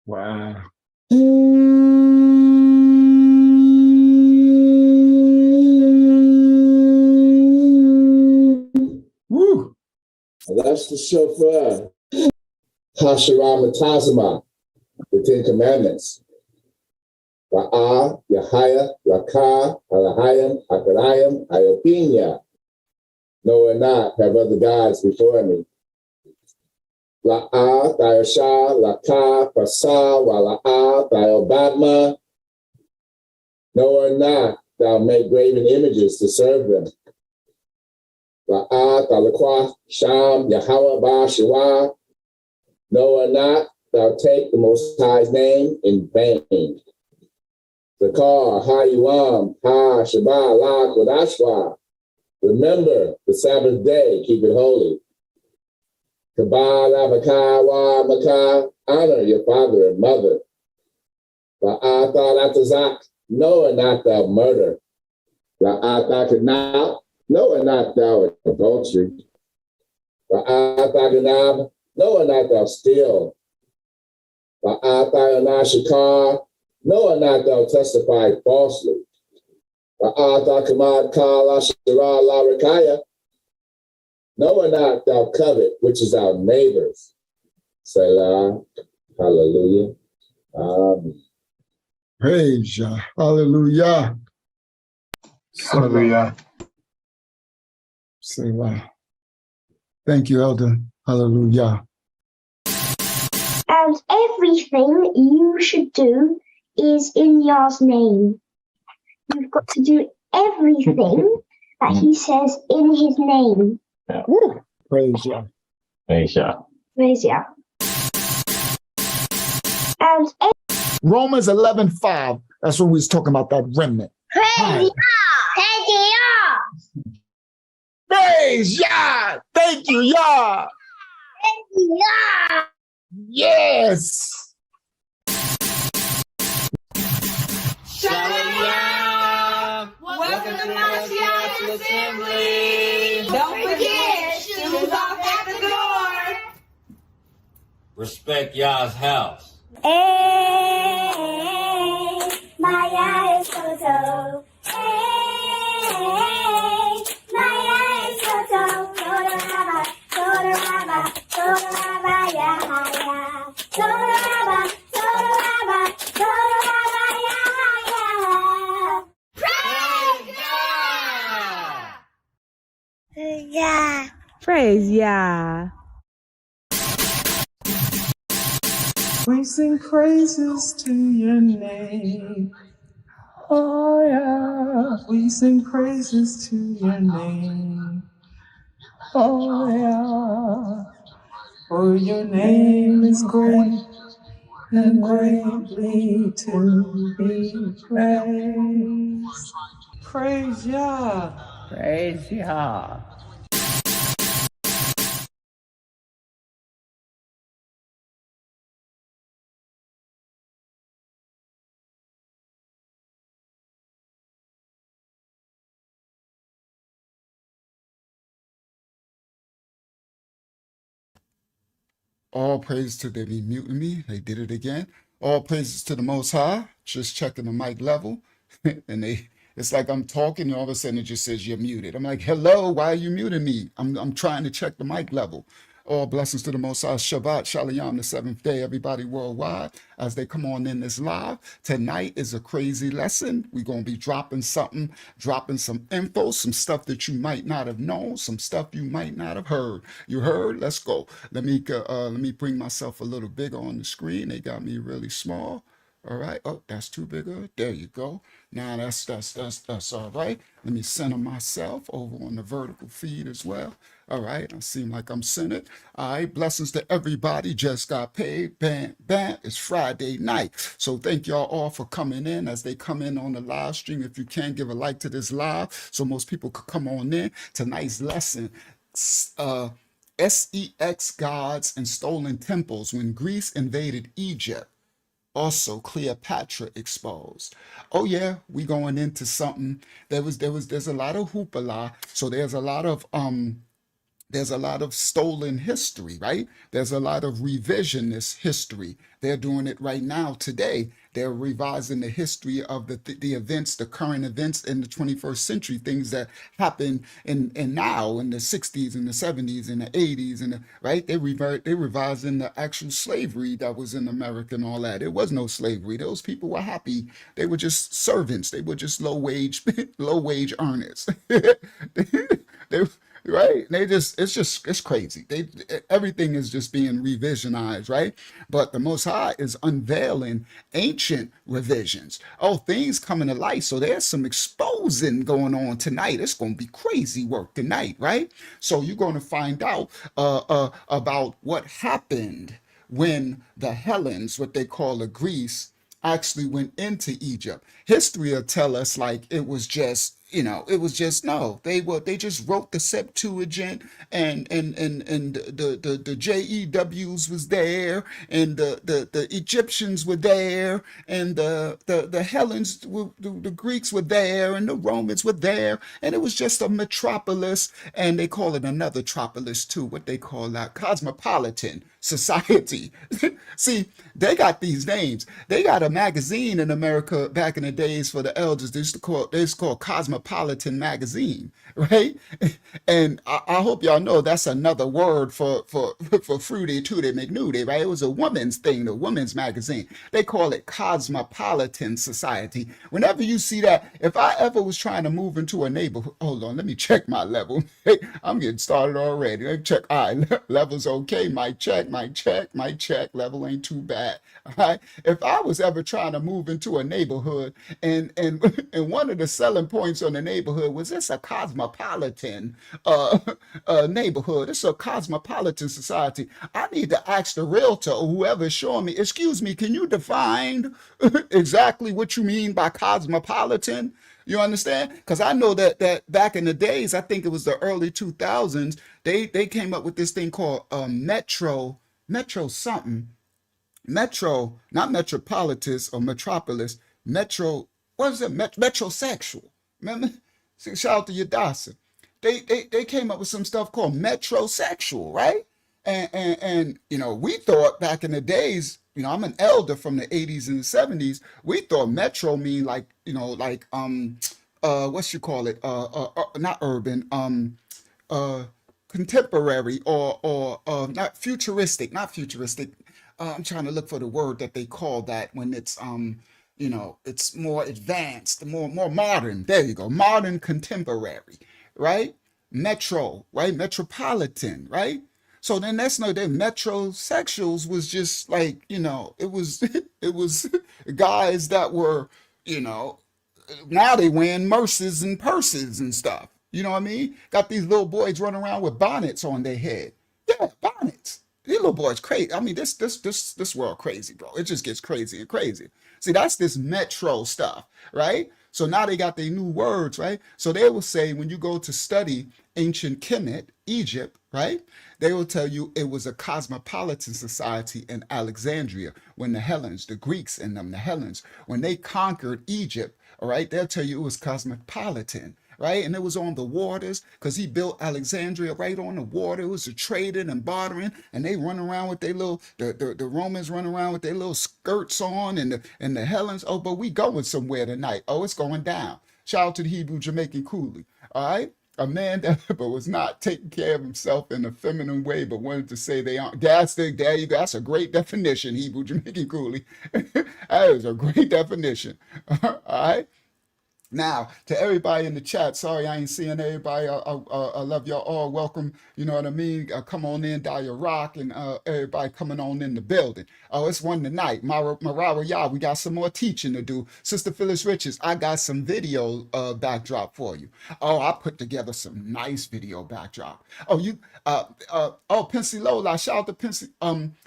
Wow. Woo. That's the shofar. Hashiram Tazama, the Ten Commandments. Ra'a, Yahaya, Rakah, Alahayim, Hakarayim, Iopinia. No and not have other gods before me. La'a, Thayosha, Lakah, Pasa, Wala'a, Thayobadma. No or not thou make graven images to serve them. La'a, Thalakwa, Sham, Yahweh, Ba, Shiwa. No or not thou take the Most High's name in vain. Zakar, Ha-Yuam, Ha-Shabbat, La, Kodashwa. Remember the Sabbath day, keep it holy. Kabbalah, Makah, Wa, Makah, honor your father and mother. La'atha, no and not thou murder. La'atha, kanab, no and not thou adultery. La'atha, kanab, no and not thou steal. La'atha, shakar, no and not thou testify falsely. La'atha, kamad, kala, shara, la, rakaya. No and not thou covet, which is our neighbors. Selah, hallelujah. Amen. Praise Yah. Hallelujah. Hallelujah. Selah. Thank you, Elder. Hallelujah. And everything you should do is in Yah's name. You've got to do everything that he says in his name. Yeah. Praise Yah. Praise Yah. Praise Yah. And Romans 11:5. That's what we was talking about, that remnant. praise Yah! Praise Yah! Praise Yah! Thank you, Yah! Praise Yah! Yes! Shalom! Welcome to Mashiach's Assembly! Don't forget, shoes off at the door! Respect Yah's house. Hey, Maya is so. Hey, Maya is so. Torah, Torah, Torah, Yahaya. Torah, Torah, Torah, Yahaya. Praise Yah! Praise Yah. We sing praises to your name. Oh yeah. We sing praises to your name. Oh yeah. For your name is great and greatly to be praised. Praise Yah. Praise Yah. All praise to they be muting me. They did it again. All praises to the Most High. Just checking the mic level. And it's like I'm talking and all of a sudden it just says you're muted. I'm like, hello, why are you muting me? I'm trying to check the mic level. All blessings to the Most High. Shabbat Shalom, the seventh day, everybody worldwide, as they come on in this live. Tonight is a crazy lesson. We're going to be dropping something, dropping some info, some stuff that you might not have known, some stuff you might not have heard. You heard? Let's go. Let me bring myself a little bigger on the screen. They got me really small. All right. Oh, that's too bigger. There you go. Now that's all right. Let me center myself over on the vertical feed as well. All right. I seem like I'm centered. All right. Blessings to everybody. Just got paid. Bam, bam. It's Friday night. So thank y'all all for coming in as they come in on the live stream. If you can, give a like to this live so most people could come on in. Tonight's lesson, SEX gods and stolen temples when Greece invaded Egypt. Also, Cleopatra exposed. Oh yeah, we going into something. There's a lot of hoopla. So there's a lot of there's a lot of stolen history, right? There's a lot of revisionist history. They're doing it right now today. They're revising the history of the events, the current events in the 21st century, things that happened in now in the 60s and the 70s and the 80s and right. They revising the actual slavery that was in America and all that. There was no slavery. Those people were happy. They were just servants. They were just low wage low wage earners. they right? They just it's crazy. Everything is just being revisionized, right? But the Most High is unveiling ancient revisions. Oh, things coming to light. So there's some exposing going on tonight. It's going to be crazy work tonight, right? So you're going to find out about what happened when the Hellenes, what they call the Greece, actually went into Egypt. History will tell us like it was just, it was just no. They just wrote the Septuagint and the JEWs was there and the Egyptians were there and the Hellenes the Greeks were there and the Romans were there and it was just a metropolis and they call it another tropolis too. What they call that cosmopolitan society. See, they got these names. They got a magazine in America back in the days for the elders. They used to call Cosmopolitan magazine, right? And I hope y'all know that's another word for Fruity Tooty McNooty, right? It was a woman's thing, the women's magazine. They call it Cosmopolitan Society. Whenever you see that, if I ever was trying to move into a neighborhood, hold on, let me check my level. Hey, I'm getting started already. Let me check. All right, level's okay. Mic check. Level ain't too bad. All right. If I was ever trying to move into a neighborhood and one of the selling points on the neighborhood was it's a cosmopolitan neighborhood. It's a cosmopolitan society. I need to ask the realtor or whoever is showing me, excuse me, can you define exactly what you mean by cosmopolitan? You understand? Because I know that back in the days, I think it was the early 2000s, they came up with this thing called metro something. Metro, not metropolitan or metropolis, metro, what is it? Metrosexual. Remember? See, shout out to Yadasa. They came up with some stuff called metrosexual, right? And we thought back in the days, I'm an elder from the 80s and the 70s. We thought metro mean like, what you call it? Not urban, uh contemporary or not futuristic. I'm trying to look for the word that they call that when it's it's more advanced, more modern. There you go, modern contemporary, right? Metro, right? Metropolitan, right? So then that's no, the metrosexuals was just like it was it was guys that were you know now they wearing merces and purses and stuff. You know what I mean? Got these little boys running around with bonnets on their head. Yeah, bonnets. These little boys crazy. I mean, this world crazy, bro. It just gets crazy and crazy. See, that's this metro stuff, right? So now they got their new words, right? So they will say when you go to study ancient Kemet, Egypt, right? They will tell you it was a cosmopolitan society in Alexandria when the Hellenes, the Greeks and them, the Hellenes, when they conquered Egypt, all right, they'll tell you it was cosmopolitan, right? And it was on the waters because he built Alexandria right on the water. It was a trading and bartering, and they run around with their little the Romans run around with their little skirts on, and the Hellenes. Oh, but we going somewhere tonight. Oh, it's going down. Shout out to the Hebrew Jamaican coolie. All right. A man that but was not taking care of himself in a feminine way, but wanted to say they aren't. There you go. That's a great definition, Hebrew Jamaican coolie. That is a great definition. All right. Now, to everybody in the chat, sorry I ain't seeing everybody. I love y'all all. Welcome. You know what I mean? Come on in, Daya Rock, and everybody coming on in the building. Oh, it's one tonight. Marawa Yah, we got some more teaching to do. Sister Phyllis Richards, I got some video backdrop for you. Oh, I put together some nice video backdrop. Oh, Pensy Lola, shout out to Pensy.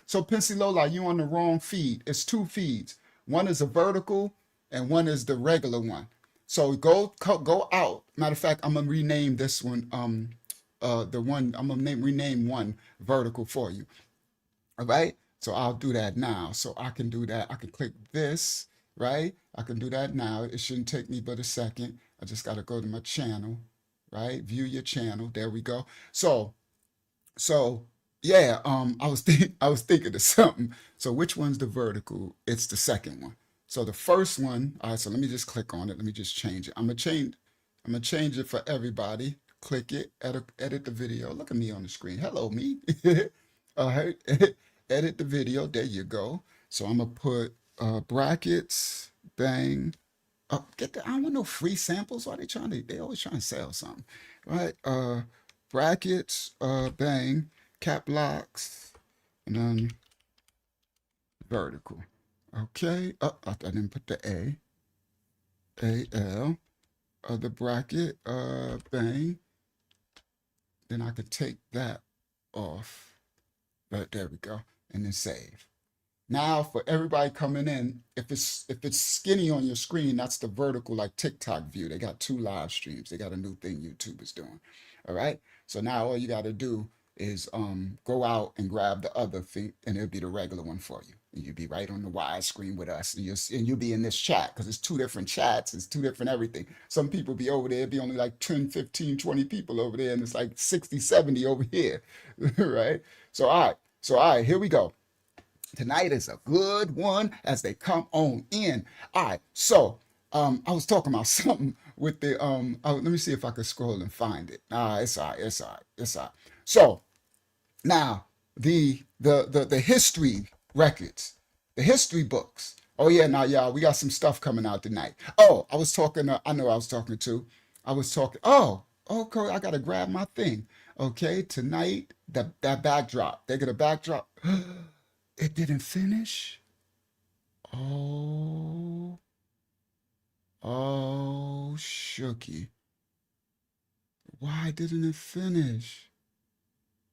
So Pensy Lola, you on the wrong feed. It's two feeds. One is a vertical and one is the regular one. So go out. Matter of fact, I'm gonna rename this one. The one I'm gonna rename one vertical for you. All right. So I'll do that now. So I can do that. I can click this. Right. I can do that now. It shouldn't take me but a second. I just gotta go to my channel. Right. View your channel. There we go. So So yeah, I was thinking of something. So which one's the vertical? It's the second one. So the first one, all right, so let me just click on it. Let me just change it. I'm gonna change it for everybody. Click it, edit the video. Look at me on the screen. Hello, me. All right, edit the video. There you go. So I'm gonna put brackets, bang. Oh, I don't want no free samples. Why they always trying to sell something, right? Brackets, bang, cap locks, and then vertical. Okay. Oh, I didn't put the L, the bracket, bang. Then I could take that off. But there we go. And then save. Now for everybody coming in, if it's skinny on your screen, that's the vertical like TikTok view. They got two live streams. They got a new thing YouTube is doing. All right. So now all you got to do is go out and grab the other thing, and it'll be the regular one for you. And you'll be right on the wide screen with us. And you'll be in this chat because it's two different chats, it's two different everything. Some people be over there, it'd be only like 10, 15, 20 people over there, and it's like 60, 70 over here. Right? So all right, here we go. Tonight is a good one as they come on in. All right, so I was talking about something with the let me see if I can scroll and find it. It's all right, it's all right. So now the history records, the history books. Oh yeah, now y'all, we got some stuff coming out tonight. Oh, I was talking. I know I was talking to. I was talking. Oh, okay. I gotta grab my thing. Okay, tonight that backdrop. They get a backdrop. It didn't finish. Oh, oh, Shooky. Why didn't it finish?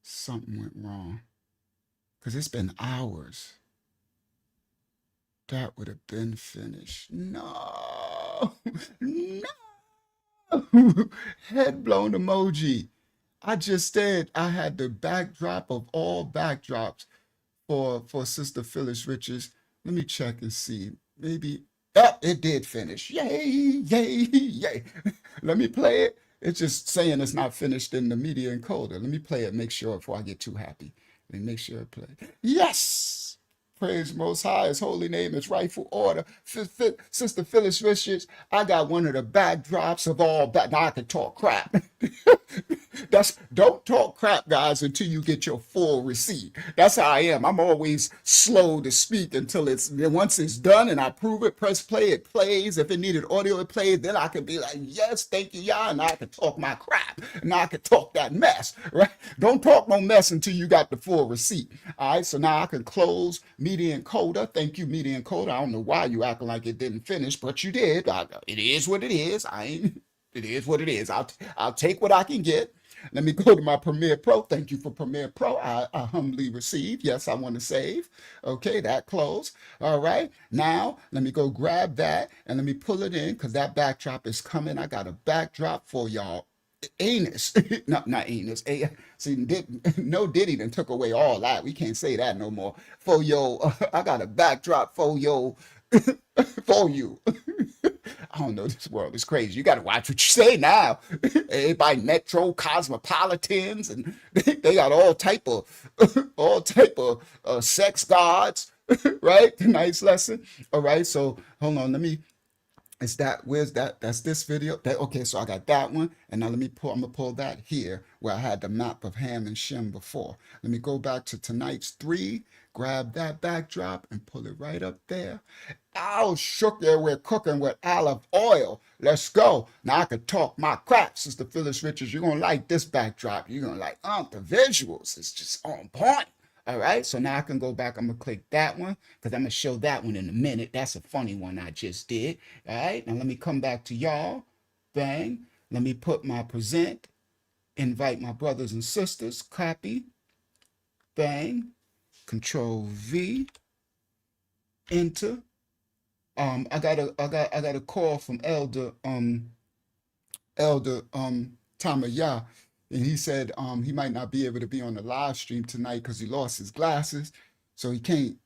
Something went wrong. Because it's been hours. That would have been finished. No, no. Head blown emoji. I just said I had the backdrop of all backdrops for Sister Phyllis Richards. Let me check and see. Maybe. Oh, it did finish. Yay, yay, yay. Let me play it. It's just saying it's not finished in the media encoder. Let me play it, make sure before I get too happy. Let me make sure it plays. Yes! Praise Most High, His holy name, His rightful order. Sister Phyllis Richards, I got one of the backdrops of all back. Now I can talk crap. Don't talk crap, guys, until you get your full receipt. That's how I am. I'm always slow to speak until once it's done and I prove it, press play, it plays. If it needed audio, it plays. Then I can be like, yes, thank you, y'all. And I can talk my crap. And I can talk that mess, right? Don't talk no mess until you got the full receipt. All right, so now I can close media encoder. Thank you, media encoder. I don't know why you acting like it didn't finish, but you did. It is what it is. It is what it is. I'll take what I can get. Let me go to my Premiere Pro. Thank you for Premiere Pro. I humbly receive. Yes, I want to save. Okay, that closed. All right. Now, let me go grab that and let me pull it in because that backdrop is coming. I got a backdrop for y'all. Anus. No, not anus. See, no Diddy done took away all that. We can't say that no more. For yo, I got a backdrop for yo, for you. I don't know. This world is crazy. You got to watch what you say now. Everybody metro cosmopolitans, and they got all type of sex gods, right? Tonight's lesson. All right. So hold on. Where's that? That's this video. Okay, so I got that one. And now I'm gonna pull that here where I had the map of Ham and Shem before. Let me go back to tonight's 3, grab that backdrop and pull it right up there. Oh, shook there, we're cooking with olive oil. Let's go. Now I can talk my crap, Sister Phyllis Richards. You're gonna like this backdrop. You're gonna like, the visuals. It's just on point. All right, so now I can go back. I'm going to click that one because I'm going to show that one in a minute. That's a funny one I just did. All right, now let me come back to y'all. Bang. Let me put my present. Invite my brothers and sisters. Copy. Bang. Control V. Enter. I got a call from Elder Tamaya, and he said he might not be able to be on the live stream tonight because he lost his glasses, so he can't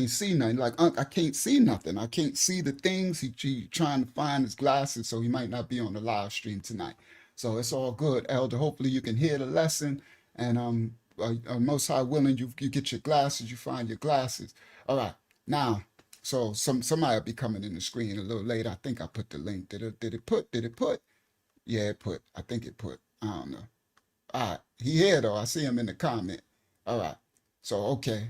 see nothing. Like, I can't see nothing. I can't see the things. He trying to find his glasses, so he might not be on the live stream tonight. So it's all good, Elder. Hopefully you can hear the lesson and Most High willing, you get your glasses, you find your glasses. All right, now, so somebody will be coming in the screen a little later. I think I put the link. Did it put? Yeah, it put. I think it put. I don't know. All right, he here though. I see him in the comment. All right, so okay.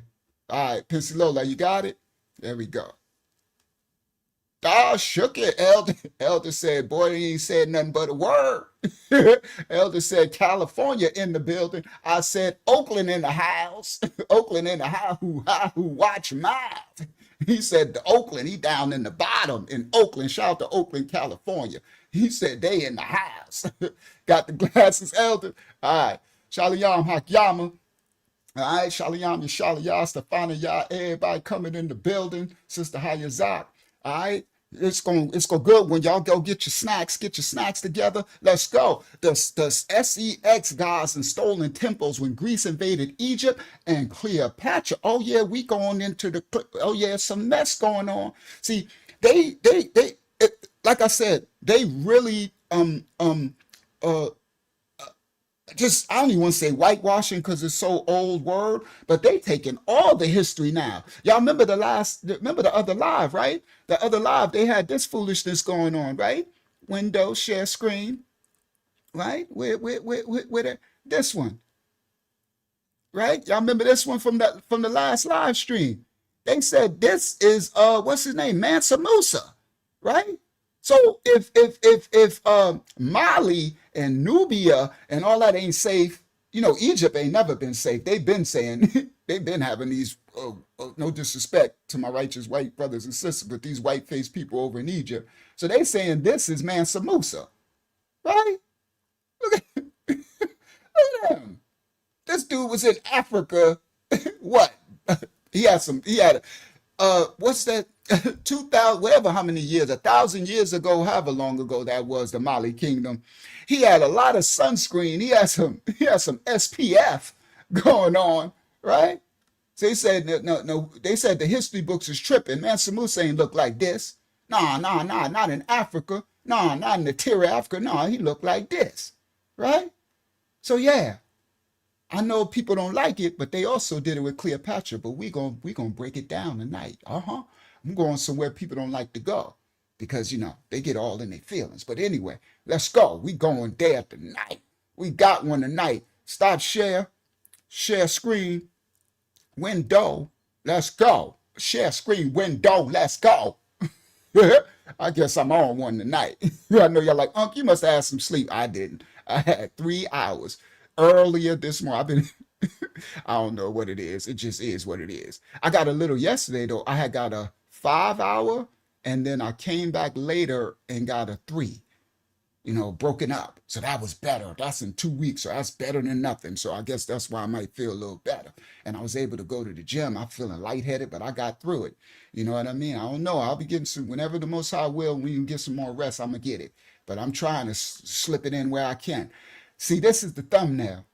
All right, Pensilola, you got it? There we go. Oh, shook it, Elder. Elder said, boy, he ain't said nothing but a word. Elder said, California in the building. I said, Oakland in the house. Oakland in the house. Who watch mouth. He said, the Oakland, he down in the bottom in Oakland. Shout out to Oakland, California. He said, they in the house. Got the glasses, Elder. All right. Shalom Hakyama. All right, Shalom, Yashala, Stefana, Yah, everybody coming in the building. Sister Hayazak. All right. It's go good when y'all go get your snacks together. Let's go. The SEX gods and stolen temples when Greece invaded Egypt and Cleopatra. Oh yeah, we going into the, oh yeah, some mess going on. See, like I said, they really just, I don't even want to say whitewashing because it's so old word, but they taking all the history now. Y'all remember remember the other live, right? The other live, they had this foolishness going on, right? Window, share screen, right? This one, right? Y'all remember this one from the last live stream? They said this is what's his name? Mansa Musa, right? So if Mali and Nubia and all that ain't safe, Egypt ain't never been safe. They've been saying they've been having these no disrespect to my righteous white brothers and sisters, but these white faced people over in Egypt. So they saying this is Mansa Musa, right? Look at, look at him. This dude was in Africa. What? He had what's that? 2000, whatever, how many years, 1,000 years ago, however long ago that was, the Mali Kingdom. He had a lot of sunscreen. He had some SPF going on, right? So they said, no, they said the history books is tripping. Mansa Musa ain't look like this. Nah, not in Africa. Nah, not in the tier of Africa. Nah, he looked like this, right? So yeah, I know people don't like it, but they also did it with Cleopatra. But we gonna break it down tonight. I'm going somewhere people don't like to go because they get all in their feelings. But anyway, let's go. We going there tonight. We got one tonight. Stop share screen, window. Let's go. Share screen, window. Let's go. I guess I'm on one tonight. I know y'all like, Unc, you must have had some sleep. I didn't. I had 3 hours earlier this morning. I've been, I don't know what it is. It just is what it is. I got a little yesterday, though. I had got a 5 hour, and then I came back later and got a 3, broken up. So that was better. That's in 2 weeks. So that's better than nothing. So I guess that's why I might feel a little better. And I was able to go to the gym. I'm feeling lightheaded, but I got through it. You know what I mean? I don't know. I'll be getting some, whenever the Most High will, when you get some more rest, I'm going to get it. But I'm trying to slip it in where I can. See, this is the thumbnail.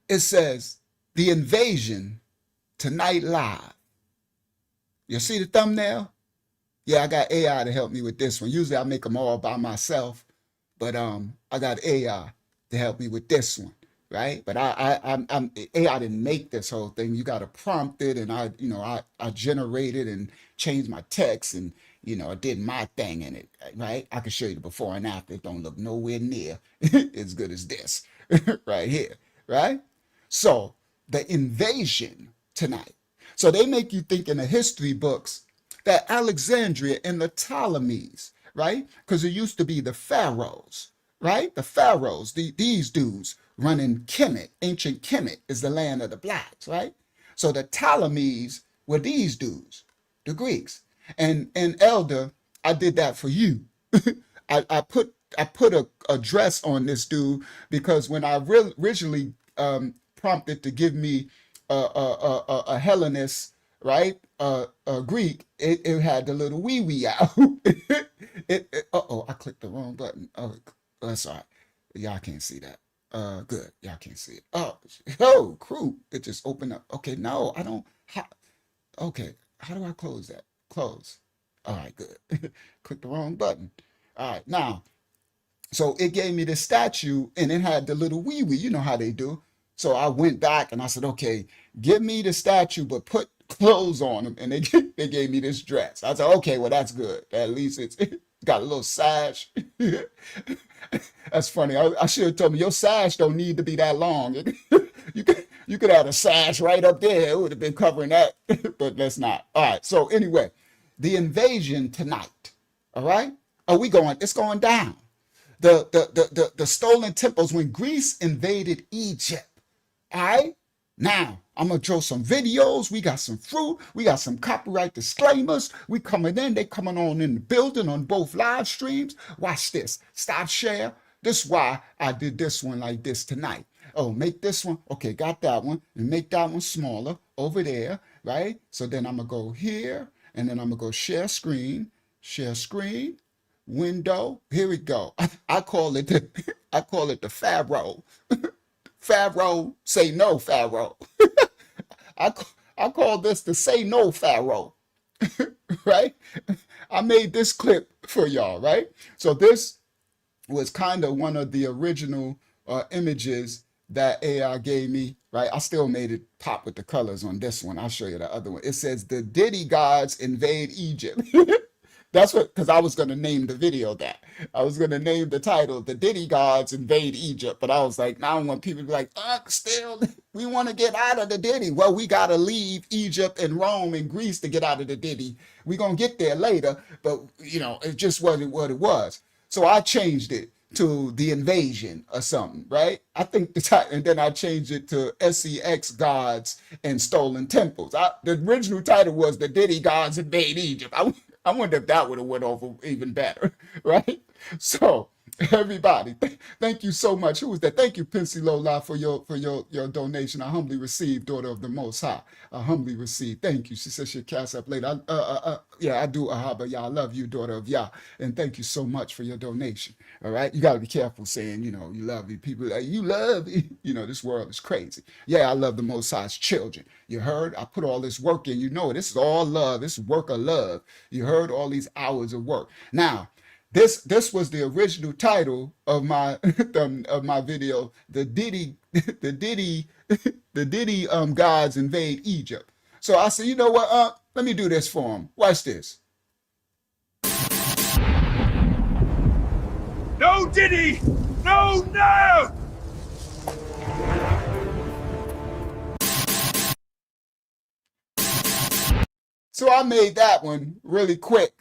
It says, The Invasion Tonight Live. You see the thumbnail? Yeah, I got AI to help me with this one. Usually I make them all by myself, but I got AI to help me with this one, right? But I'm AI didn't make this whole thing. You got to prompt it, and I generated and changed my text, and I did my thing in it, right? I can show you the before and after. It don't look nowhere near as good as this right here, right? So the invasion tonight. So they make you think in the history books that Alexandria and the Ptolemies, right? Because it used to be the pharaohs, right? The pharaohs, these dudes running Kemet. Ancient Kemet is the land of the blacks, right? So the Ptolemies were these dudes, the Greeks. And Elder, I did that for you. I put a dress on this dude because when I originally prompted to give me a Hellenist, right? A Greek, it had the little wee out. I clicked the wrong button. Oh, that's all right. Y'all can't see that. Good. Y'all can't see it. Oh, crew. It just opened up. Okay, no, I don't. Okay, how do I close that? Close. All right, good. Click the wrong button. All right, now, so it gave me the statue and it had the little wee. You know how they do. So I went back and I said, okay, give me the statue, but put clothes on him. And they gave me this dress. I said, okay, well, that's good. At least it's got a little sash. That's funny. I should have told me your sash don't need to be that long. You could have a sash right up there. It would have been covering that, but let's not. All right. So anyway, the invasion tonight. All right. Are we going? It's going down. The stolen temples when Greece invaded Egypt. All right. Now, I'm going to show some videos. We got some fruit. We got some copyright disclaimers. We coming in. They coming on in the building on both live streams. Watch this. Stop share. This is why I did this one like this tonight. Oh, make this one. Okay, got that one. And make that one smaller over there, right? So then I'm going to go here. And then I'm going to go share screen, window. Here we go. I call it the Pharaoh. Pharaoh, say no, Pharaoh. I, I call this the say no, Pharaoh, right? I made this clip for y'all, right? So this was kind of one of the original images that AI gave me, right? I still made it pop with the colors on this one. I'll show you the other one. It says the Diddy gods invade Egypt. That's what, because I was going to name the video that. I was going to name the title, The Diddy Gods Invade Egypt. But I was like, now I want people to be like, still, we want to get out of the Diddy. Well, we got to leave Egypt and Rome and Greece to get out of the Diddy. We're going to get there later. But, it just wasn't what it was. So I changed it to The Invasion or something, right? I think the title, and then I changed it to SEX Gods and Stolen Temples. The original title was The Diddy Gods Invade Egypt. I wonder if that would have went over even better, right? So everybody, thank you so much. Who was that? Thank you, Pensy Lola, for your donation. I humbly received, daughter of the Most High. I humbly received. Thank you. She said she'll cast up later. Yeah, I do. Ahaba, Yah. I love you, daughter of Yah, and thank you so much for your donation. All right, you got to be careful saying, you love me. People like you love me. This world is crazy. Yeah, I love the Most High's children. You heard? I put all this work in. This is all love. This is work of love. You heard all these hours of work. Now, this was the original title of my video, the Diddy gods invade Egypt. So I said, you know what? Let me do this for him. Watch this. No, Diddy! No, no! So I made that one really quick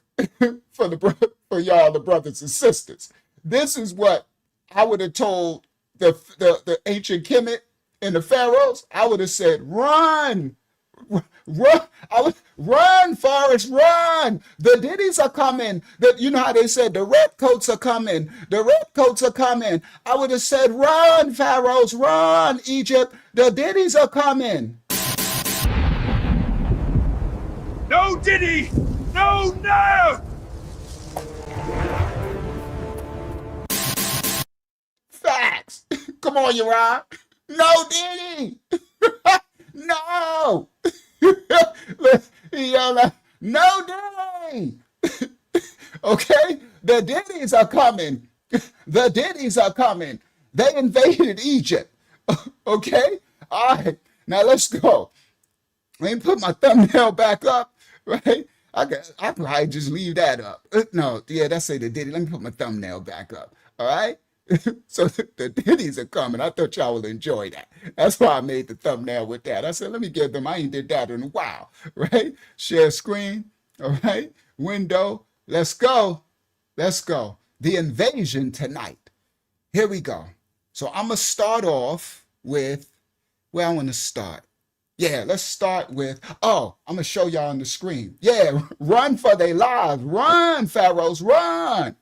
for y'all, the brothers and sisters. This is what I would have told the ancient Kemet and the pharaohs. I would have said, run, run, Forrest, run. The Diddies are coming. You know how they said the redcoats are coming. The redcoats are coming. I would have said, run, pharaohs, run, Egypt. The Diddies are coming. No, Diddy! No, no! Facts. Come on, Uriah. No, Diddy. No. He yelled out, no, Diddy. Okay? The Diddies are coming. The Diddies are coming. They invaded Egypt. Okay? All right. Now let's go. Let me put my thumbnail back up, right? I probably just leave that up. No, yeah, that's say the Diddy. Let me put my thumbnail back up. All right? So the Diddies are coming. I thought y'all would enjoy that. That's why I made the thumbnail with that. I said, let me give them. I ain't did that in a while, right? Share screen. All right? Window. Let's go. Let's go. The invasion tonight. Here we go. So I'm going to start off with where I want to start. Yeah, let's start with, I'm going to show y'all on the screen. Yeah, run for their lives. Run, pharaohs, run.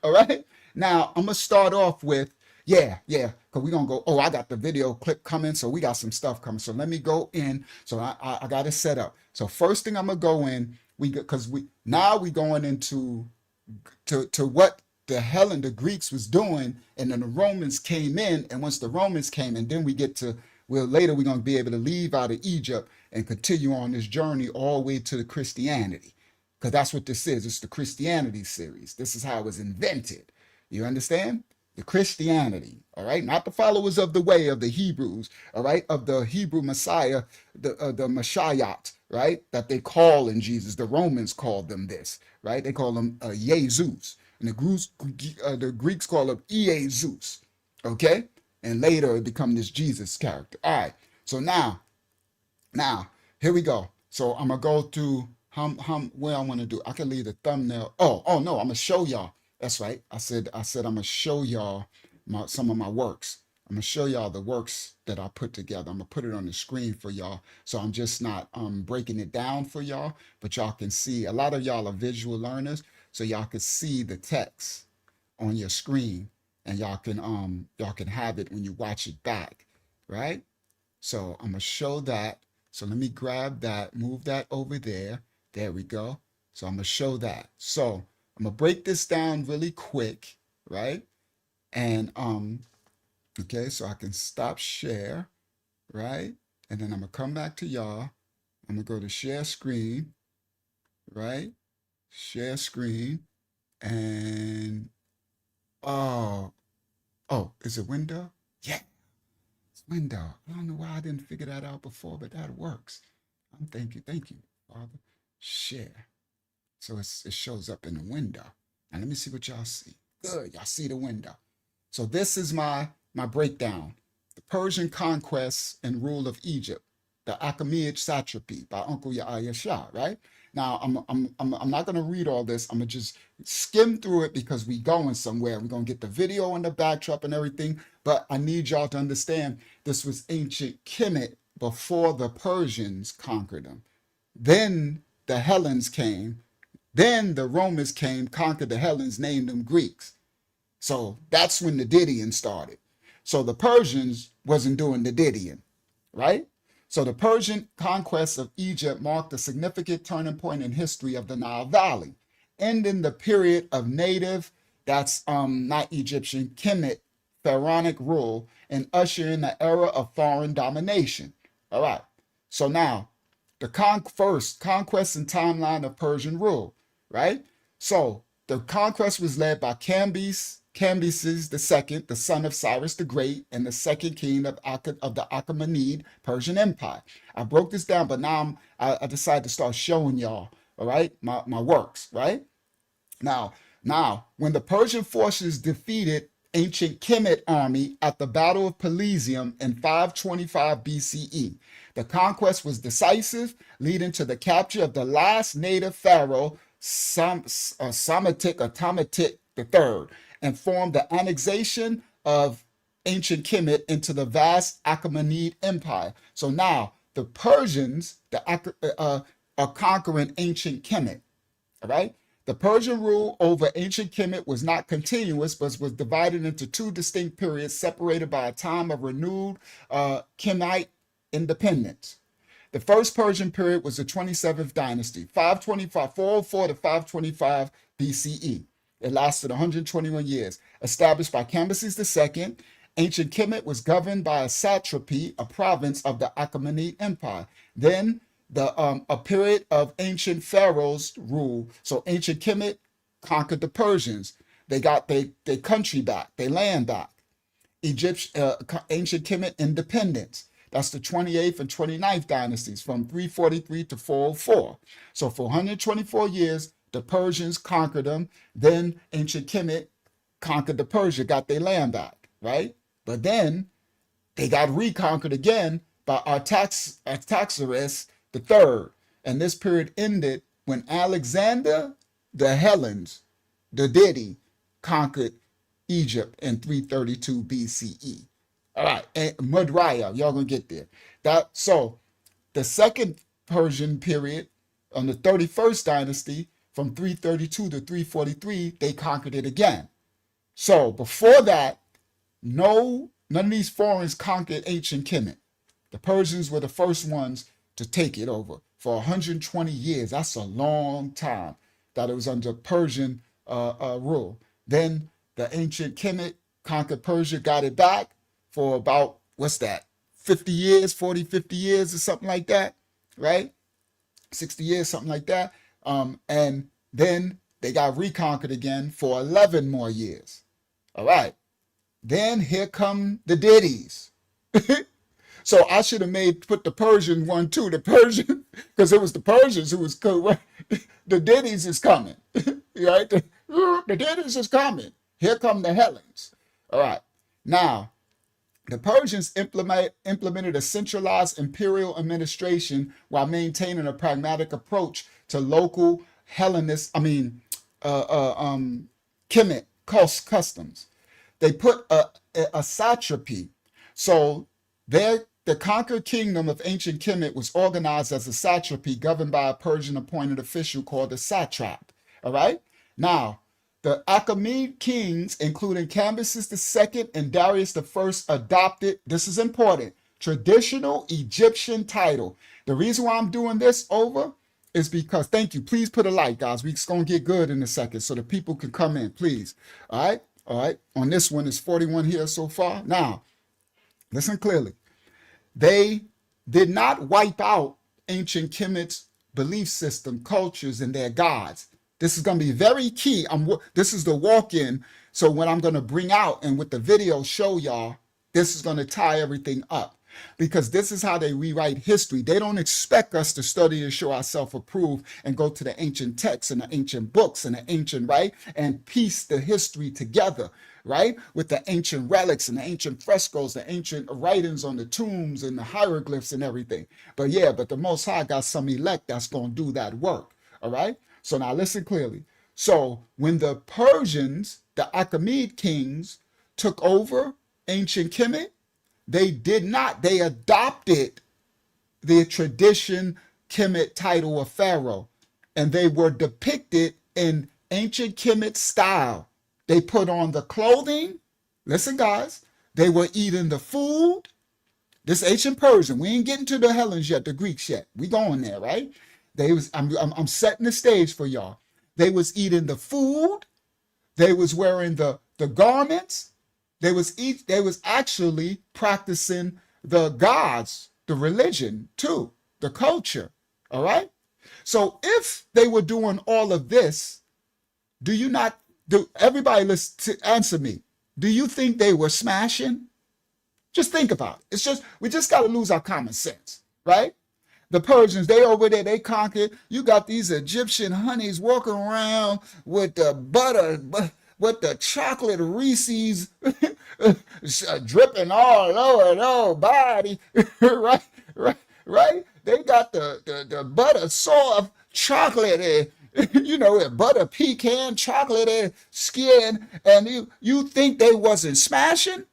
All right? Now, I'm going to start off with, because we're going to go, I got the video clip coming, so we got some stuff coming. So let me go in. So I got it set up. So first thing I'm going to go in, because we going into to what the Greeks was doing, and then the Romans came in, and once the Romans came in, then we get to, later we're going to be able to leave out of Egypt and continue on this journey all the way to the Christianity, because that's what this is. It's the Christianity series. This is how it was invented. You understand? the Christianity, all right, not the followers of the way of the Hebrews, all right, of the Hebrew Messiah, the Mashiach, right, that they call in Jesus. The Romans called them this, right? They call them Jesus, and the Greeks call him Jesus, okay, and later it become this Jesus character. All right, so now, here we go. So I'm gonna go to where I want to do. I can leave the thumbnail. Oh no, I'm gonna show y'all. That's right. I said I'm gonna show y'all some of my works. I'm gonna show y'all the works that I put together. I'm gonna put it on the screen for y'all. So I'm just not breaking it down for y'all, but y'all can see. A lot of y'all are visual learners, so y'all can see the text on your screen, and y'all can have it when you watch it back, right? So I'm gonna show that. So let me grab that, move that over there. There we go. So I'm gonna show that. So I'm gonna break this down really quick, right? And okay, so I can stop share, right? And then I'm gonna come back to y'all. I'm gonna go to share screen, right? Share screen, and oh, is it window? Yeah, window. I don't know why I didn't figure that out before, but that works. Thank you, Father. Share. So it shows up in the window. Now let me see what y'all see. Good, y'all see the window. So this is my breakdown. The Persian conquest and rule of Egypt, the Achaemenid satrapy by Uncle Yahya Shah, right? Now I'm not gonna read all this. I'm gonna just skim through it because we going somewhere. We're gonna get the video and the backdrop and everything, but I need y'all to understand this was ancient Kemet before the Persians conquered them. Then the Hellenes came. Then the Romans came, conquered the Hellenes, named them Greeks. So that's when the Didying started. So the Persians wasn't doing the Didying, right? So the Persian conquest of Egypt marked a significant turning point in history of the Nile Valley, ending the period of native, that's not Egyptian, Kemet, pharaonic rule, and ushering the era of foreign domination. All right. So now, the first conquest and timeline of Persian rule, right? So the conquest was led by Cambyses II, the son of Cyrus the Great, and the second king of the Achaemenid Persian Empire. I broke this down, but now I decided to start showing y'all, all right, my works, right? Now, when the Persian forces defeated ancient Kemet army at the Battle of Pelusium in 525 BCE, the conquest was decisive, leading to the capture of the last native pharaoh, Ptolemaic III, and formed the annexation of ancient Kemet into the vast Achaemenid Empire. So now the Persians are conquering ancient Kemet, all right? The Persian rule over ancient Kemet was not continuous, but was divided into two distinct periods separated by a time of renewed Kemite independence. The first Persian period was the 27th dynasty, 404 to 525 BCE. It lasted 121 years. Established by Cambyses II, ancient Kemet was governed by a satrapy, a province of the Achaemenid Empire. Then a period of ancient pharaohs rule. So ancient Kemet conquered the Persians. They got their country back, their land back. Ancient Kemet independence. That's the 28th and 29th dynasties from 343 to 404. So for 124 years, the Persians conquered them. Then ancient Kemet conquered the Persia, got their land back, right? But then they got reconquered again by Artaxerxes III. And this period ended when Alexander the Hellenes, the Didi, conquered Egypt in 332 BCE. All right, and Mudraya, y'all gonna get there. So the second Persian period on the 31st dynasty from 332 to 343, they conquered it again. So before that, none of these foreigners conquered ancient Kemet. The Persians were the first ones to take it over for 120 years. That's a long time that it was under Persian rule. Then the ancient Kemet conquered Persia, got it back for about, 50 years, 40, 50 years or something like that, right? 60 years, something like that. And then they got reconquered again for 11 more years. All right. Then here come the ditties. So I should have put the Persian one too. The Persian, because it was the Persians who was cool. The ditties is coming, right? The ditties is coming. Here come the Hellenes. All right. Now, the Persians implemented a centralized imperial administration while maintaining a pragmatic approach to local Kemet customs. They put a satrapy. So the conquered kingdom of ancient Kemet was organized as a satrapy governed by a Persian appointed official called a satrap. All right? Now, the Achaemenid kings, including Cambyses II and Darius I, adopted, this is important, traditional Egyptian title. The reason why I'm doing this over is because, thank you, please put a like, guys. We're going to get good in a second so the people can come in, please. All right? All right. On this one, it's 41 here so far. Now, listen clearly. They did not wipe out ancient Kemet's belief system, cultures, and their gods. This is going to be very key. This is the walk-in. So what I'm going to bring out and with the video show y'all, this is going to tie everything up. Because this is how they rewrite history. They don't expect us to study and show ourselves approved and go to the ancient texts and the ancient books and the ancient, right? And piece the history together, right? With the ancient relics and the ancient frescoes, the ancient writings on the tombs and the hieroglyphs and everything. But the Most High got some elect that's going to do that work, all right? So now listen clearly. So when the Persians, the Achaemenid kings, took over ancient Kemet, they did not. They adopted the tradition Kemet title of pharaoh, and they were depicted in ancient Kemet style. They put on the clothing. Listen, guys, they were eating the food. This ancient Persian. We ain't getting to the Hellenes yet, the Greeks yet. We going there, right? I'm setting the stage for y'all. They was eating the food. They was wearing the garments. They was actually practicing the gods, the religion too, the culture. All right. So if they were doing all of this, everybody listen to answer me. Do you think they were smashing? Just think about it. We just got to lose our common sense, right? The Persians, they over there, they conquered. You got these Egyptian honeys walking around with the butter, with the chocolate Reese's dripping all over their body, right? They got the butter soft chocolate, butter pecan chocolate skin, and you think they wasn't smashing?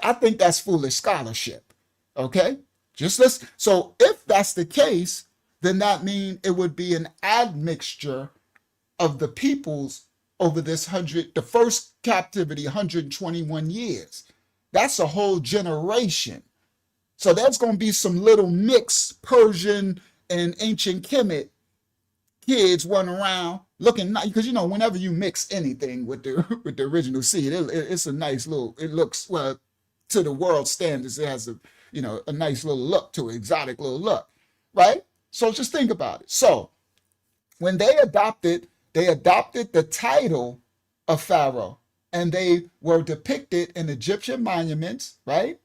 I think that's foolish scholarship. Okay, just listen. So if that's the case, then that means it would be an admixture of the peoples over the first captivity, 121 years. That's a whole generation. So there's going to be some little mixed Persian and ancient Kemet kids running around looking nice, because whenever you mix anything with the original seed, it's a nice little. It looks, well, to the world standards, it has a nice little look to it, exotic little look, right? So just think about it. So when they adopted the title of pharaoh, and they were depicted in Egyptian monuments, right?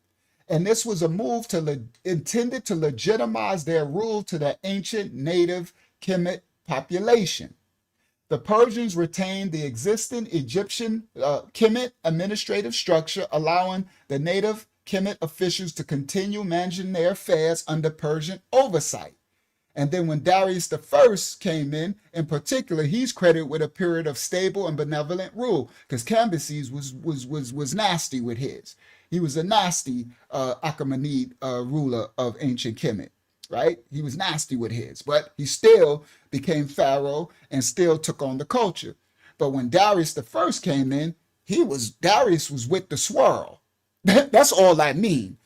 And this was a move intended to legitimize their rule to the ancient native Kemet population. The Persians retained the existing Egyptian Kemet administrative structure, allowing the native Kemet officials to continue managing their affairs under Persian oversight. And then when Darius I came in particular, he's credited with a period of stable and benevolent rule, because Cambyses was nasty with his. He was a nasty Achaemenid ruler of ancient Kemet, right? He was nasty with his, but he still became pharaoh and still took on the culture. But when Darius I came in, Darius was with the swirl. That's all I mean.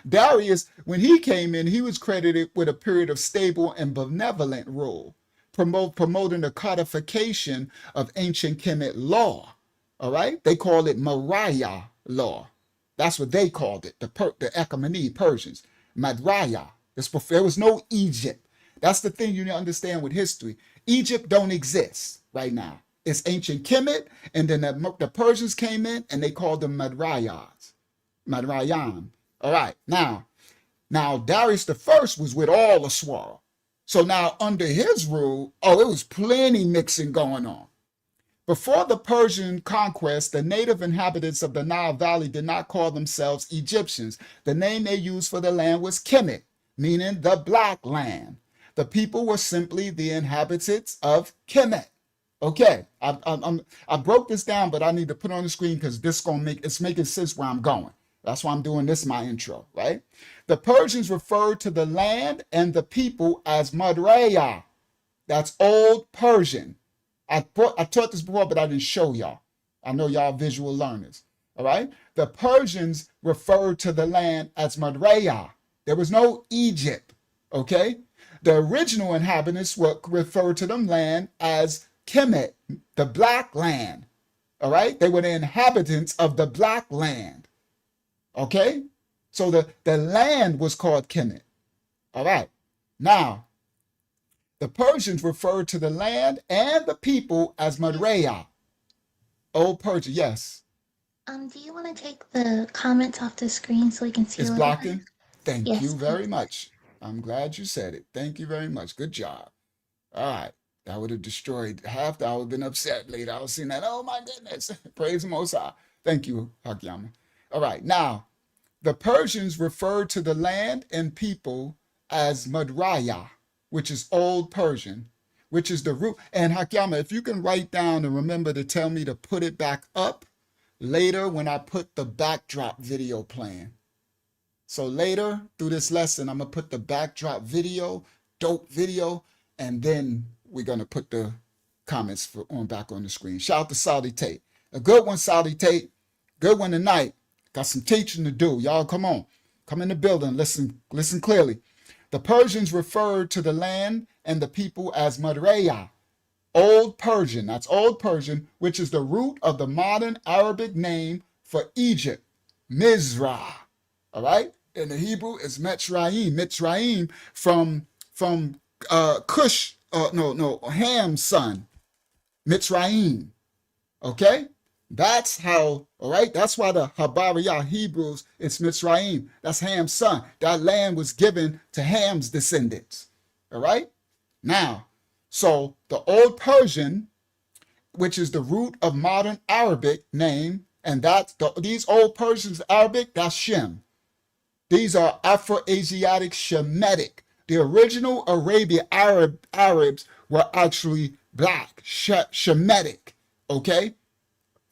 Darius, when he came in, he was credited with a period of stable and benevolent rule, promoting the codification of ancient Kemet law. All right? They call it Mariah law. That's what they called it, the Achaemenid Persians. Madraya. There was no Egypt. That's the thing you need to understand with history. Egypt don't exist right now. It's ancient Kemet, and then the Persians came in and they called them Madrayas, Madrayan. All right, now Darius the First was with all the swirl. So now under his rule, it was plenty mixing going on. Before the Persian conquest, the native inhabitants of the Nile Valley did not call themselves Egyptians. The name they used for the land was Kemet, meaning the black land. The people were simply the inhabitants of Kemet. Okay, I broke this down, but I need to put it on the screen because it's making sense where I'm going. That's why I'm doing this my intro, right? The Persians referred to the land and the people as Madraya. That's Old Persian. I taught this before, but I didn't show y'all. I know y'all visual learners. All right. The Persians referred to the land as Madraya. There was no Egypt. Okay. The original inhabitants were referred to them land as Kemet, the black land. All right. They were the inhabitants of the black land. Okay. So the land was called Kemet. All right. Now, the Persians referred to the land and the people as Madraya. Old Persia, yes. Do you want to take the comments off the screen so we can see It's a little blocking? bit? Thank Yes, you very please. much. I'm glad you said it. Thank you very much. Good job. All right. That would have destroyed half. I would have been upset later. I was seeing that. Oh my goodness. Praise the Most High. Thank you, Hakyama. All right. Now, the Persians referred to the land and people as Madraya, which is Old Persian, which is the root. And Hakyama, if you can write down and remember to tell me to put it back up later when I put the backdrop video playing. So later through this lesson, I'm going to put the backdrop video, dope video, and then we're going to put the comments back on the screen. Shout out to Saudi Tate. A good one, Saudi Tate. Good one tonight. Got some teaching to do. Y'all come on. Come in the building. Listen clearly. The Persians referred to the land and the people as Madraya, Old Persian. That's Old Persian, which is the root of the modern Arabic name for Egypt, Mizra. All right? In the Hebrew, it's Mitzrayim. Mitzrayim from Cush, Ham's son, Mitzrayim. Okay? That's how, all right? That's why the Habariyah Hebrews, it's Mitzrayim. That's Ham's son. That land was given to Ham's descendants. All right? Now, so the Old Persian, which is the root of modern Arabic name, and these Old Persians Arabic, that's Shem. These are Afro-Asiatic Shemitic. The original Arabian Arabs were actually black, Shemitic. Okay?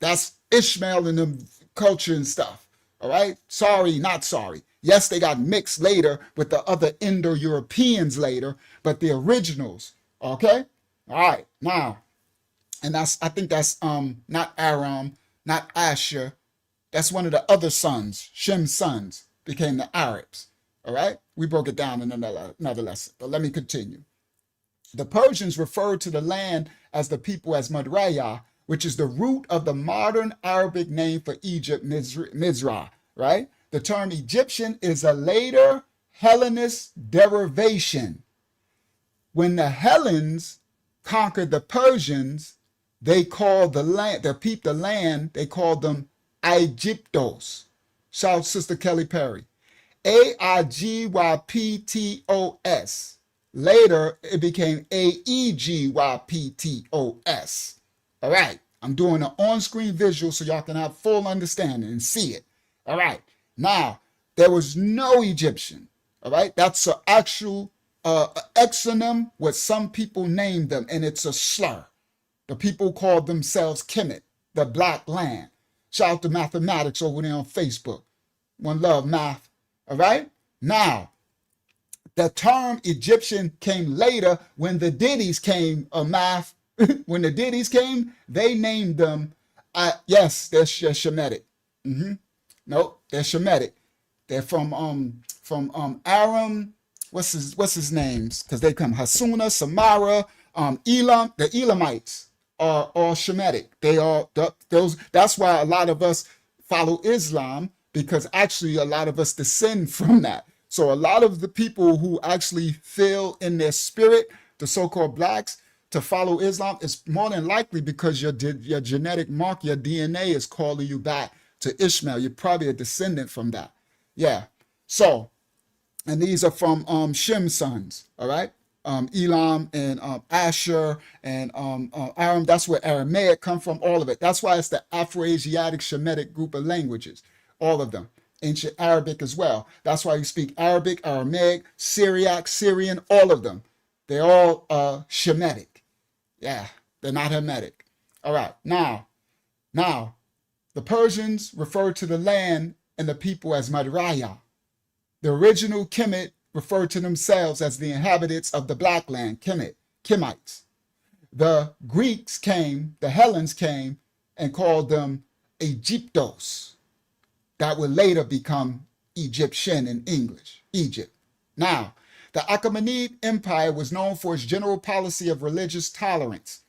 That's Ishmael and the culture and stuff. All right? Sorry, not sorry. Yes, they got mixed later with the other Indo-Europeans later, but the originals. Okay? All right. Now, and I think that's not Aram, not Asher. That's one of the other sons. Shem's sons became the Arabs. All right? We broke it down in another lesson, but let me continue. The Persians referred to the land as the people as Madraya, which is the root of the modern Arabic name for Egypt, Mizra, right? The term Egyptian is a later Hellenist derivation. When the Hellenes conquered the Persians, they called the land, they called them Aegyptos. Shout out Sister Kelly Perry. Aegyptos. Later, it became Aegyptos. All right, I'm doing an on-screen visual so y'all can have full understanding and see it. All right, now, there was no Egyptian. All right, that's an actual exonym, what some people named them, and it's a slur. The people called themselves Kemet, the black land. Shout out to mathematics over there on Facebook. One love, math. All right, now, the term Egyptian came later when the Ditties came, math. When the Ditties came, they named them, yes, they're Shemitic. Nope, they're Shemitic. They're from Aram, what's his names? Because they come Hasuna, Samara, Elam. The Elamites are all Shemitic. They are those. That's why a lot of us follow Islam, because actually a lot of us descend from that. So a lot of the people who actually feel in their spirit, the so-called blacks, to follow Islam, it's more than likely because your genetic mark, your DNA is calling you back to Ishmael. You're probably a descendant from that. Yeah. So, and these are from Shem's sons, all right? Elam and Asher and Aram. That's where Aramaic come from, all of it. That's why it's the Afro-Asiatic Shemitic group of languages, all of them. Ancient Arabic as well. That's why you speak Arabic, Aramaic, Syriac, Syrian, all of them. They're all Shemitic. Yeah, they're not Hamitic. All right, now, the Persians refer to the land and the people as Madraya. The original Kemet referred to themselves as the inhabitants of the Black Land, Kemet, Kemites. The Greeks came, the Hellenes came, and called them Egyptos. That would later become Egyptian in English, Egypt. Now, the Achaemenid Empire was known for its general policy of religious tolerance,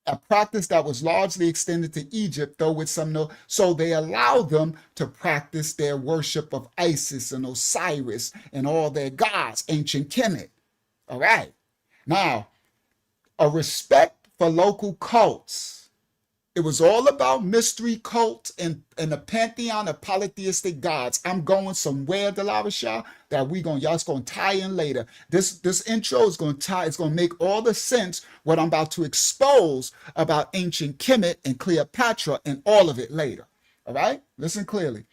a practice that was largely extended to Egypt, though with some no. So they allowed them to practice their worship of Isis and Osiris and all their gods, ancient Kemet. All right. Now, a respect for local cults. It was all about mystery cults and a pantheon of polytheistic gods. I'm going somewhere, Delavashah, that y'all's gonna tie in later. This intro is gonna tie, it's gonna make all the sense what I'm about to expose about ancient Kemet and Cleopatra and all of it later. All right? Listen clearly.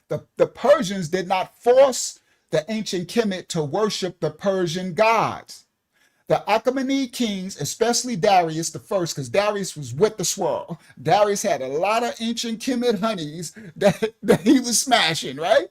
The Persians did not force the ancient Kemet to worship the Persian gods. The Achaemenid kings, especially Darius the first, because Darius was with the swirl. Darius had a lot of ancient Kemet honeys that he was smashing, right?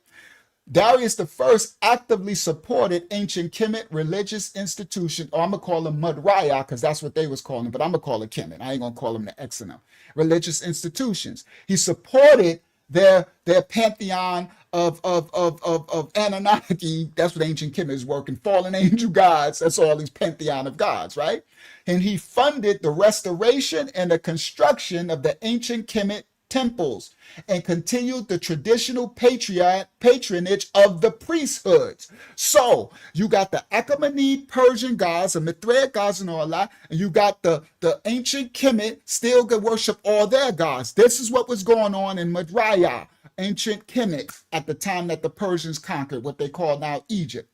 Darius the first actively supported ancient Kemet religious institution, or I'm going to call them Madraya, because that's what they was calling them, but I'm going to call it Kemet. I ain't going to call them the X and M. Religious institutions. He supported their pantheon of Anunnaki. That's what ancient Kemet is working. Fallen angel gods. That's all these pantheon of gods, right? And he funded the restoration and the construction of the ancient Kemet temples and continued the traditional patronage of the priesthoods. So you got the Achaemenid Persian gods, the Mithraic gods and all that, and you got the ancient Kemet still could worship all their gods. This is what was going on in Madraya, ancient Kemet, at the time that the Persians conquered what they call now Egypt.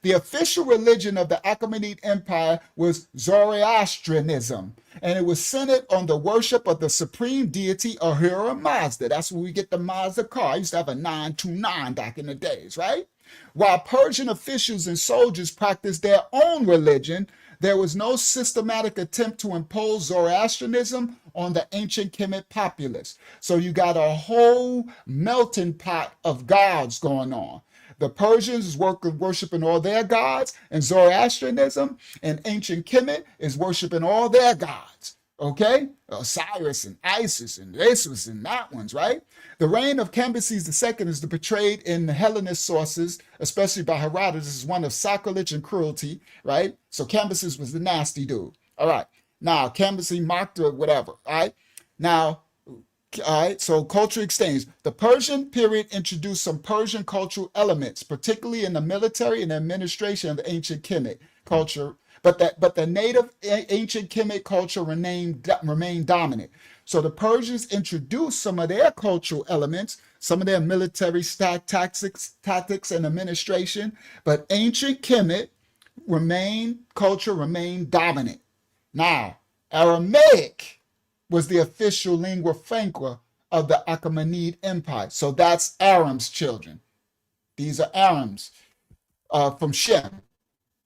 The official religion of the Achaemenid Empire was Zoroastrianism, and it was centered on the worship of the supreme deity Ahura Mazda. That's where we get the Mazda car. I used to have a 929 back in the days, right? While Persian officials and soldiers practiced their own religion, there was no systematic attempt to impose Zoroastrianism on the ancient Kemet populace. So you got a whole melting pot of gods going on. The Persians is worshiping all their gods, and Zoroastrianism and ancient Kemet is worshiping all their gods. Okay? Osiris and Isis and this was and that ones, right? The reign of Cambyses II is portrayed in the Hellenist sources, especially by Herodotus, as one of sacrilege and cruelty, right? So Cambyses was the nasty dude. All right. Now, Cambyses mocked or whatever, all right? Now, all right, so culture exchange. The Persian period introduced some Persian cultural elements, particularly in the military and administration of the ancient Kemet culture, but the native ancient Kemet culture remained dominant. So the Persians introduced some of their cultural elements, some of their military tactics and administration, but ancient Kemet culture remained dominant. Now, Aramaic was the official lingua franca of the Achaemenid Empire. So that's Aram's children. These are Aram's from Shem,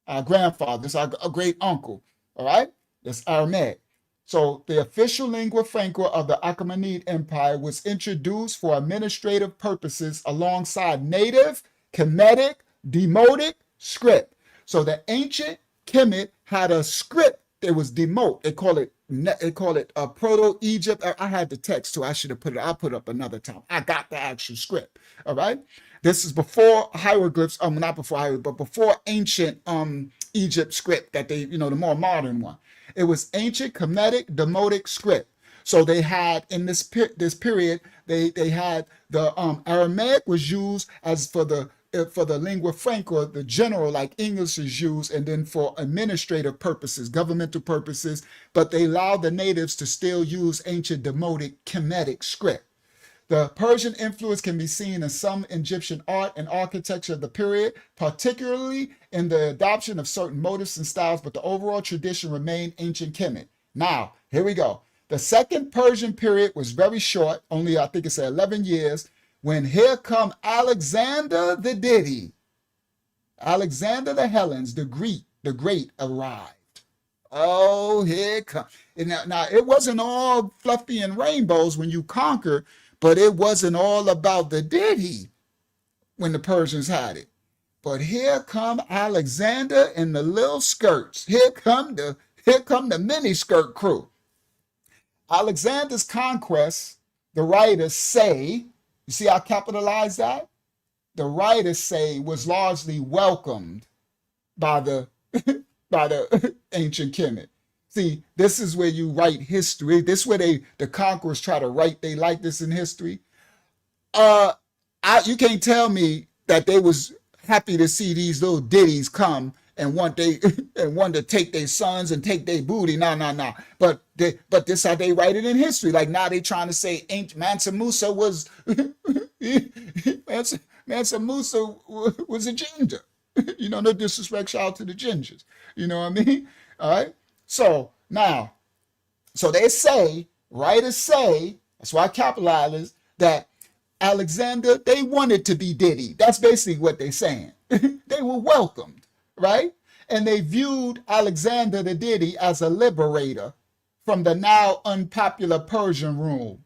our grandfathers, our great uncle. All right? That's Aramaic. So the official lingua franca of the Achaemenid Empire was introduced for administrative purposes alongside native, Kemetic, Demotic script. So the ancient Kemet had a script that was Demote. They call it Proto-Egypt. I had the text too. I should have put it. I'll put it up another time. I got the actual script. All right. This is before hieroglyphs. Not before hieroglyphs, but before ancient Egypt script that they, the more modern one. It was ancient Kemetic Demotic script. So they had in this period, they had the Aramaic was used as for the for the lingua franca, the general, like English is used, and then for administrative purposes, governmental purposes, but they allowed the natives to still use ancient Demotic Kemetic script. The Persian influence can be seen in some Egyptian art and architecture of the period, particularly in the adoption of certain motifs and styles, but the overall tradition remained ancient Kemet. Now, here we go. The second Persian period was very short, only I think it's 11 years, when here come Alexander the Ditty. Alexander the Hellenes, the Great arrived. Oh, here it comes. Now, it wasn't all fluffy and rainbows when you conquered, but it wasn't all about the ditty when the Persians had it. But here come Alexander and the little skirts. Here come the mini skirt crew. Alexander's conquest, the writers say, you see how I capitalize that? The writers say was largely welcomed by the by the ancient Kemet. See, this is where you write history. This is where the conquerors try to write they like this in history. You can't tell me that they was happy to see these little ditties come and want to take their sons and take their booty. No. But this how they write it in history. Like now they trying to say Mansa Musa was Mansa Musa was a ginger. You know, no disrespect, shout out to the gingers. You know what I mean? All right. So now, so they say, writers say, that's why I capitalize, that Alexander, they wanted to be Diddy. That's basically what they're saying. They were welcomed, right? And they viewed Alexander the Diddy as a liberator from the now unpopular Persian rule,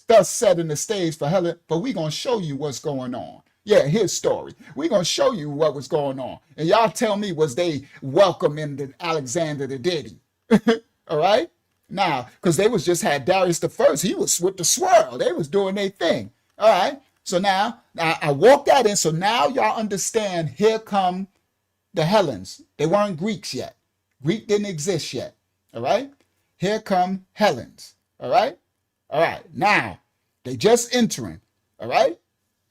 thus setting the stage for Helen. But we're going to show you what's going on. Yeah, his story. We're going to show you what was going on. And y'all tell me, was they welcoming the Alexander the Diddy? All right? Now, because they was just had Darius the First. He was with the swirl. They was doing their thing. All right? So now I walked that in. So now y'all understand, here come the Hellenes. They weren't Greeks yet. Greek didn't exist yet. All right? Here come Hellenes. All right? All right. Now, they just entering. All right?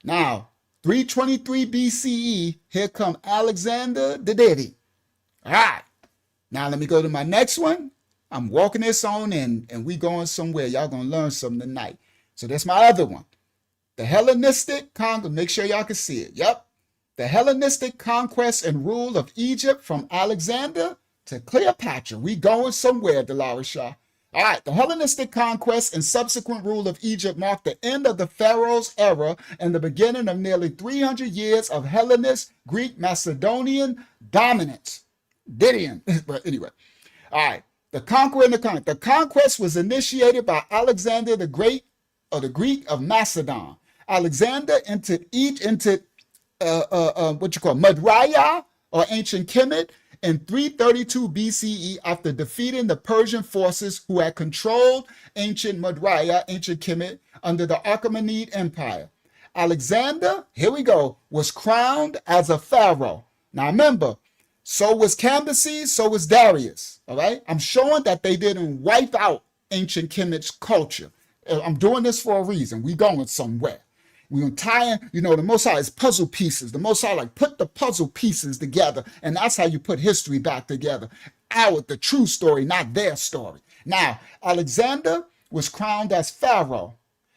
Now, 323 BCE, here come Alexander the Diddy. All right. Now let me go to my next one. I'm walking this on and we going somewhere. Y'all going to learn something tonight. So that's my other one. The Hellenistic conquest. Make sure y'all can see it. Yep. The Hellenistic conquest and rule of Egypt from Alexander to Cleopatra. We going somewhere, Dolores Shaw. All right, the Hellenistic conquest and subsequent rule of Egypt marked the end of the Pharaoh's era and the beginning of nearly 300 years of Hellenist, Greek, Macedonian dominance. Didion. But anyway, all right, the conquer and the conquest. The conquest was initiated by Alexander the Great, or the Greek of Macedon. Alexander entered Mudraya, or ancient Kemet, in 332 BCE after defeating the Persian forces who had controlled ancient Mudraya, ancient Kemet, under the Achaemenid Empire. Alexander, here we go, was crowned as a pharaoh. Now remember, so was Cambyses, so was Darius, all right? I'm showing that they didn't wipe out ancient Kemet's culture. I'm doing this for a reason. We going somewhere. We're going to tie in, you know, the Most High is puzzle pieces. The Most High, like, put the puzzle pieces together, and that's how you put history back together. The true story, not their story. Now, Alexander was crowned as pharaoh,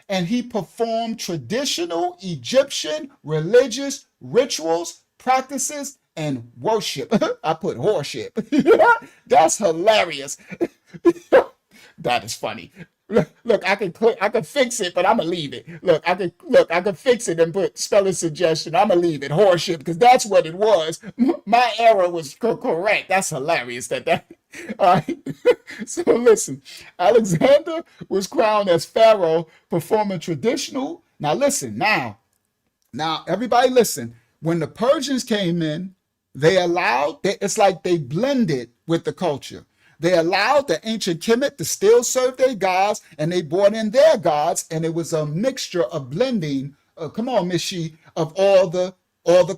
and he performed traditional Egyptian religious rituals, practices, and worship. I put worship. That's hilarious. That is funny. Look, I can fix it, but I'm gonna leave it. I can fix it and put spelling suggestion. I'm gonna leave it horseshit because that's what it was. My error was correct. That's hilarious. All right. So listen, Alexander was crowned as pharaoh, performing traditional. Now listen. Now everybody listen. When the Persians came in, it's like they blended with the culture. They allowed the ancient Kemet to still serve their gods, and they brought in their gods, and it was a mixture of blending. Come on, Miss She, of all the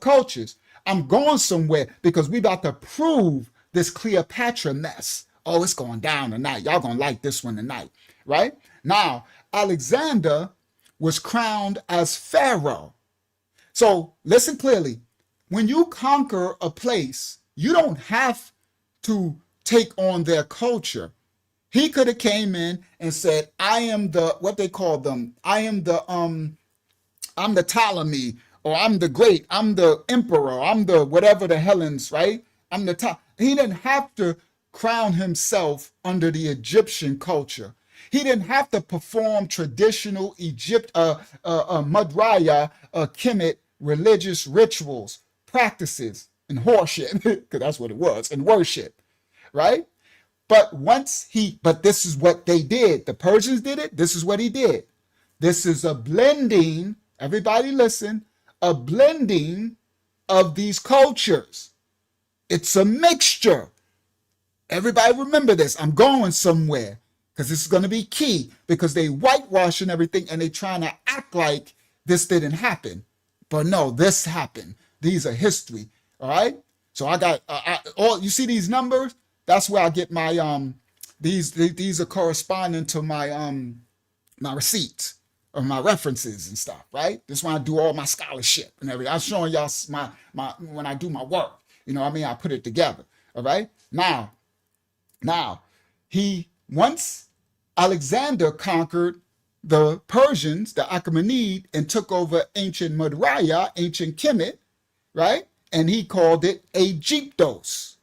cultures. I'm going somewhere because we about to prove this Cleopatra mess. Oh, it's going down tonight. Y'all gonna like this one tonight, right? Now, Alexander was crowned as pharaoh. So listen clearly. when you conquer a place, you don't have to take on their culture. He could have came in and said, I am the, what they call them, I'm the Ptolemy, or I'm the great, I'm the emperor, I'm the whatever the Hellenes, right? I'm the top. He didn't have to crown himself under the Egyptian culture. He didn't have to perform traditional Mudraya, Kemet religious rituals, practices, and worship, because that's what it was, and worship, right? But this is what they did. The Persians did it. This is what he did. This is a blending, everybody listen, a blending of these cultures. It's a mixture. Everybody remember this. I'm going somewhere because this is going to be key, because they whitewashing everything and they trying to act like this didn't happen. But no, this happened. These are history. All right. So I got all, you see these numbers? That's where I get my these are corresponding to my receipts or my references and stuff, right? This is when I do all my scholarship and everything. I'm showing y'all my when I do my work. You know what I mean? I put it together. All right. Now, once Alexander conquered the Persians, the Achaemenid, and took over ancient Maurya, ancient Kemet, right? And he called it Egyptos,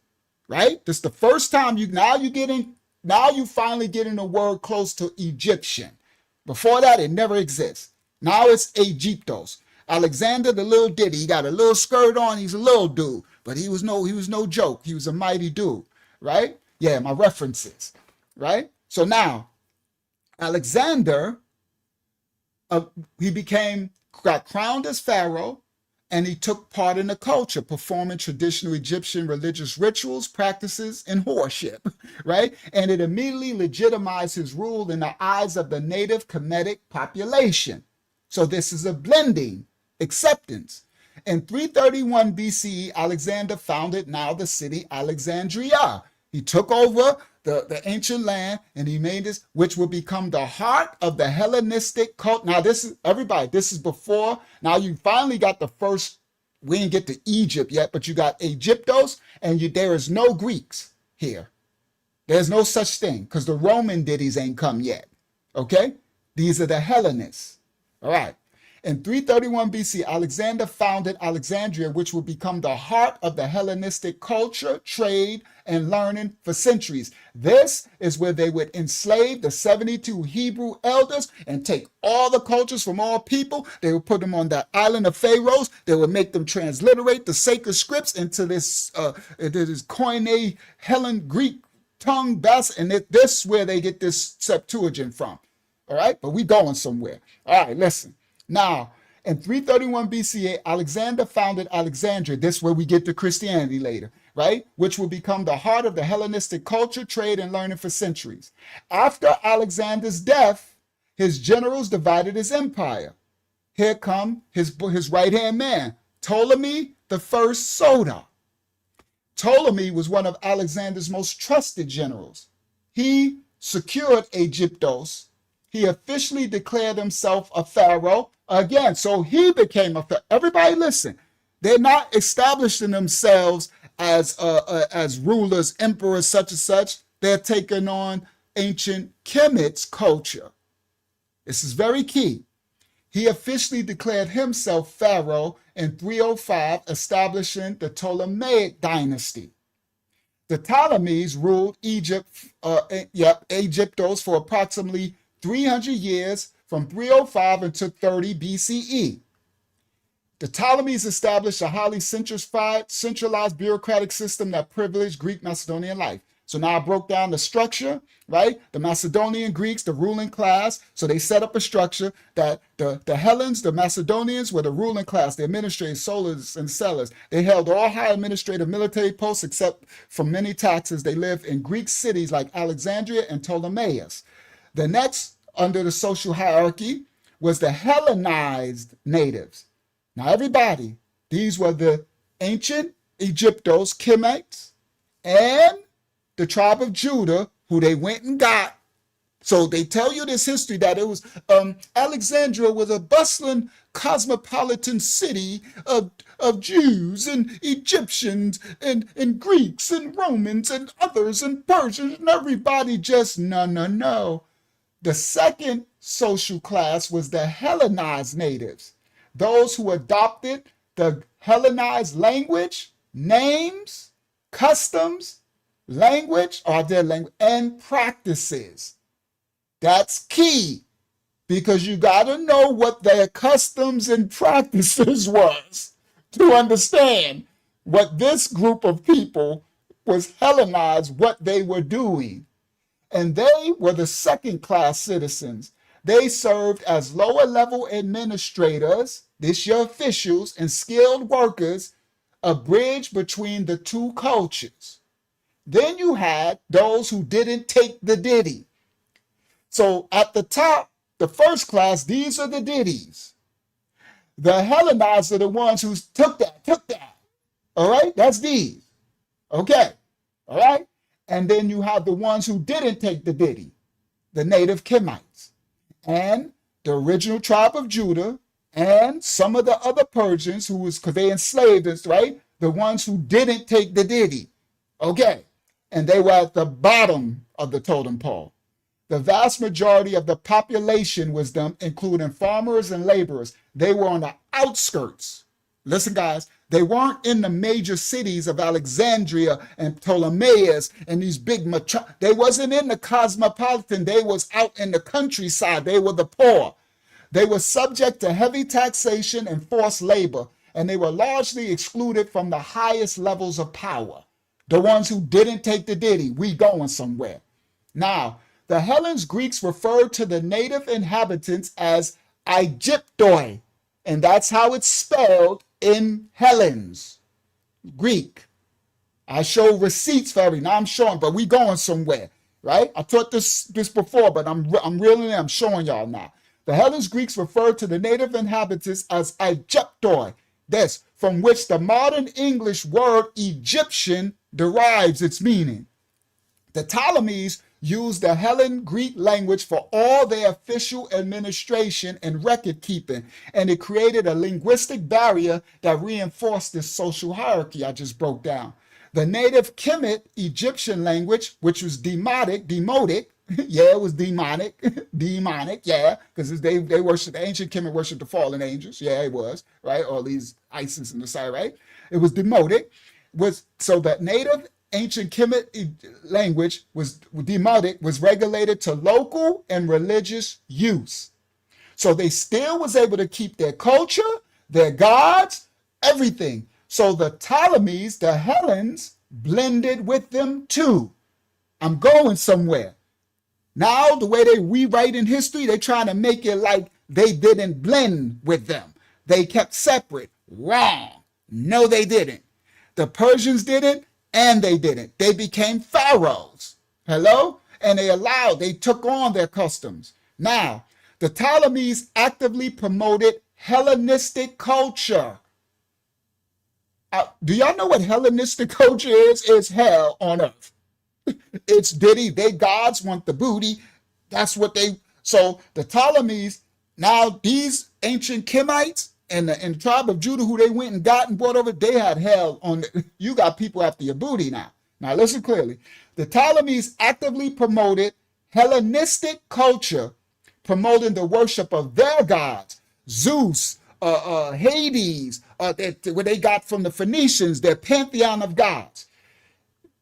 right? This is the first time you finally getting a word close to Egyptian. Before that, it never exists. Now it's Egyptos. Alexander, the little ditty, he got a little skirt on. He's a little dude, but he was no joke. He was a mighty dude, right? Yeah, my references, right? So now, Alexander, he got crowned as pharaoh, and he took part in the culture, performing traditional Egyptian religious rituals, practices, and worship, right? And it immediately legitimized his rule in the eyes of the native Kemetic population. So this is a blending, acceptance. In 331 BCE, Alexander founded now the city Alexandria. He took over the ancient land, and he made this, which will become the heart of the Hellenistic cult. Now, this is before. Now, you finally got the first, we didn't get to Egypt yet, but you got Egyptos, and there is no Greeks here. There's no such thing, because the Roman ditties ain't come yet. Okay? These are the Hellenists. All right. In 331 BC, Alexander founded Alexandria, which would become the heart of the Hellenistic culture, trade, and learning for centuries. This is where they would enslave the 72 Hebrew elders and take all the cultures from all people. They would put them on that island of Pharaohs. They would make them transliterate the sacred scripts into this Koine Hellen Greek tongue, and this is where they get this Septuagint from. All right, but we going somewhere. All right, listen. Now, in 331 BCE, Alexander founded Alexandria. This is where we get to Christianity later, right? Which will become the heart of the Hellenistic culture, trade, and learning for centuries. After Alexander's death, his generals divided his empire. Here come his right-hand man, Ptolemy the First Soter. Ptolemy was one of Alexander's most trusted generals. He secured Egyptos. He officially declared himself a pharaoh again. So he became a pharaoh. Everybody listen. They're not establishing themselves as rulers, emperors, such and such. They're taking on ancient Kemet's culture. This is very key. He officially declared himself pharaoh in 305, establishing the Ptolemaic dynasty. The Ptolemies ruled Egyptos for approximately 300 years, from 305 until 30 BCE. The Ptolemies established a highly centralized bureaucratic system that privileged Greek Macedonian life. So now I broke down the structure, right? The Macedonian Greeks, the ruling class. So they set up a structure that the Hellenes, the Macedonians, were the ruling class, the administrators, soldiers, and sellers. They held all high administrative military posts except for many taxes. They lived in Greek cities like Alexandria and Ptolemais. The next under the social hierarchy was the Hellenized natives. Now, everybody, these were the ancient Egyptos, Kemites, and the tribe of Judah, who they went and got So they tell you this history that it was Alexandria was a bustling cosmopolitan city of Jews and Egyptians and Greeks and Romans and others and Persians and everybody just no. The second social class was the Hellenized natives, those who adopted the Hellenized language, names, customs, language, or their language, and practices. That's key because you got to know what their customs and practices was to understand what this group of people was Hellenized, what they were doing. And they were the second class citizens. They served as lower level administrators, this your officials, and skilled workers, a bridge between the two cultures. Then you had those who didn't take the ditty. So at the top, the first class, these are the ditties. The Hellenized are the ones who took that. All right, that's these. Okay, all right. And then you have the ones who didn't take the ditty, the native Kemites, and the original tribe of Judah, and some of the other Persians who was, because they enslaved us, right? The ones who didn't take the ditty. Okay, and they were at the bottom of the totem pole. The vast majority of the population was them, including farmers and laborers. They were on the outskirts. Listen, guys, they weren't in the major cities of Alexandria and Ptolemaic and these big they wasn't in the cosmopolitan. They was out in the countryside. They were the poor. They were subject to heavy taxation and forced labor, and they were largely excluded from the highest levels of power. The ones who didn't take the ditty, we going somewhere. Now, the Hellenistic Greeks referred to the native inhabitants as Egyptoi, and that's how it's spelled in Hellenes, Greek. I show receipts for every. Now I'm showing, but we going somewhere, right? I taught this before, but I'm reeling in. I'm showing y'all now. The Hellenistic Greeks referred to the native inhabitants as Egyptoi, this from which the modern English word Egyptian derives its meaning. The Ptolemies used the Hellenic Greek language for all their official administration and record keeping, and it created a linguistic barrier that reinforced this social hierarchy I just broke down. The native Kemet Egyptian language, which was demotic, yeah, it was demonic, yeah, because they worshiped, the ancient Kemet worshiped the fallen angels, yeah, it was, right, all these Isis and the side, right? It was demotic, so that native ancient Kemet language was demotic, was regulated to local and religious use. So they still was able to keep their culture, their gods, everything. So the Ptolemies, the Hellenes, blended with them too. I'm going somewhere. Now, the way they rewrite in history, they're trying to make it like they didn't blend with them. They kept separate. Wrong. No, they didn't. The Persians didn't, and they didn't. They became pharaohs. Hello? And they took on their customs. Now, the Ptolemies actively promoted Hellenistic culture. Do y'all know what Hellenistic culture is? It's hell on earth. It's Diddy. They gods want the booty. That's what so the Ptolemies, now these ancient Kemites and the tribe of Judah who they went and got and brought over, they had hell on you got people after your booty now. Now listen clearly. The Ptolemies actively promoted Hellenistic culture, promoting the worship of their gods, Zeus, Hades, what they got from the Phoenicians, their pantheon of gods.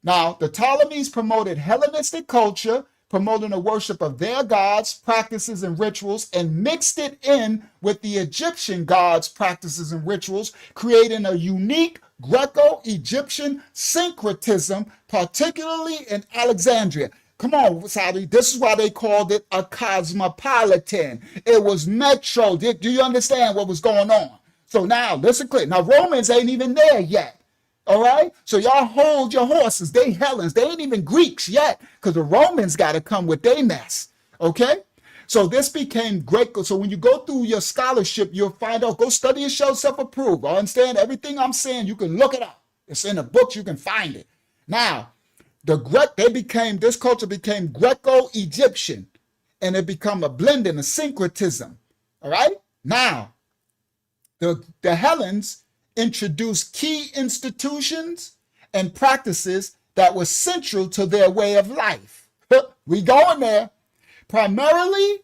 Now, the Ptolemies promoted Hellenistic culture, promoting the worship of their gods, practices, and rituals, and mixed it in with the Egyptian gods, practices, and rituals, creating a unique Greco-Egyptian syncretism, particularly in Alexandria. Come on, Saudi, this is why they called it a cosmopolitan. It was metro. Do you understand what was going on? So now, listen clear. Now, Romans ain't even there yet. All right? So y'all hold your horses. They Hellenes. They ain't even Greeks yet because the Romans got to come with their mess. Okay? So this became Greco. So when you go through your scholarship, you'll find out, go study and show self-approved. I understand everything I'm saying. You can look it up. It's in the books. You can find it. Now, this culture became Greco-Egyptian. and it become a blending, a syncretism. All right? Now, the Hellenes introduced key institutions and practices that were central to their way of life. We going there. Primarily,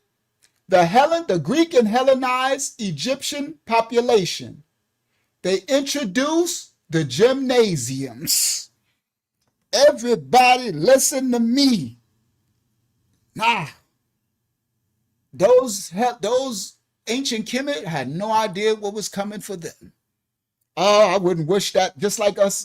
the Greek and Hellenized Egyptian population. They introduced the gymnasiums. Everybody listen to me. Nah, those ancient Kemet had no idea what was coming for them. Oh, I wouldn't wish that. Just like us,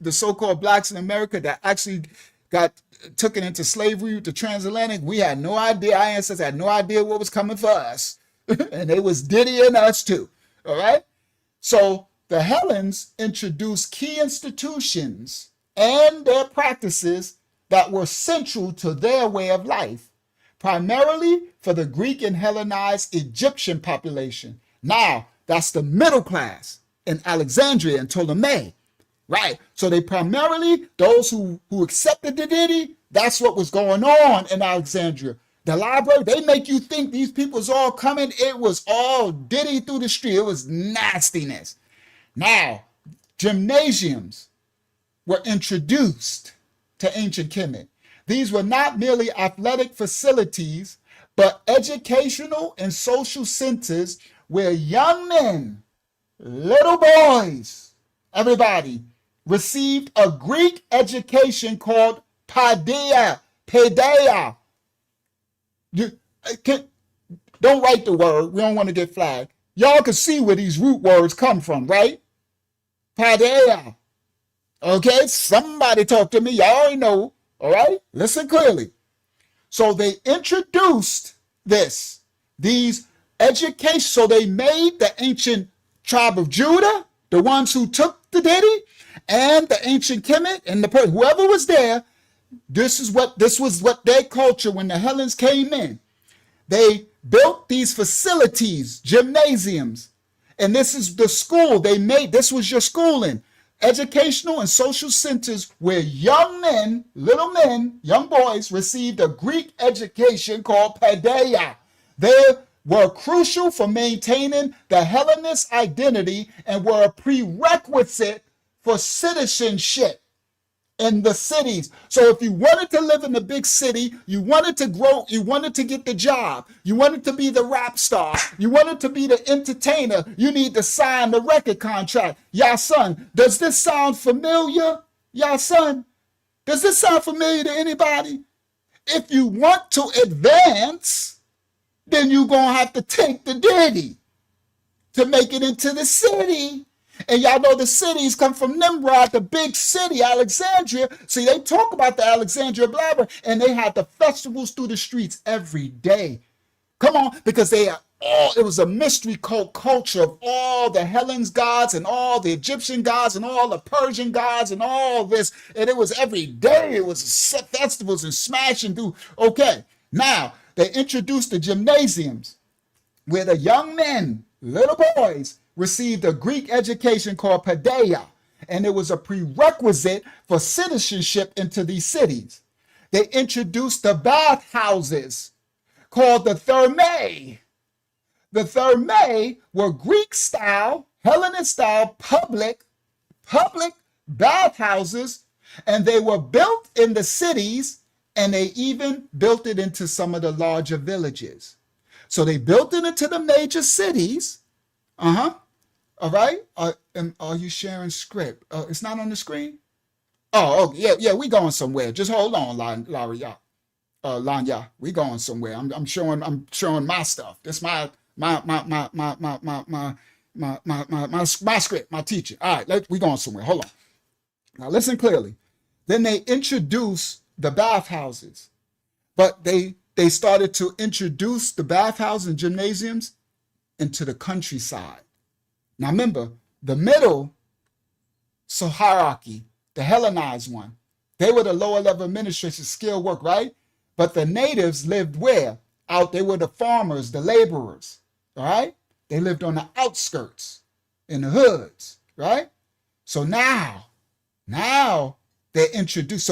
the so-called blacks in America that actually got taken into slavery with the transatlantic, we had no idea. Our ancestors had no idea what was coming for us, and they was diddying us too. All right. So the Hellenes introduced key institutions and their practices that were central to their way of life, primarily for the Greek and Hellenized Egyptian population. Now, that's the middle class in Alexandria and Ptolemaic, right? So they primarily, those who accepted the ditty, that's what was going on in Alexandria. The library, they make you think these people was all coming. It was all ditty through the street. It was nastiness. Now, gymnasiums were introduced to ancient Kemet. These were not merely athletic facilities, but educational and social centers where young men, little boys, everybody, received a Greek education called paideia. Don't write the word. We don't want to get flagged. Y'all can see where these root words come from, right? Paideia. Okay, somebody talk to me. Y'all already know. All right, listen clearly. So they introduced these education. So they made the ancient tribe of Judah, the ones who took the ditty, and the ancient Kemet, and whoever was there. This was what their culture when the Hellenes came in. They built these facilities, gymnasiums, and this is the school they made. This was your schooling. Educational and social centers where young men, little men, young boys received a Greek education called paideia. They were crucial for maintaining the Hellenist identity and were a prerequisite for citizenship in the cities. So if you wanted to live in the big city, you wanted to grow, you wanted to get the job, you wanted to be the rap star, you wanted to be the entertainer, you need to sign the record contract. Yeah, son, does this sound familiar? Yeah, son, does this sound familiar to anybody? If you want to advance, then you're going to have to take the ditty to make it into the city. And y'all know the cities come from Nimrod, the big city, Alexandria. See, they talk about the Alexandria blabber, and they had the festivals through the streets every day. Come on, because it was a mystery cult culture of all the Hellenes gods and all the Egyptian gods and all the Persian gods and all this. And it was every day. It was festivals and smashing through. Okay, now they introduced the gymnasiums where the young men, little boys, received a Greek education called paideia, and it was a prerequisite for citizenship into these cities. They introduced the bathhouses called the thermae. The thermae were Greek-style, Hellenist-style public bathhouses, and they were built in the cities, and they even built it into some of the larger villages. So they built it into the major cities. All right. Are you sharing script? It's not on the screen. Oh, yeah. We going somewhere. Just hold on, Lanya. We going somewhere. I'm showing my stuff. That's my script, my teaching. All right. We going somewhere. Hold on. Now listen clearly. Then they introduced the bathhouses, but they started to introduce the bathhouses and gymnasiums into the countryside. Now remember, the middle hierarchy, the Hellenized one, they were the lower level administration, skilled work, right? But the natives lived where? They were the farmers, the laborers, all right? They lived on the outskirts, in the hoods, right? So now they introduced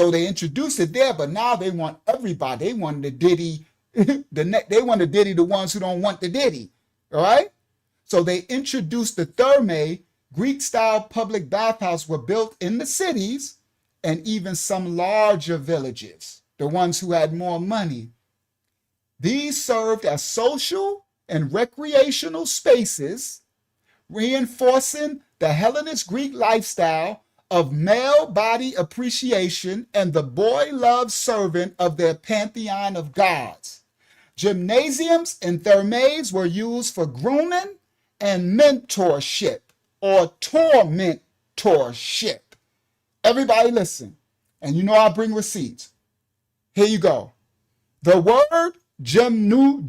it there, but now they want everybody. They wanted the ditty They want to diddy the ones who don't want the diddy. All right? So they introduced the thermae, Greek-style public bathhouses were built in the cities and even some larger villages, the ones who had more money. These served as social and recreational spaces, reinforcing the Hellenistic Greek lifestyle of male body appreciation and the boy love servant of their pantheon of gods. Gymnasiums and thermaes were used for grooming and mentorship or tormentorship. Everybody listen. And you know I bring receipts. Here you go. The word gymnasium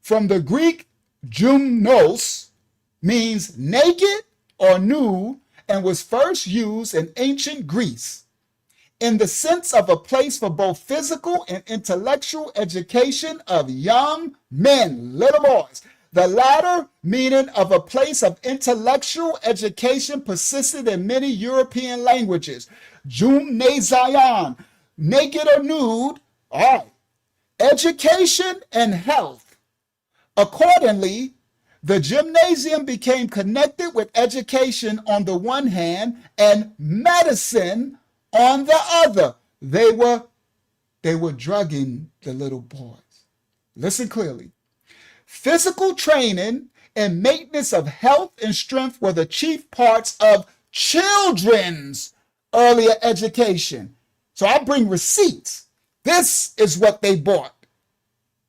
from the Greek gymnos means naked or nude and was first used in ancient Greece in the sense of a place for both physical and intellectual education of young men, little boys. The latter meaning of a place of intellectual education persisted in many European languages. Gymnasium, naked or nude, all right. Education and health. Accordingly, the gymnasium became connected with education on the one hand and medicine on the other. They were drugging the little boys. Listen clearly. Physical training and maintenance of health and strength were the chief parts of children's earlier education. So I bring receipts. This is what they bought.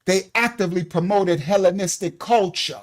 They actively promoted Hellenistic culture.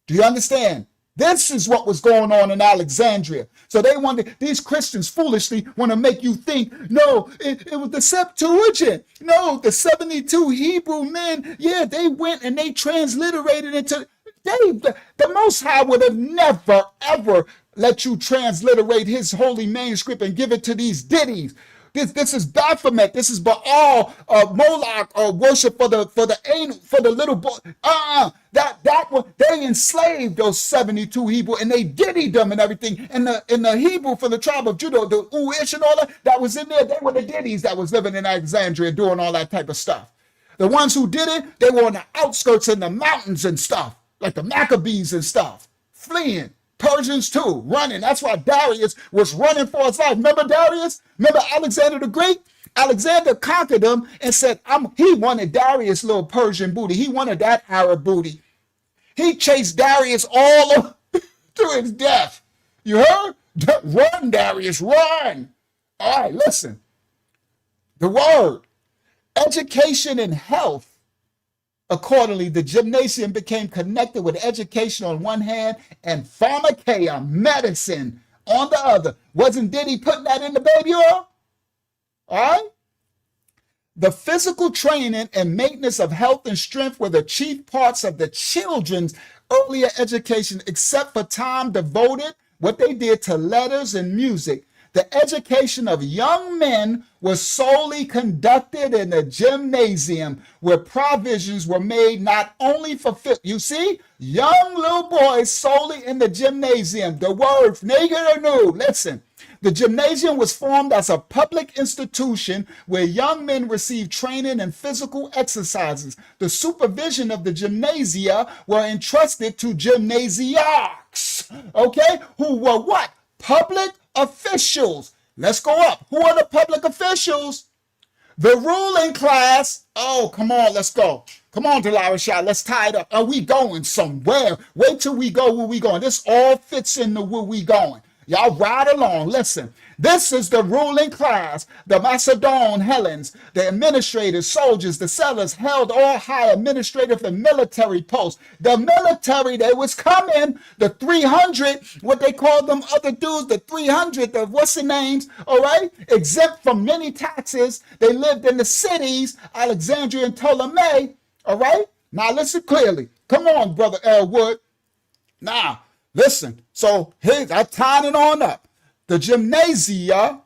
Do you understand? This is what was going on in Alexandria. So they wanted, these Christians foolishly want to make you think, no, it was the Septuagint. No, the 72 Hebrew men, yeah, they went and they transliterated into, the Most High would have never, ever let you transliterate his holy manuscript and give it to these ditties. This is Baphomet. This is Baal, Moloch, worship for the little boy. That one, they enslaved those 72 Hebrew and they diddied them and everything. And the Hebrew for the tribe of Judah, the Uish and all that was in there. They were the diddies that was living in Alexandria doing all that type of stuff. The ones who did it, they were on the outskirts in the mountains and stuff, like the Maccabees and stuff, fleeing. Persians too, running. That's why Darius was running for his life. Remember Darius? Remember Alexander the Great? Alexander conquered him and said, he wanted Darius' little Persian booty. He wanted that Arab booty. He chased Darius all to his death. You heard? Run, Darius, run. All right, listen. The word, education and health. Accordingly, the gymnasium became connected with education on one hand and pharmakeia, medicine, on the other. Wasn't Diddy putting that in the baby oil? All right? The physical training and maintenance of health and strength were the chief parts of the children's earlier education, except for time devoted, what they did to letters and music. The education of young men was solely conducted in the gymnasium, where provisions were made not only for you see, young little boys solely in the gymnasium. The words naked or nude. Listen, the gymnasium was formed as a public institution where young men received training and physical exercises. The supervision of the gymnasia were entrusted to gymnasiarchs, okay, who were what? Public officials. Let's go up. Who are the public officials? The ruling class. Oh, come on, let's go. Come on, Delarashah, let's tie it up. Are we going somewhere? Wait till we go where we going. This all fits into where we going. Y'all ride along. Listen, this is the ruling class. The Macedon Hellenes, the administrators, soldiers, the sellers held all high administrative and military posts. The military, they was coming. The 300, what they called them other dudes, the 300, the what's the names, all right? Exempt from many taxes. They lived in the cities, Alexandria and Ptolemaic, all right? Now listen clearly. Come on, Brother Elwood. Now, listen, so here's, I tied it on up. The gymnasia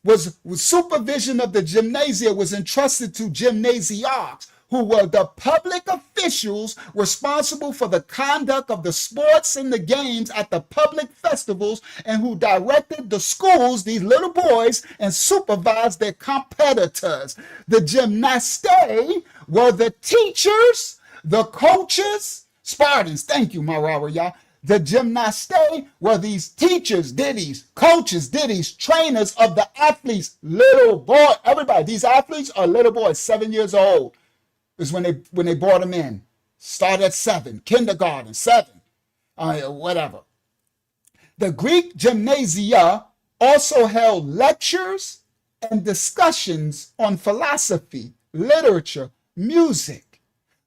with supervision of the gymnasia was entrusted to gymnasiarchs. who were the public officials responsible for the conduct of the sports and the games at the public festivals, and who directed the schools, these little boys, and supervised their competitors. The gymnastes were the teachers, the coaches, Spartans, thank you, Marara. The gymnastes were these teachers, ditties, coaches, ditties, trainers of the athletes, little boy. Everybody, these athletes are little boys, 7 years old is when they brought them in. Start at 7, kindergarten, 7, whatever. The Greek gymnasia also held lectures and discussions on philosophy, literature, music.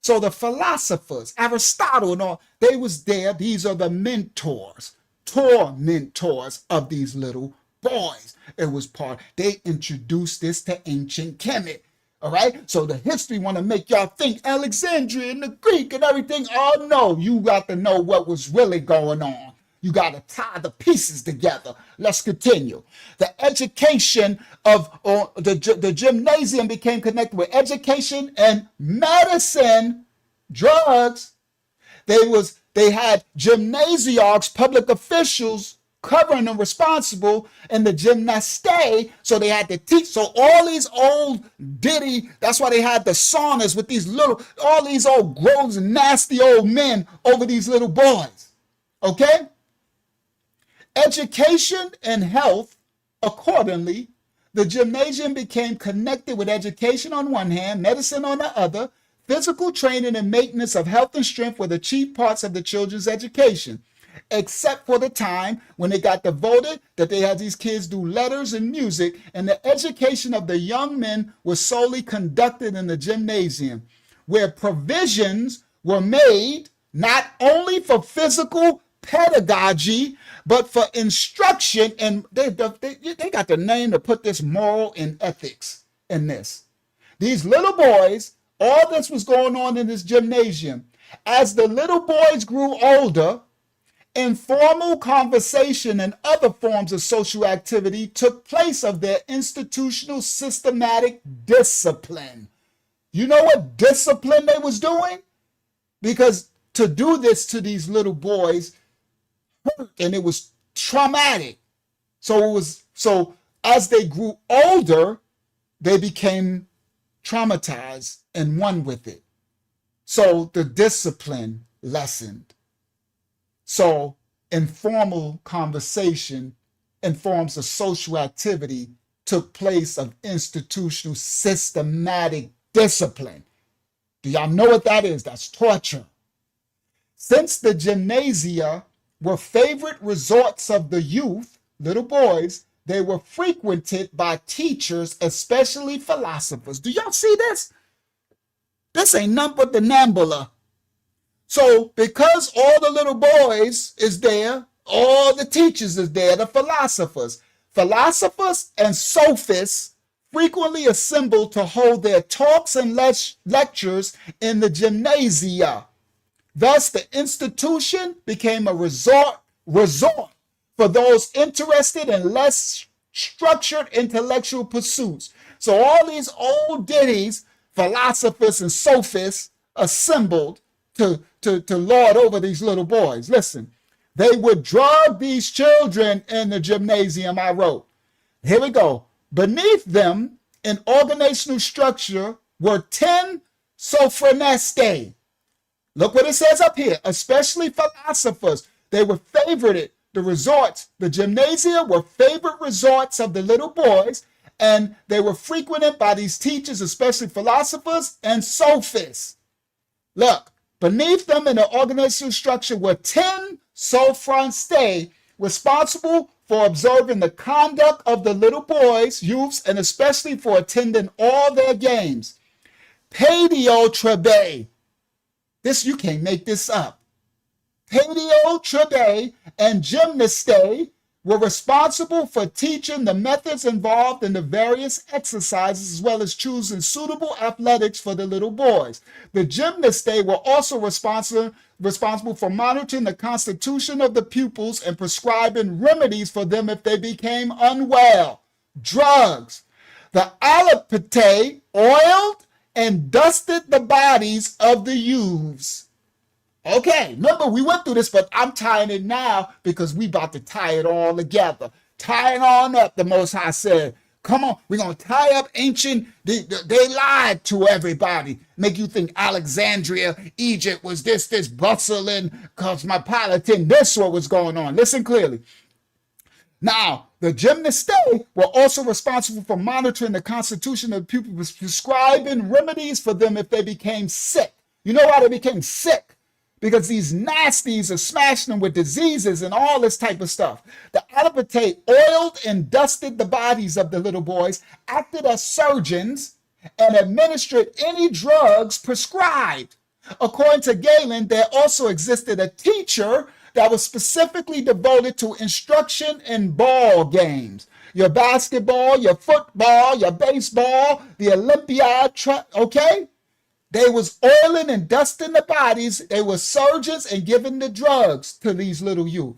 So the philosophers, Aristotle and all, they was there. These are the mentors, tormentors of these little boys. It was they introduced this to ancient Kemet. All right. So the history want to make y'all think Alexandria and the Greek and everything. Oh no, you got to know what was really going on. You got to tie the pieces together. Let's continue. The education of the gymnasium became connected with education and medicine, drugs. They had gymnasiarchs, public officials covering them responsible, and the gymnastes, so they had to teach. So all these old ditty, that's why they had the saunas with these all these old gross, nasty old men over these little boys. Okay? Education and health, accordingly, the gymnasium became connected with education on one hand, medicine on the other. Physical training and maintenance of health and strength were the chief parts of the children's education, except for the time when they got devoted that they had these kids do letters and music, and the education of the young men was solely conducted in the gymnasium, where provisions were made not only for physical pedagogy, but for instruction. And they got the name to put this moral and ethics in this. These little boys, all this was going on in this gymnasium. As the little boys grew older, informal conversation and other forms of social activity took place of their institutional systematic discipline. You know what discipline they was doing? Because to do this to these little boys hurt, and it was traumatic. So as they grew older, they became traumatized and one with it. So the discipline lessened. So informal conversation and forms of social activity took place of institutional systematic discipline. Do y'all know what that is? That's torture. Since the gymnasia were favorite resorts of the youth, little boys, they were frequented by teachers, especially philosophers. Do y'all see this? This ain't nothing but the Nambula. So because all the little boys is there, all the teachers is there, the philosophers. Philosophers and sophists frequently assembled to hold their talks and lectures in the gymnasia. Thus, the institution became a resort for those interested in less structured intellectual pursuits. So all these old ditties, philosophers and sophists assembled to lord over these little boys. Listen, they would drug these children in the gymnasium, I wrote. Here we go. Beneath them, in organizational structure, were 10 sophronestai. Look what it says up here, especially philosophers. They were favorited, the resorts. The gymnasia were favorite resorts of the little boys, and they were frequented by these teachers, especially philosophers and sophists. Look, beneath them in the organizational structure were 10 sophronestai, responsible for observing the conduct of the little boys, youths, and especially for attending all their games. Pediotrebe. This, you can't make this up. Pediotrebe and gymnastai were responsible for teaching the methods involved in the various exercises, as well as choosing suitable athletics for the little boys. The gymnastai were also responsible for monitoring the constitution of the pupils and prescribing remedies for them if they became unwell. Drugs. The alipitae oiled and dusted the bodies of the youths. Okay, remember we went through this, but I'm tying it now because we about to tie it all together. Tie it on up, the Most High said. Come on, we're going to tie up ancient, they lied to everybody. Make you think Alexandria, Egypt was this bustling, cosmopolitan, this what was going on. Listen clearly. Now, the gymnasts were also responsible for monitoring the constitution of the people, prescribing remedies for them if they became sick. You know why they became sick? Because these nasties are smashing them with diseases and all this type of stuff. The Alipate oiled and dusted the bodies of the little boys, acted as surgeons, and administered any drugs prescribed. According to Galen, there also existed a teacher that was specifically devoted to instruction in ball games. Your basketball, your football, your baseball, the Olympiad, okay? They was oiling and dusting the bodies. They were surgeons and giving the drugs to these little youth.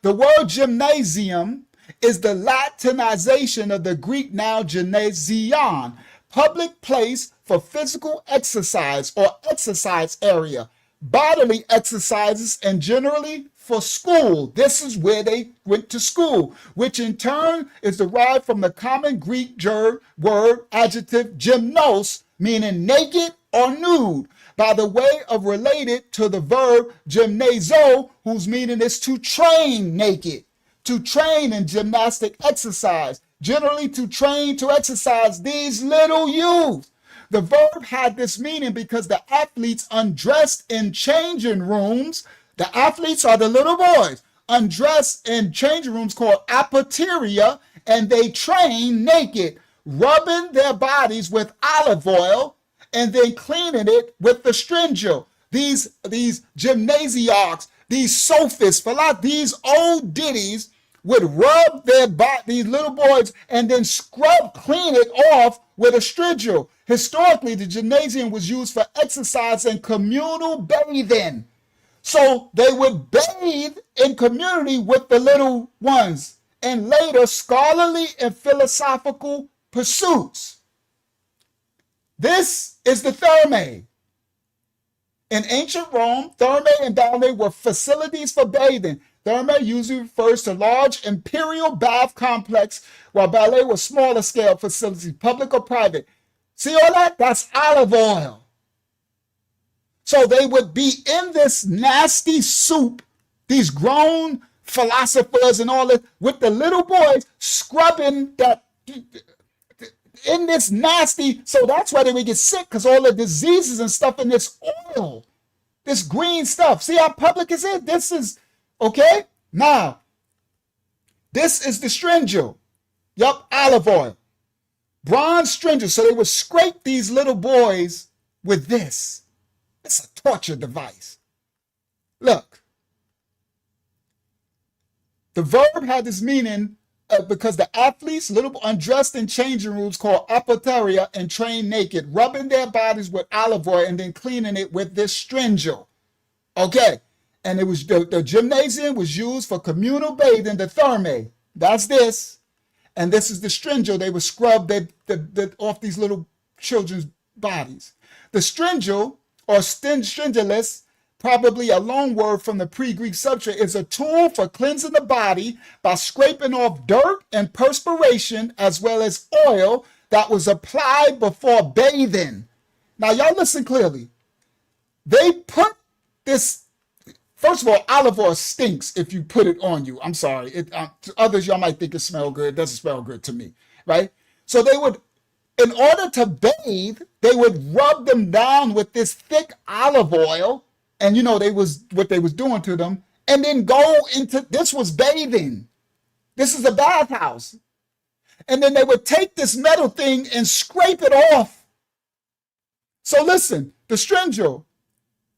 The word gymnasium is the Latinization of the Greek noun gymnasion, public place for physical exercise or exercise area, bodily exercises, and generally for school. This is where they went to school, which in turn is derived from the common Greek word adjective gymnos, meaning naked or nude, by the way of related to the verb gymnazo, whose meaning is to train naked, to train in gymnastic exercise, generally to train to exercise these little youth. The verb had this meaning because the athletes undressed in changing rooms. The athletes are the little boys, undressed in changing rooms called apoteria, and they train naked, rubbing their bodies with olive oil and then cleaning it with the stringel. These gymnasiarchs, these sophists, these old ditties would rub their body, these little boys, and then clean it off with a stringel. Historically, the gymnasium was used for exercise and communal bathing. So they would bathe in community with the little ones, and later scholarly and philosophical pursuits. This is the thermae. In ancient Rome, thermae and ballet were facilities for bathing. Thermae usually refers to large imperial bath complex, while ballet was smaller scale facilities, public or private. See all that? That's olive oil. So they would be in this nasty soup, these grown philosophers and all that, with the little boys scrubbing that in this nasty. So that's why they would get sick, because all the diseases and stuff in this oil, this green stuff. See how public is it? This is, okay? Now, this is the stringel. Yup, olive oil. Bronze stringel. So they would scrape these little boys with this. It's a torture device. Look. The verb had this meaning because the athletes, little undressed in changing rooms called apoteria, and trained naked, rubbing their bodies with olive oil and then cleaning it with this stringel. Okay. And it was the gymnasium was used for communal bathing, the thermae. That's this. And this is the stringel. They would scrub off these little children's bodies. The stringel, or stringelis, probably a loan word from the pre-Greek subject, is a tool for cleansing the body by scraping off dirt and perspiration, as well as oil that was applied before bathing. Now, y'all listen clearly. They put this, first of all, olive oil stinks if you put it on you. I'm sorry. To others, y'all might think it smells good. It doesn't smell good to me, right? So they would, in order to bathe, they would rub them down with this thick olive oil, and you know what they was doing to them, and then go into, this was bathing. This is a bathhouse. And then they would take this metal thing and scrape it off. So listen, the stringel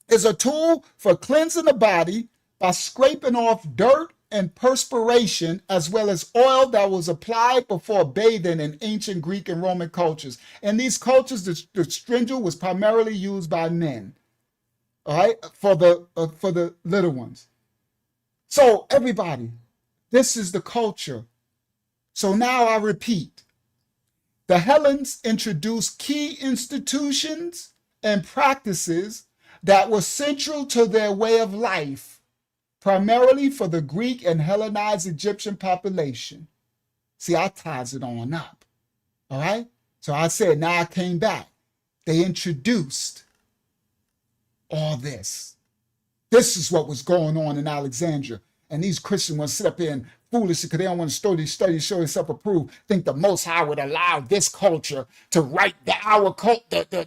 is a tool for cleansing the body by scraping off dirt and perspiration, as well as oil that was applied before bathing in ancient Greek and Roman cultures. In these cultures, the stringel was primarily used by men, all right, for the little ones. So everybody, this is the culture. So now I repeat, The Hellenes introduced key institutions and practices that were central to their way of life, primarily for the Greek and Hellenized Egyptian population. See, I ties it on up. All right? So I said, now I came back. They introduced all this. This is what was going on in Alexandria. And these Christians want to sit up here and foolishly, because they don't want to study, show themselves approved, think the Most High would allow this culture to write the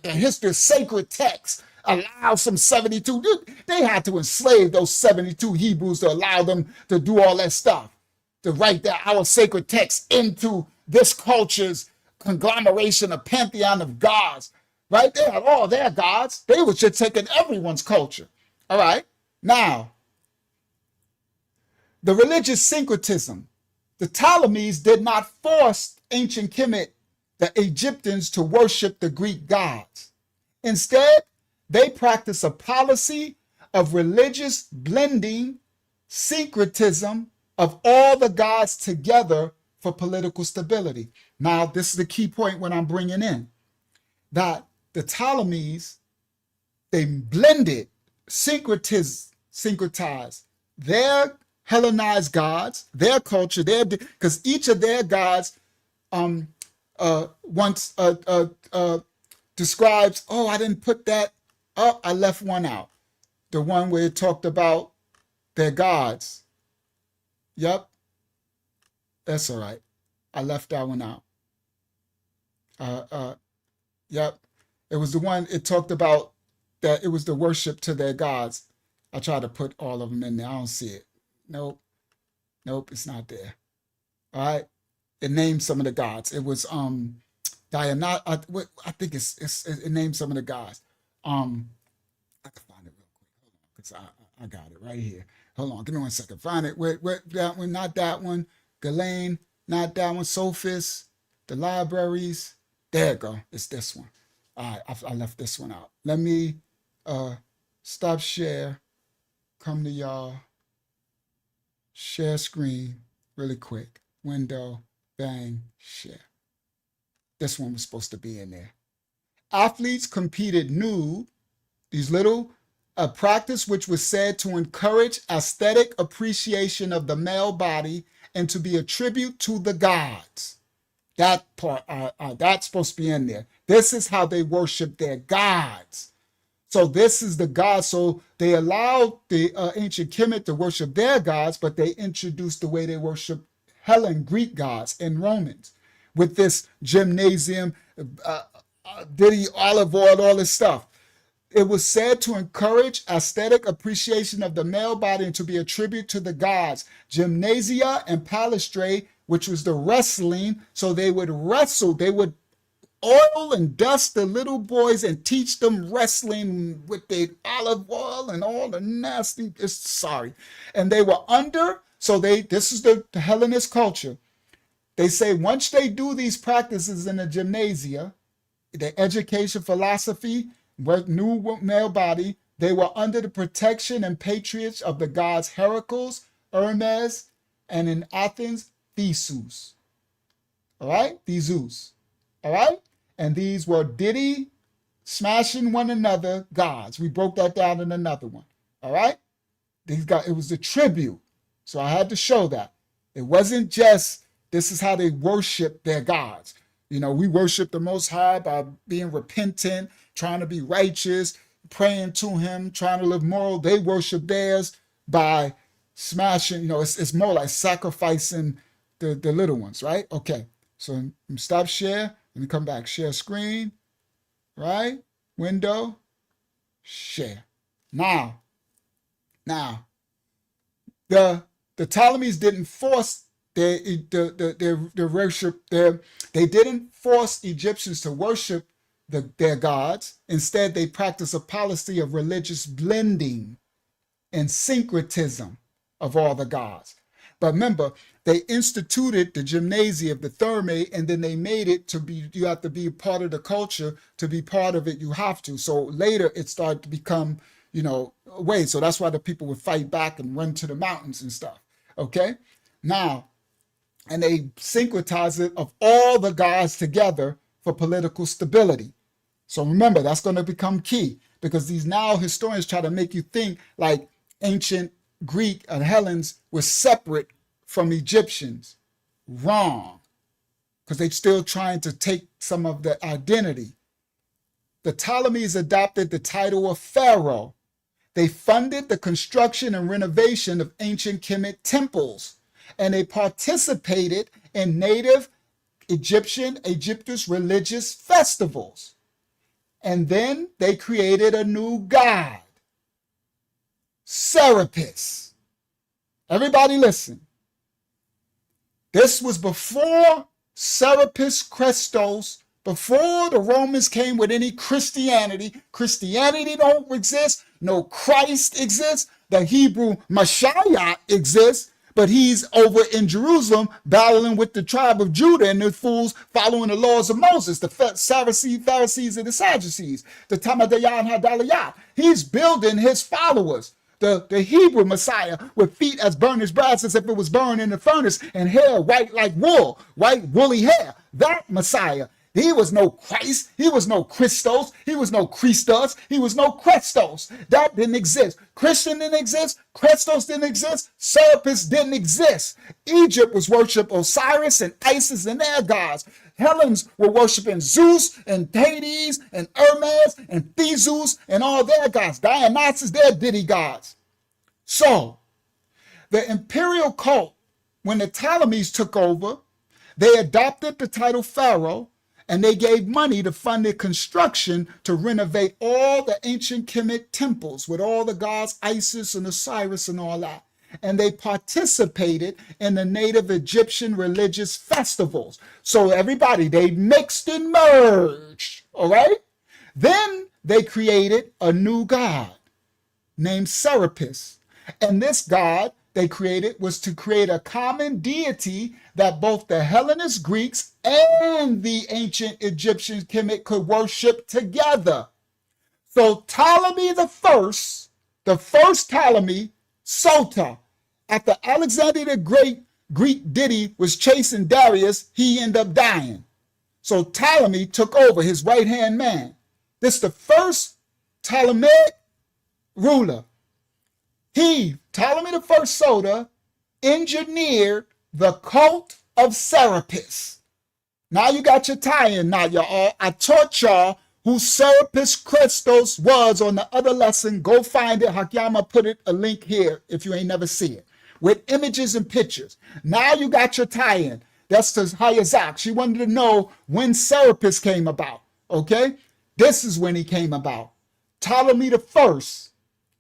history of sacred texts, allow some 72. They had to enslave those 72 Hebrews to allow them to do all that stuff, to write our sacred text into this culture's conglomeration of pantheon of gods, right? They had all their gods. They were just taking everyone's culture. All right. Now, the religious syncretism. The Ptolemies did not force ancient Kemet, the Egyptians, to worship the Greek gods. Instead, they practiced a policy of religious blending, syncretism of all the gods together for political stability. Now, this is the key point when I'm bringing in that the Ptolemies, they blended, syncretized their Hellenized gods, their culture, because each of their gods once describes, oh, I didn't put that up, I left one out. The one where it talked about their gods. Yep, that's all right. I left that one out. Yep, it was the one it talked about that it was the worship to their gods. I tried to put all of them in there. I don't see it. Nope, it's not there. All right, it named some of the gods. It was Diana. I think it named some of the gods. I can find it real quick. Hold on, because I got it right here. Hold on, give me 1 second. Find it. Where that one? Not that one. Ghislaine, not that one. Sophis, the libraries. There you go. It's this one. All right, I left this one out. Let me stop share. Come to y'all. Share screen really quick. Window, bang, share. This one was supposed to be in there. Athletes competed nude. These little a practice which was said to encourage aesthetic appreciation of the male body and to be a tribute to the gods. That part, that's supposed to be in there. This is how they worship their gods. So this is the God. So they allowed the ancient Kemet to worship their gods, but they introduced the way they worship Hellen, Greek gods, and Romans with this gymnasium, Diddy, olive oil, all this stuff. It was said to encourage aesthetic appreciation of the male body and to be a tribute to the gods. Gymnasia and palastrae, which was the wrestling, so they would wrestle. They would oil and dust the little boys and teach them wrestling with the olive oil and all the nasty, and they were under, so this is the Hellenist culture. They say once they do these practices in the gymnasia, the education, philosophy, new male body, they were under the protection and patronage of the gods Heracles, Hermes, and in Athens, Theseus. All right? Theseus. All right? And these were Diddy smashing one another gods. We broke that down in another one. All right? It was a tribute. So I had to show that. It wasn't just this is how they worship their gods. You know, we worship the Most High by being repentant, trying to be righteous, praying to him, trying to live moral. They worship theirs by smashing, it's more like sacrificing the little ones, right? Okay, so stop share. Let me come back. Share screen, right? Window, share. Now, the Ptolemies didn't force their worship. They didn't force Egyptians to worship their gods. Instead, they practiced a policy of religious blending and syncretism of all the gods. But remember, they instituted the gymnasia of the Thermae, and then they made it to be, you have to be part of the culture. To be part of it, you have to. So later it started to become, a way. So that's why the people would fight back and run to the mountains and stuff. Okay? Now, and they syncretize it of all the gods together for political stability. So remember, that's going to become key, because these now historians try to make you think like ancient Greek and Hellenes were separate from Egyptians. Wrong, because they're still trying to take some of the identity. The Ptolemies adopted the title of pharaoh. They funded the construction and renovation of ancient Kemet temples, and they participated in native Egyptus religious festivals. And then they created a new god, Serapis. Everybody listen. This was before Serapis Christos, before the Romans came with any Christianity. Christianity don't exist. No Christ exists. The Hebrew Messiah exists, but he's over in Jerusalem battling with the tribe of Judah and the fools following the laws of Moses, the Pharisees and the Sadducees, the Tamadayah and Hadaliyah. He's building his followers. The Hebrew Messiah with feet as burnished brass as if it was burned in the furnace, and hair white like wool, white woolly hair. That Messiah. He was no Christ. He was no Christos. He was no Christos. He was no Christos. That didn't exist. Christian didn't exist. Christos didn't exist. Serapis didn't exist. Egypt was worshiping Osiris and Isis and their gods. Hellenes were worshiping Zeus and Hades and Hermes and Theseus and all their gods. Dionysus, their deity gods. So, the imperial cult, when the Ptolemies took over, they adopted the title pharaoh, and they gave money to fund the construction to renovate all the ancient Kemet temples with all the gods, Isis and Osiris and all that. And they participated in the native Egyptian religious festivals. So everybody, they mixed and merged, all right? Then they created a new god named Serapis. And this god they created was to create a common deity that both the Hellenist Greeks and the ancient Egyptian Kemet could worship together. So Ptolemy the first Ptolemy, Sota, after Alexander the Great Greek deity was chasing Darius, he ended up dying. So Ptolemy took over, his right-hand man. This is the first Ptolemaic ruler. Ptolemy the first Sota, engineered the cult of Serapis. Now you got your tie-in now, y'all. I taught y'all who Serapis Christos was on the other lesson. Go find it. Hakyama put a link here if you ain't never see it, with images and pictures. Now you got your tie-in. That's the Hayazak. She wanted to know when Serapis came about, okay? This is when he came about. Ptolemy the first,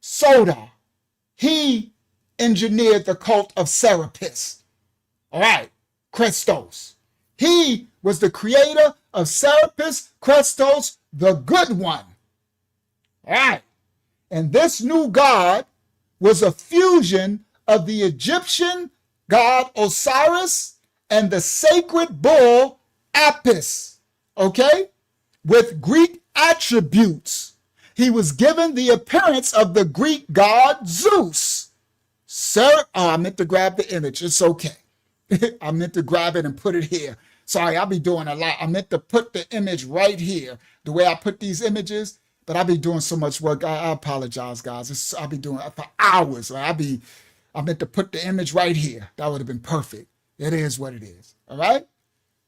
Sota, he engineered the cult of Serapis. All right, Christos. He was the creator of Serapis Christos, the good one. All right, and this new god was a fusion of the Egyptian god Osiris and the sacred bull Apis, okay, with Greek attributes. He was given the appearance of the Greek god Zeus. I meant to grab the image. It's okay. I meant to grab it and put it here. Sorry, I'll be doing a lot. I meant to put the image right here, the way I put these images, but I'll be doing so much work. I apologize, guys. I'll be doing it for hours. I meant to put the image right here. That would have been perfect. It is what it is. All right?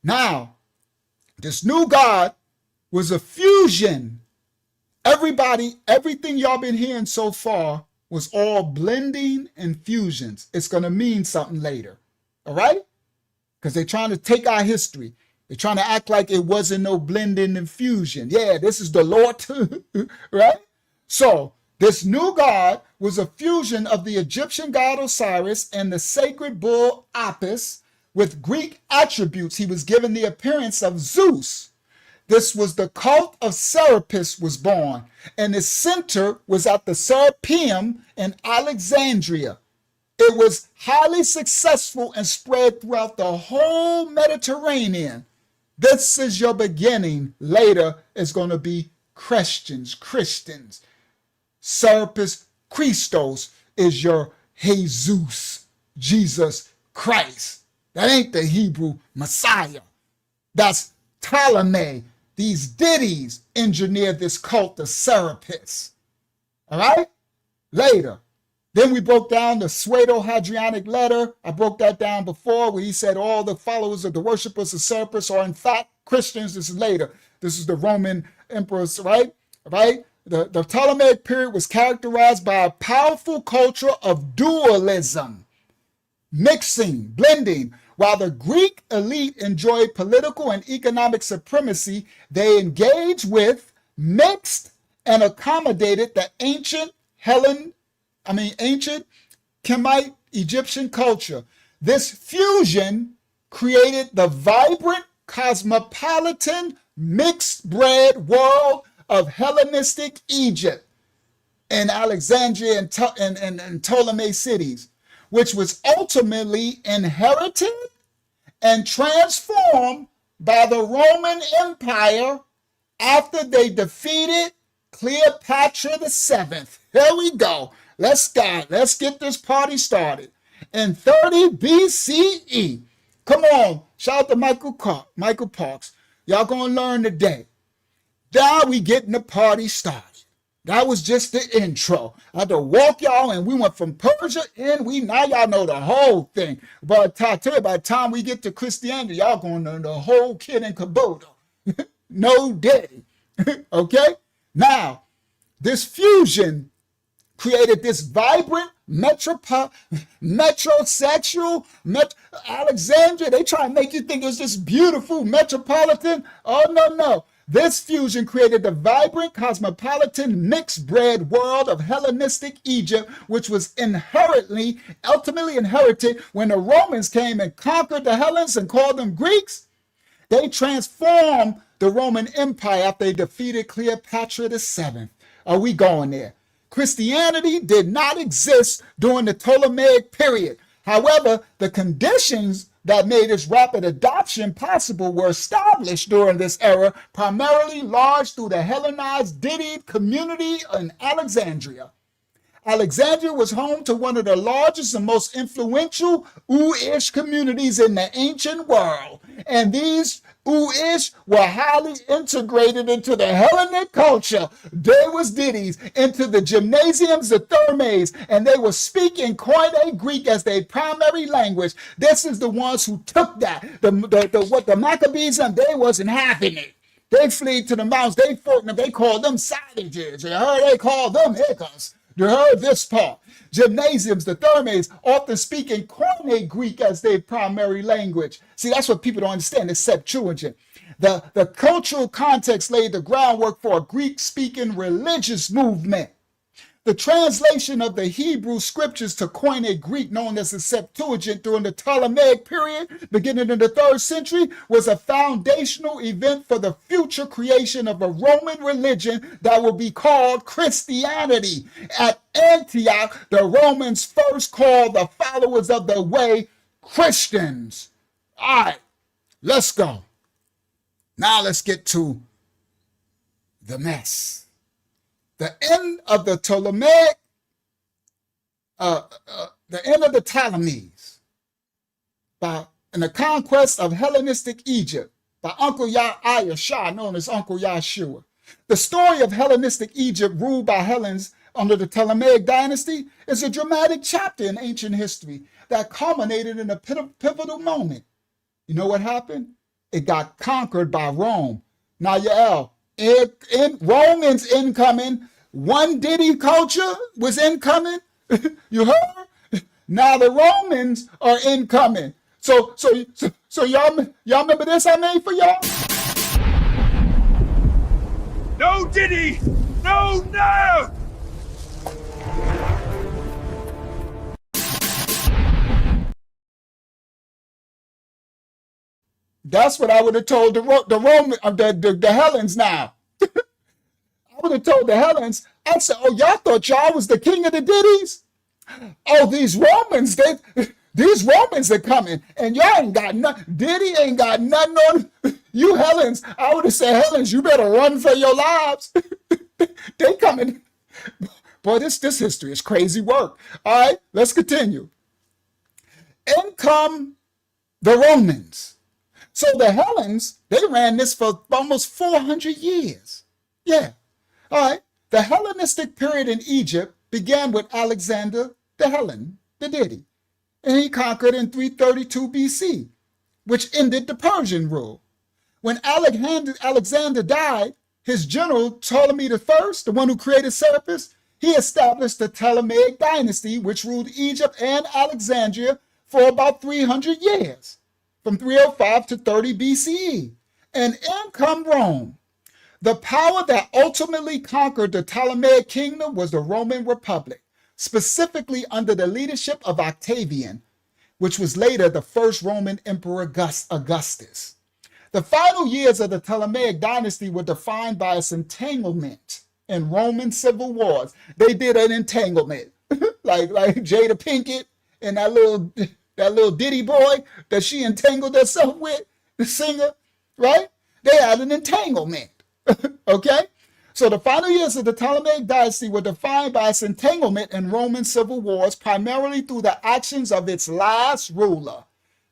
Now, this new god was a fusion. Everything y'all been hearing so far was all blending and fusions. It's going to mean something later. All right? Because they're trying to take our history. They're trying to act like it wasn't no blending and fusion. Yeah, this is the Lord, right? So this new god was a fusion of the Egyptian god Osiris and the sacred bull Apis with Greek attributes. He was given the appearance of Zeus. This was the cult of Serapis was born, and its center was at the Serapeum in Alexandria. It was highly successful and spread throughout the whole Mediterranean. This is your beginning. Later is going to be Christians. Serapis Christos is your Jesus Christ. That ain't the Hebrew Messiah. That's Ptolemy. These ditties engineered this cult of Serapis. All right? Later. Then we broke down the Pseudo-Hadrianic letter. I broke that down before, where he said all the followers of the worshippers of Serapis are in fact Christians. This is later. This is the Roman emperors, right? Right? The Ptolemaic period was characterized by a powerful culture of dualism, mixing, blending. While the Greek elite enjoyed political and economic supremacy, they engaged with, mixed, and accommodated the ancient Kemet Egyptian culture. This fusion created the vibrant, cosmopolitan, mixed-bred world of Hellenistic Egypt and Alexandria and Ptolemaic cities, which was ultimately inherited and transformed by the Roman Empire after they defeated Cleopatra the Seventh. Here we go. Let's get this party started. In 30 BCE. Come on. Shout out to Michael Parks. Y'all gonna learn today. Now we getting the party started. That was just the intro. I had to walk y'all, and we went from Persia in. Now y'all know the whole thing. But I tell you, by the time we get to Christianity, y'all gonna know the whole kit and caboodle. No daddy. Okay? Now, this fusion created this vibrant metrosexual Alexandria. They try to make you think it was this beautiful metropolitan. Oh, no. This fusion created the vibrant, cosmopolitan, mixed-bred world of Hellenistic Egypt, which was ultimately inherited when the Romans came and conquered the Hellenes and called them Greeks. They transformed the Roman Empire after they defeated Cleopatra the Seventh. Are we going there? Christianity did not exist during the Ptolemaic period. However, the conditions that made its rapid adoption possible were established during this era, primarily lodged through the Hellenized Dittied community in Alexandria. Alexandria was home to one of the largest and most influential Uish communities in the ancient world. And these Uish were highly integrated into the Hellenic culture. There was ditties into the gymnasiums, the thermes, and they were speaking Koine Greek as their primary language. This is the ones who took that. The Maccabees, and they wasn't having it. They fled to the mountains. They fought them. They called them savages. You heard they called them Hickers. You heard this part. Gymnasiums, the thermes, often speaking Koine Greek as their primary language. See, that's what people don't understand. It's Septuagint. The cultural context laid the groundwork for a Greek-speaking religious movement. The translation of the Hebrew scriptures to Koine Greek, known as the Septuagint, during the Ptolemaic period, beginning in the 3rd century, was a foundational event for the future creation of a Roman religion that will be called Christianity. At Antioch, the Romans first called the followers of the way Christians. All right, let's go. Now let's get to the mess. The end of the Ptolemaic, the end of the Ptolemies, and the conquest of Hellenistic Egypt by Uncle Yahya Shah, known as Uncle Yahshua. The story of Hellenistic Egypt ruled by Hellenes under the Ptolemaic dynasty is a dramatic chapter in ancient history that culminated in a pivotal moment. You know what happened? It got conquered by Rome. Now, Yael, Romans incoming, one ditty culture was incoming. You heard? Now the Romans are incoming. So y'all remember this I made for y'all? No, Diddy! No! That's what I would have told the Hellenes now. I would have told the Hellenes, I said, oh, y'all thought y'all was the king of the ditties? Oh, these Romans are coming, and y'all ain't got nothing. Diddy ain't got nothing on you Hellenes. I would have said, Hellenes, you better run for your lives. They coming. Boy, this history is crazy work. All right, let's continue. In come The Romans. So the Hellenes, they ran this for almost 400 years. Yeah. All right. The Hellenistic period in Egypt began with Alexander the Hellen, the Ditty, and he conquered in 332 BC, which ended the Persian rule. When Alexander died, his general Ptolemy I, the one who created Serapis, he established the Ptolemaic dynasty, which ruled Egypt and Alexandria for about 300 years, from 305 to 30 BCE. And in come Rome. The power that ultimately conquered the Ptolemaic kingdom was the Roman Republic, specifically under the leadership of Octavian, which was later the first Roman Emperor Augustus. The final years of the Ptolemaic dynasty were defined by its entanglement in Roman civil wars. They did an entanglement, like Jada Pinkett and that little Diddy boy that she entangled herself with, the singer, right? They had an entanglement. Okay? So the final years of the Ptolemaic dynasty were defined by its entanglement in Roman civil wars, primarily through the actions of its last ruler,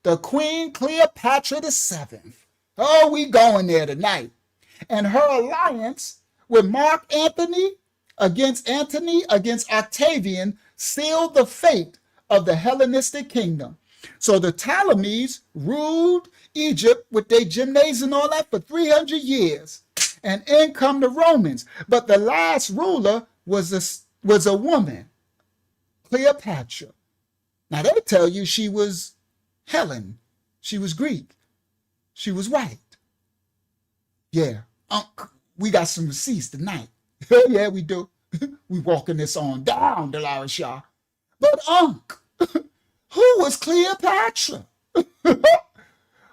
the Queen Cleopatra VII. Oh, we going there tonight. And her alliance with Mark Antony against Octavian sealed the fate of the Hellenistic kingdom. So the Ptolemies ruled Egypt with their gymnasiums and all that for 300 years. And in come the Romans. But the last ruler was a woman, Cleopatra. Now they tell you she was Hellen. She was Greek. She was white. Yeah, we got some receipts tonight. Yeah, we do. We walking this on down, Delara Shah. But who was Cleopatra?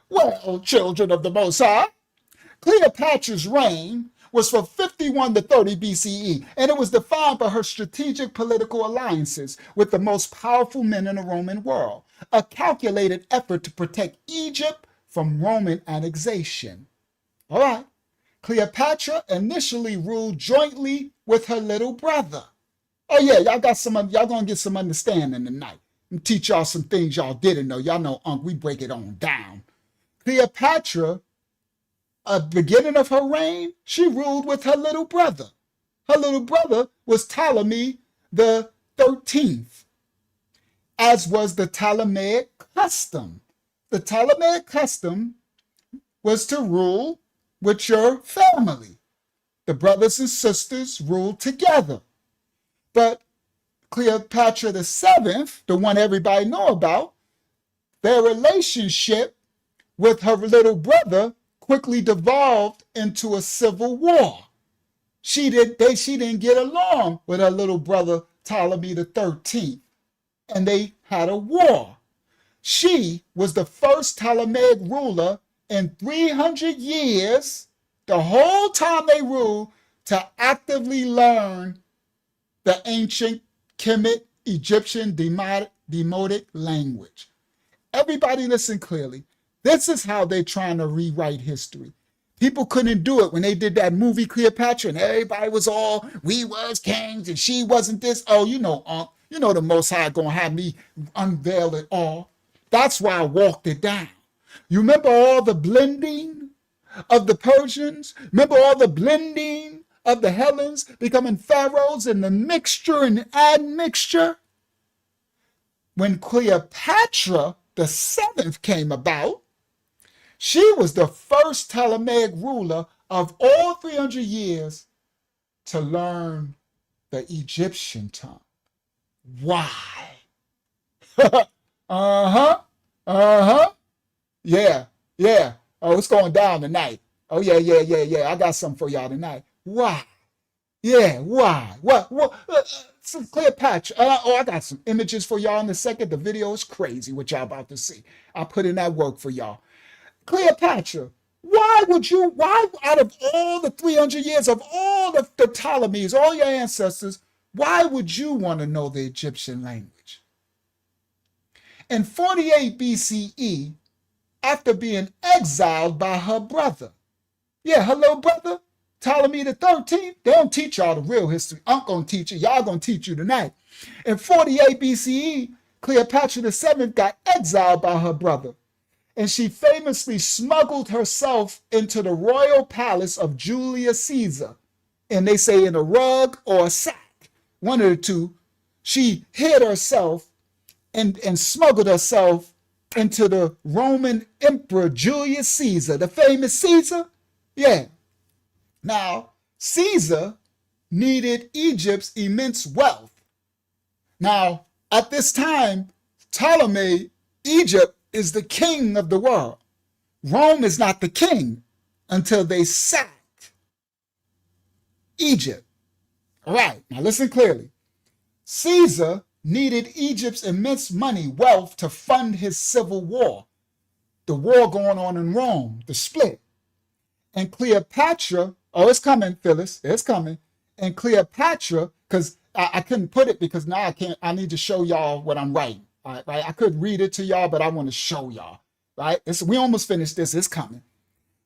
Well, children of the Most High, Cleopatra's reign was from 51 to 30 BCE, and it was defined by her strategic political alliances with the most powerful men in the Roman world, a calculated effort to protect Egypt from Roman annexation. All right, Cleopatra initially ruled jointly with her little brother. Oh yeah, y'all gonna get some understanding tonight. And teach y'all some things y'all didn't know. Y'all know, we break it on down. Cleopatra, at the beginning of her reign, she ruled with her little brother. Her little brother was Ptolemy the 13th, as was the Ptolemaic custom. The Ptolemaic custom was to rule with your family. The brothers and sisters ruled together. But Cleopatra the 7th, the one everybody know about, their relationship with her little brother quickly devolved into a civil war. She didn't get along with her little brother Ptolemy the 13th, and they had a war. She was the first Ptolemaic ruler in 300 years, the whole time they ruled, to actively learn the ancient Kemet Egyptian Demotic language. Everybody listen clearly. This is how they're trying to rewrite history. People couldn't do it when they did that movie Cleopatra and everybody was all, we was kings and she wasn't this. Oh, you know the Most High gonna have me unveil it all. That's why I walked it down. You remember all the blending of the Persians? Remember all the blending of the Hellenes becoming pharaohs and the mixture and admixture? When Cleopatra the 7th came about, she was the first Ptolemaic ruler of all 300 years to learn the Egyptian tongue. Why? Yeah. Oh, it's going down tonight. Oh, yeah. I got something for y'all tonight. Why? Yeah, why? What? Cleopatra. I got some images for y'all in a second. The video is crazy what y'all about to see. I put in that work for y'all. Cleopatra, why out of all the 300 years of all the Ptolemies, all your ancestors, why would you want to know the Egyptian language? In 48 BCE, after being exiled by her brother, her little brother, Ptolemy the 13th, they don't teach y'all the real history. I'm going to teach you. Y'all going to teach you tonight. In 48 BCE, Cleopatra the 7th got exiled by her brother. and she famously smuggled herself into the royal palace of Julius Caesar. And they say in a rug or a sack, one of the two. She hid herself and smuggled herself into the Roman Emperor Julius Caesar, the famous Caesar. Yeah. Now, Caesar needed Egypt's immense wealth. Now, at this time, Ptolemy, Egypt is the king of the world. Rome is not the king until they sacked Egypt. All right, now listen clearly. Caesar needed Egypt's immense money, wealth to fund his civil war, the war going on in Rome, the split. And Cleopatra, oh, it's coming, Phyllis, it's coming. And Cleopatra, because I couldn't put it because now I need to show y'all what I'm writing. All right? I could read it to y'all, but I want to show y'all. Right? We almost finished this, it's coming.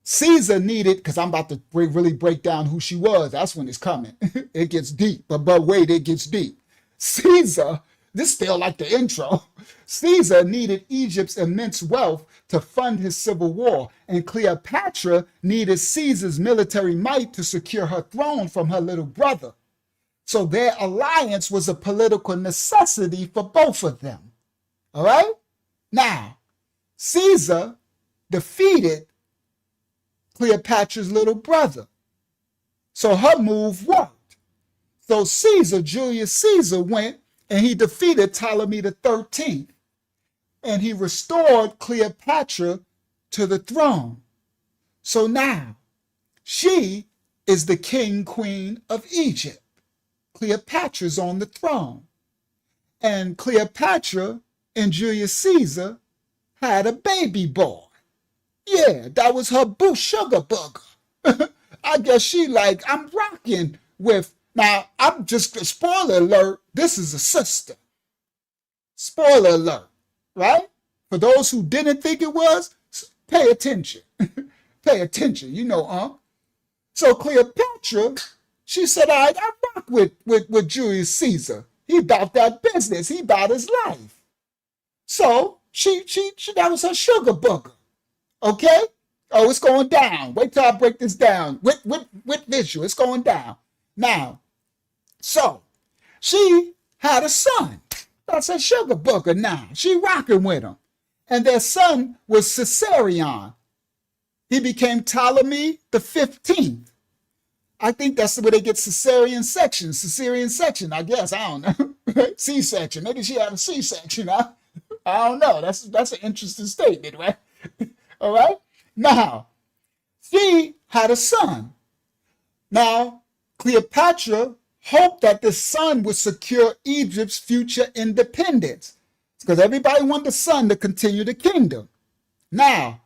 Caesar needed, because I'm about to really break down who she was. That's when it's coming. It gets deep, but wait, it gets deep. Caesar, this feel like the intro. Caesar needed Egypt's immense wealth to fund his civil war, and Cleopatra needed Caesar's military might to secure her throne from her little brother. So their alliance was a political necessity for both of them. All right? Now, Caesar defeated Cleopatra's little brother. So her move worked. So Caesar, Julius Caesar, went and he defeated Ptolemy the 13th. And he restored Cleopatra to the throne. So now she is the queen of Egypt. Cleopatra's on the throne. And Cleopatra and Julius Caesar had a baby boy. Yeah, that was her boo sugar booger. I guess she like, I'm rocking with, now I'm just, spoiler alert, this is a sister. Spoiler alert, right? For those who didn't think it was, pay attention. Pay attention, you know, So Cleopatra, she said, all right, I rock with Julius Caesar. He about that business. He about his life. So she that was her sugar booger. Okay? Oh, it's going down. Wait till I break this down. With visual, it's going down. Now, so she had a son. That's her sugar booger now. She rocking with him. And their son was Caesarion. He became Ptolemy the 15th. I think that's where they get cesarean section, I guess. I don't know. C-section. Maybe she had a C-section. I don't know. That's an interesting statement, right? All right? Now, she had a son. Now, Cleopatra hoped that the son would secure Egypt's future independence because everybody wanted the son to continue the kingdom. Now,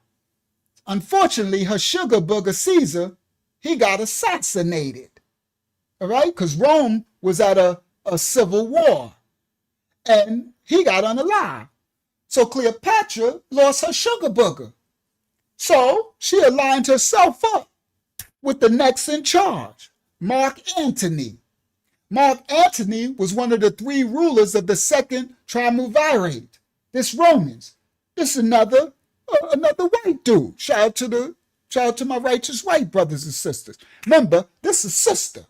unfortunately, her sugar booger Caesar, he got assassinated. All right? Because Rome was at a civil war. And he got unalive. So Cleopatra lost her sugar booger. So she aligned herself up with the next in charge, Mark Antony. Mark Antony was one of the three rulers of the second triumvirate. This Romans. This another white dude. Shout out to my righteous white brothers and sisters. Remember, this is sister.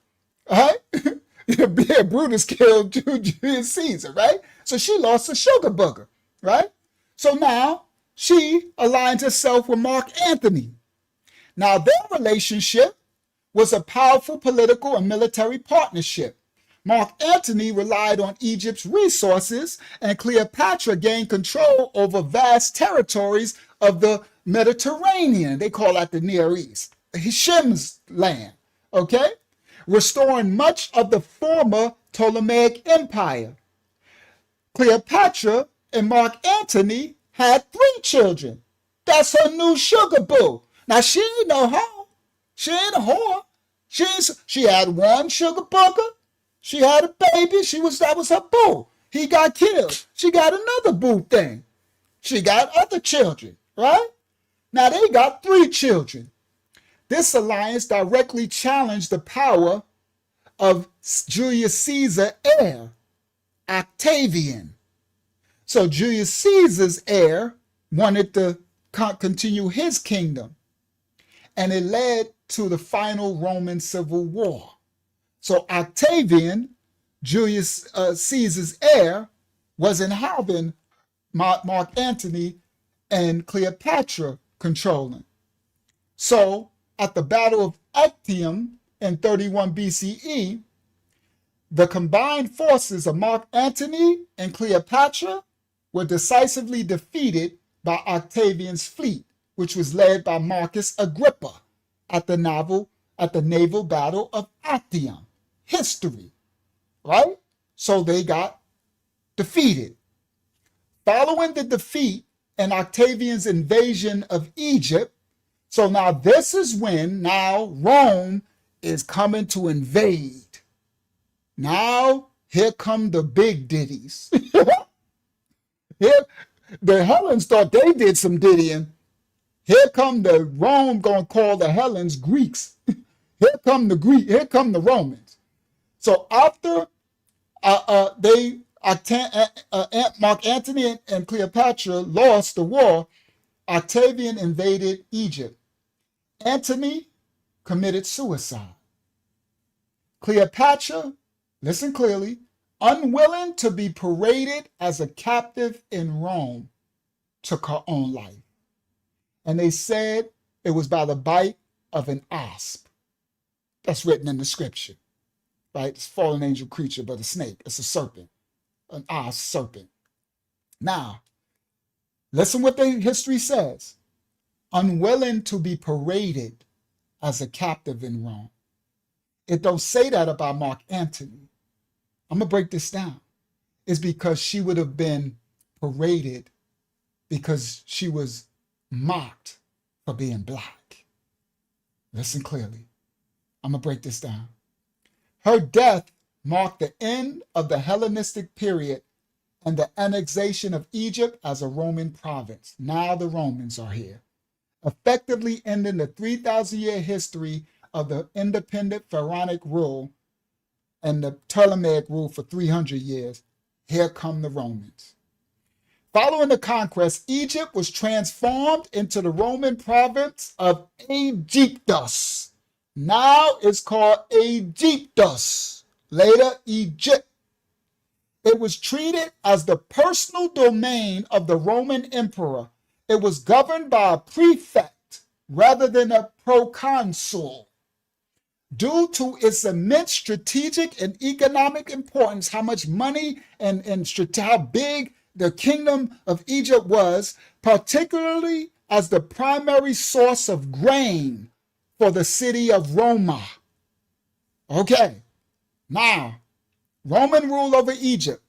All right? Yeah, Brutus killed Julius Caesar, right? So she lost her sugar booger, right? So now she aligned herself with Mark Antony. Now their relationship was a powerful political and military partnership. Mark Antony relied on Egypt's resources, and Cleopatra gained control over vast territories of the Mediterranean. They call that the Near East, Hashem's land, okay? Restoring much of the former Ptolemaic Empire. Cleopatra and Mark Antony had 3 children. That's her new sugar boo. Now, she ain't no hoe. She ain't a whore. She had one sugar booger. She had a baby. That was her boo. He got killed. She got another boo thing. She got other children, right? Now, they got 3 children. This alliance directly challenged the power of Julius Caesar's heir, Octavian. So Julius Caesar's heir wanted the continue his kingdom. And it led to the final Roman Civil War. So Octavian, Julius Caesar's heir, wasn't having Mark Antony and Cleopatra controlling. So at the Battle of Actium in 31 BCE, the combined forces of Mark Antony and Cleopatra were decisively defeated by Octavian's fleet, which was led by Marcus Agrippa at the naval battle of Actium. History, right? So they got defeated. Following the defeat and Octavian's invasion of Egypt, so now this is when now Rome is coming to invade. Now here come the big ditties. Here, the Hellenes thought they did some diddying. Here come the Rome gonna call the Hellenes Greeks. Here come the Romans. So after Mark Antony and Cleopatra lost the war, Octavian invaded Egypt. Antony committed suicide. Cleopatra, listen clearly, unwilling to be paraded as a captive in Rome, took her own life. And they said it was by the bite of an asp. That's written in the scripture, right? It's a fallen angel creature, but a snake. It's a serpent, an asp serpent. Now, listen what the history says. Unwilling to be paraded as a captive in Rome. It don't say that about Mark Antony. I'm going to break this down. It's because she would have been paraded because she was mocked for being black. Listen clearly. I'm going to break this down. Her death marked the end of the Hellenistic period and the annexation of Egypt as a Roman province. Now the Romans are here, effectively ending the 3,000-year history of the independent pharaonic rule and the Ptolemaic rule for 300 years. Here come the Romans. Following the conquest, Egypt was transformed into the Roman province of Aegyptus. Now it's called Aegyptus, later Egypt. It was treated as the personal domain of the Roman emperor. It was governed by a prefect rather than a proconsul. Due to its immense strategic and economic importance, how much money and how big the kingdom of Egypt was, particularly as the primary source of grain for the city of Roma. Okay, now, Roman rule over Egypt.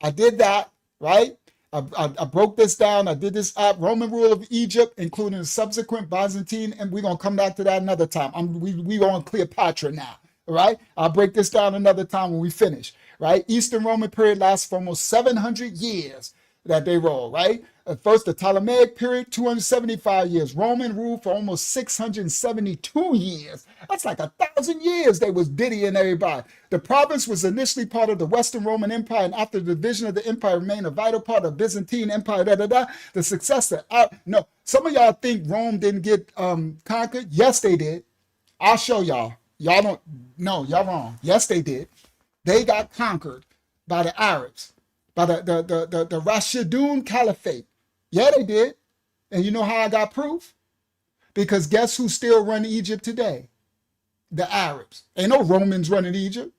I did that, right? I broke this down. I did this Roman rule of Egypt, including the subsequent Byzantine, and we're going to come back to that another time. We on Cleopatra now, right? I'll break this down another time when we finish, right? Eastern Roman period lasts for almost 700 years that they roll, right? First, the Ptolemaic period, 275 years. Roman rule for almost 672 years. That's like 1,000 years they was diddying everybody. The province was initially part of the Western Roman Empire, and after the division of the empire remained a vital part of the Byzantine Empire, The successor. No, some of y'all think Rome didn't get conquered. Yes, they did. I'll show y'all. Y'all don't, no, y'all wrong. Yes, they did. They got conquered by the Arabs, by the Rashidun Caliphate. Yeah, they did. And you know how I got proof? Because guess who still run Egypt today? The Arabs. Ain't no Romans running Egypt.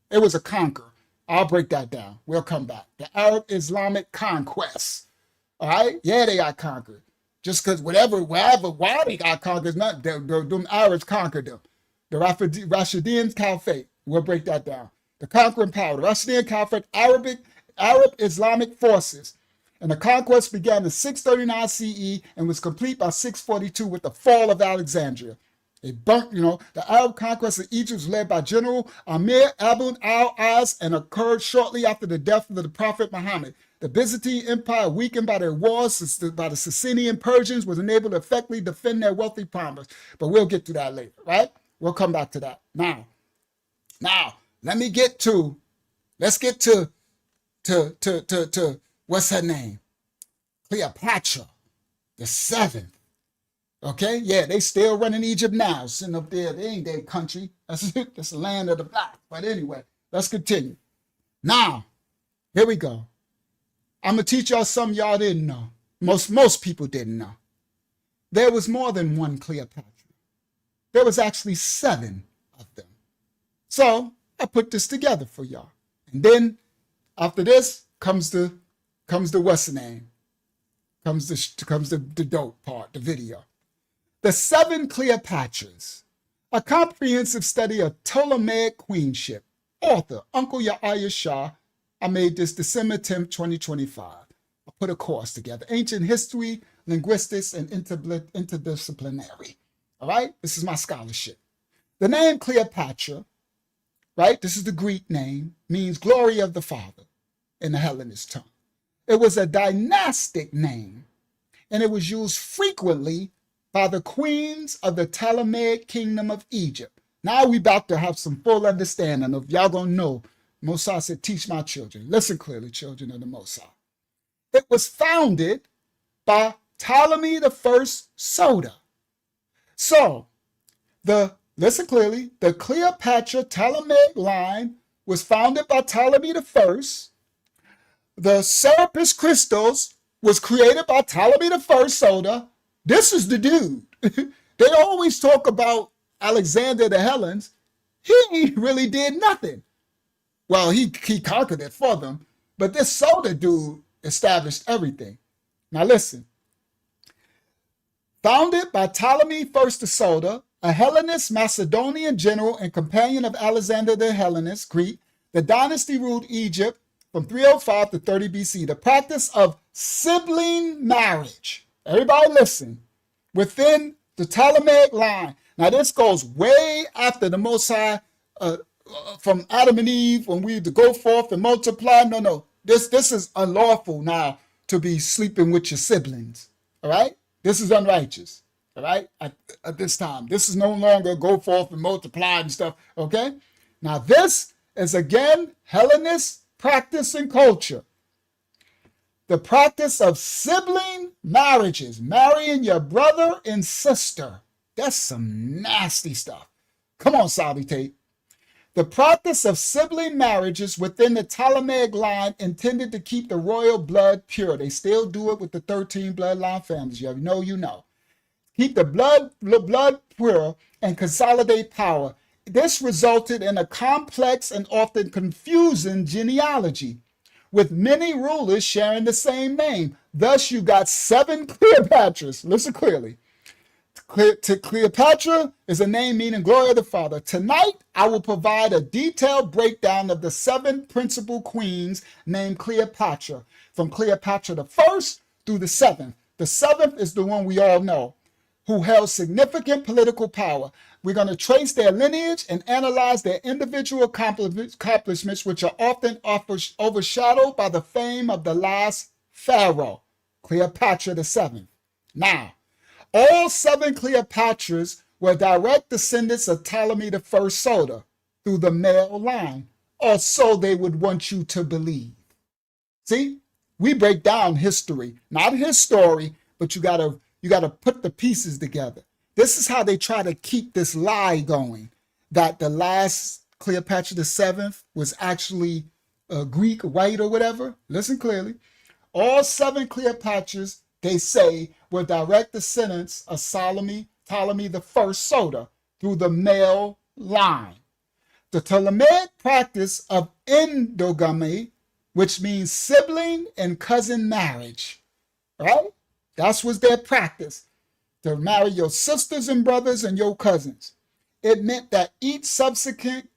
It was a conquer. I'll break that down. We'll come back. The Arab Islamic conquest. All right? Yeah, they got conquered. Just because why they got conquered, not them Arabs conquered them. The Rashidun Caliphate. We'll break that down. The conquering power. The Rashidun Caliphate, Arab Islamic forces. And the conquest began in 639 CE and was complete by 642 with the fall of Alexandria. It burnt, the Arab conquest of Egypt was led by General Amir Abu al-As and occurred shortly after the death of the Prophet Muhammad. The Byzantine Empire, weakened by their wars by the Sasanian Persians, was unable to effectively defend their wealthy promise. But we'll get to that later, right? We'll come back to that. Now, let's get to what's her name? Cleopatra. The seventh. Okay? Yeah, they still running Egypt now, sitting up there. They ain't their country. That's the land of the black. But anyway, let's continue. Now, here we go. I'm going to teach y'all something y'all didn't know. Most people didn't know. There was more than one Cleopatra. There was actually 7 of them. So I put this together for y'all. And then after this comes the what's the name? Comes the dope part, the video. The 7 Cleopatras, a comprehensive study of Ptolemaic queenship. Author, Uncle Yahya Shah. I made this December 10th, 2025. I put a course together. Ancient history, linguistics, and interdisciplinary. All right? This is my scholarship. The name Cleopatra, right? This is the Greek name, means glory of the father in the Hellenist tongue. It was a dynastic name, and it was used frequently by the queens of the Ptolemaic kingdom of Egypt. Now we about to have some full understanding of y'all gonna know. Mosai said, teach my children. Listen clearly, children of the Mosai. It was founded by Ptolemy the First Soter. So, listen clearly, the Cleopatra Ptolemaic line was founded by Ptolemy the First. The Serapis Christos was created by Ptolemy the First Soter. This is the dude. They always talk about Alexander the Hellenes. He really did nothing. Well, he conquered it for them, but this Soter dude established everything. Now listen. Founded by Ptolemy First the Soter, a Hellenist Macedonian general and companion of Alexander the Hellenist, Greek, the dynasty ruled Egypt from 305 to 30 BC. The practice of sibling marriage. Everybody listen. Within the Ptolemaic line. Now this goes way after the Most High, from Adam and Eve, when we had to go forth and multiply. No. This is unlawful now to be sleeping with your siblings. All right? This is unrighteous. All right? At this time. This is no longer go forth and multiply and stuff. Okay? Now this is again Hellenist practice and culture. The practice of sibling marriages, marrying your brother and sister. That's some nasty stuff. Come on, Saudi Tate. The practice of sibling marriages within the Ptolemaic line intended to keep the royal blood pure. They still do it with the 13 bloodline families. You know, you know. Keep the blood pure and consolidate power. This resulted in a complex and often confusing genealogy, with many rulers sharing the same name. Thus, you got 7 Cleopatras. Listen clearly. Cleopatra is a name meaning glory of the father. Tonight, I will provide a detailed breakdown of the 7 principal queens named Cleopatra, from Cleopatra the first through the 7th. The 7th is the one we all know, who held significant political power. We're going to trace their lineage and analyze their individual accomplishments, which are often overshadowed by the fame of the last pharaoh, Cleopatra the 7th. Now, all 7 Cleopatras were direct descendants of Ptolemy the First Soter through the male line, or so they would want you to believe. See, we break down history, not his story, but you gotta put the pieces together. This is how they try to keep this lie going, that the last Cleopatra the 7th was actually Greek, white, or whatever. Listen clearly. All 7 Cleopatras, they say, were direct descendants of Ptolemy the First Soter through the male line. The Ptolemaic practice of endogamy, which means sibling and cousin marriage, right? That was their practice, to marry your sisters and brothers and your cousins. It meant that each subsequent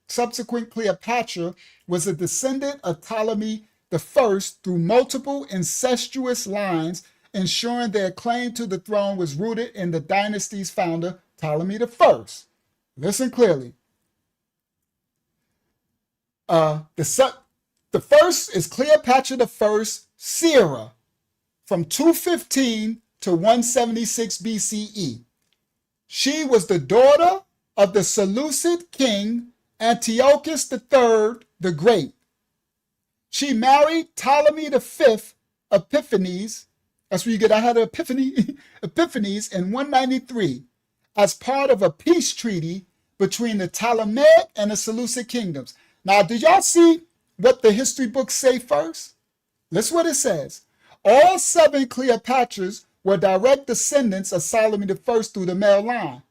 Cleopatra was a descendant of Ptolemy the First through multiple incestuous lines, ensuring their claim to the throne was rooted in the dynasty's founder, Ptolemy the First. Listen clearly. The first is Cleopatra the First, Sira, from 215 to 176 BCE. She was the daughter of the Seleucid king Antiochus III the Great. She married Ptolemy V Epiphanes, That's where you get, I had an epiphanies in 193 as part of a peace treaty between the Ptolemaic and the Seleucid kingdoms. Now, did y'all see what the history books say first? Listen what it says. All 7 Cleopatras were direct descendants of Ptolemy I through the male line.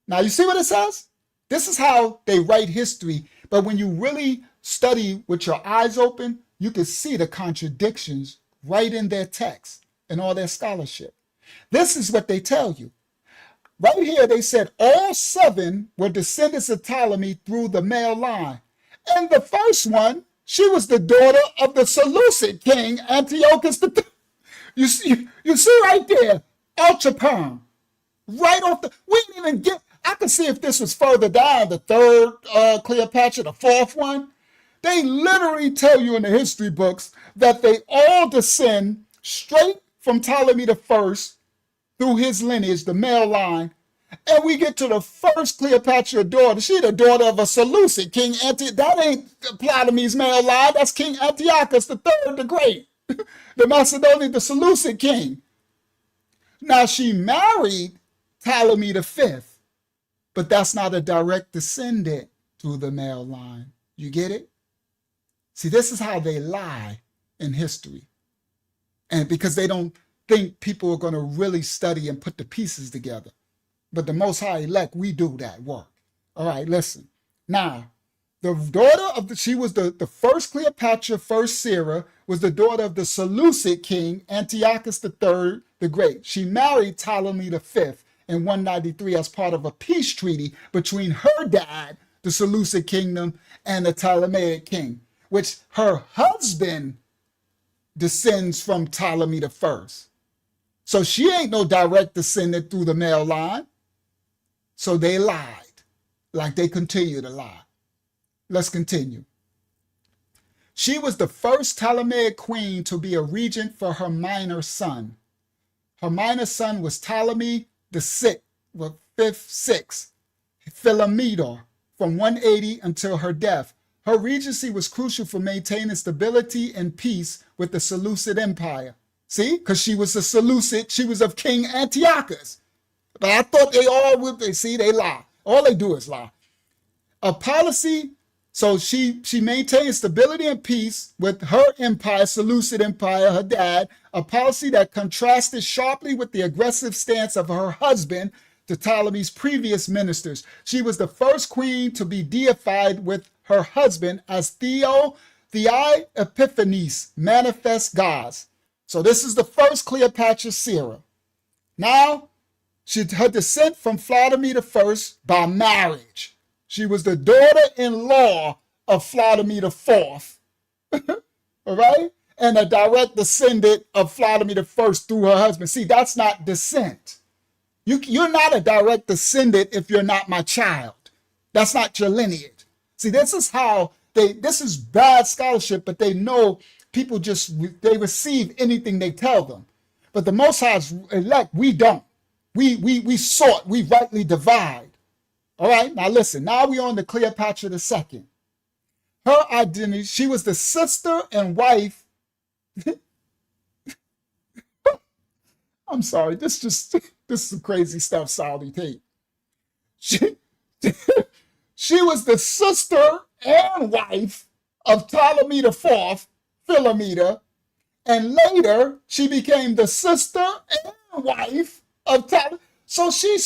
Now, you see what it says? This is how they write history. But when you really study with your eyes open, you can see the contradictions right in their text and all their scholarship. This is what they tell you. Right here, they said all 7 were descendants of Ptolemy through the male line. And the first one, she was the daughter of the Seleucid king, Antiochus III. You see right there, ultra perm. Right off the, we didn't even get, I could see if this was further down, the 3rd Cleopatra, the 4th one. They literally tell you in the history books that they all descend straight from Ptolemy I through his lineage, the male line. And we get to the first Cleopatra daughter. She the daughter of a Seleucid king. That ain't Ptolemy's male line. That's King Antiochus III the Great, the Macedonian, the Seleucid king. Now she married Ptolemy V, but that's not a direct descendant through the male line. You get it? See, this is how they lie in history. And because they don't think people are going to really study and put the pieces together. But the Most High elect, we do that work. All right, listen. Now, the daughter of she was the first Cleopatra, first Sarah, was the daughter of the Seleucid king, Antiochus III the Great. She married Ptolemy V in 193 as part of a peace treaty between her dad, the Seleucid kingdom, and the Ptolemaic king, which her husband descends from Ptolemy I. So she ain't no direct descendant through the male line. So they lied, like they continue to lie. Let's continue. She was the first Ptolemaic queen to be a regent for her minor son. Her minor son was Ptolemy the fifth, Philometor, from 180 until her death. Her regency was crucial for maintaining stability and peace with the Seleucid Empire. See, because she was a Seleucid, she was of King Antiochus. But I thought they all would, they lie. All they do is lie. A policy, so she maintained stability and peace with her empire, Seleucid Empire, her dad, a policy that contrasted sharply with the aggressive stance of her husband, to Ptolemy's previous ministers. She was the first queen to be deified with her husband as Theo Epiphanes, manifest gods. So this is the first Cleopatra Sarah. Now, her descent from Ptolemy I by marriage. She was the daughter-in-law of Ptolemy IV, all right? And a direct descendant of Ptolemy I through her husband. See, that's not descent. You're not a direct descendant if you're not my child. That's not your lineage. See, this is how this is bad scholarship, but they know people they receive anything they tell them. But the Most High's elect, we don't. We sort, we rightly divide. All right, now listen, now we're on to Cleopatra II. Her identity, she was the sister and wife. I'm sorry, this is some crazy stuff, Saudi tape. She was the sister and wife of Ptolemy IV, Philometor, and later she became the sister and wife of Ptolemy. So she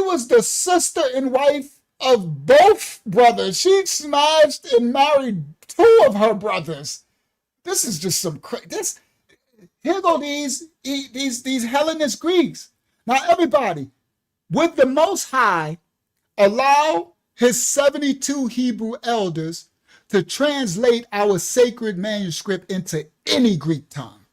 was the sister and wife of both brothers. She smashed and married 2 of her brothers. This is just some crazy. Here go these Hellenistic Greeks. Now everybody, would the Most High allow his 72 Hebrew elders to translate our sacred manuscript into any Greek tongue?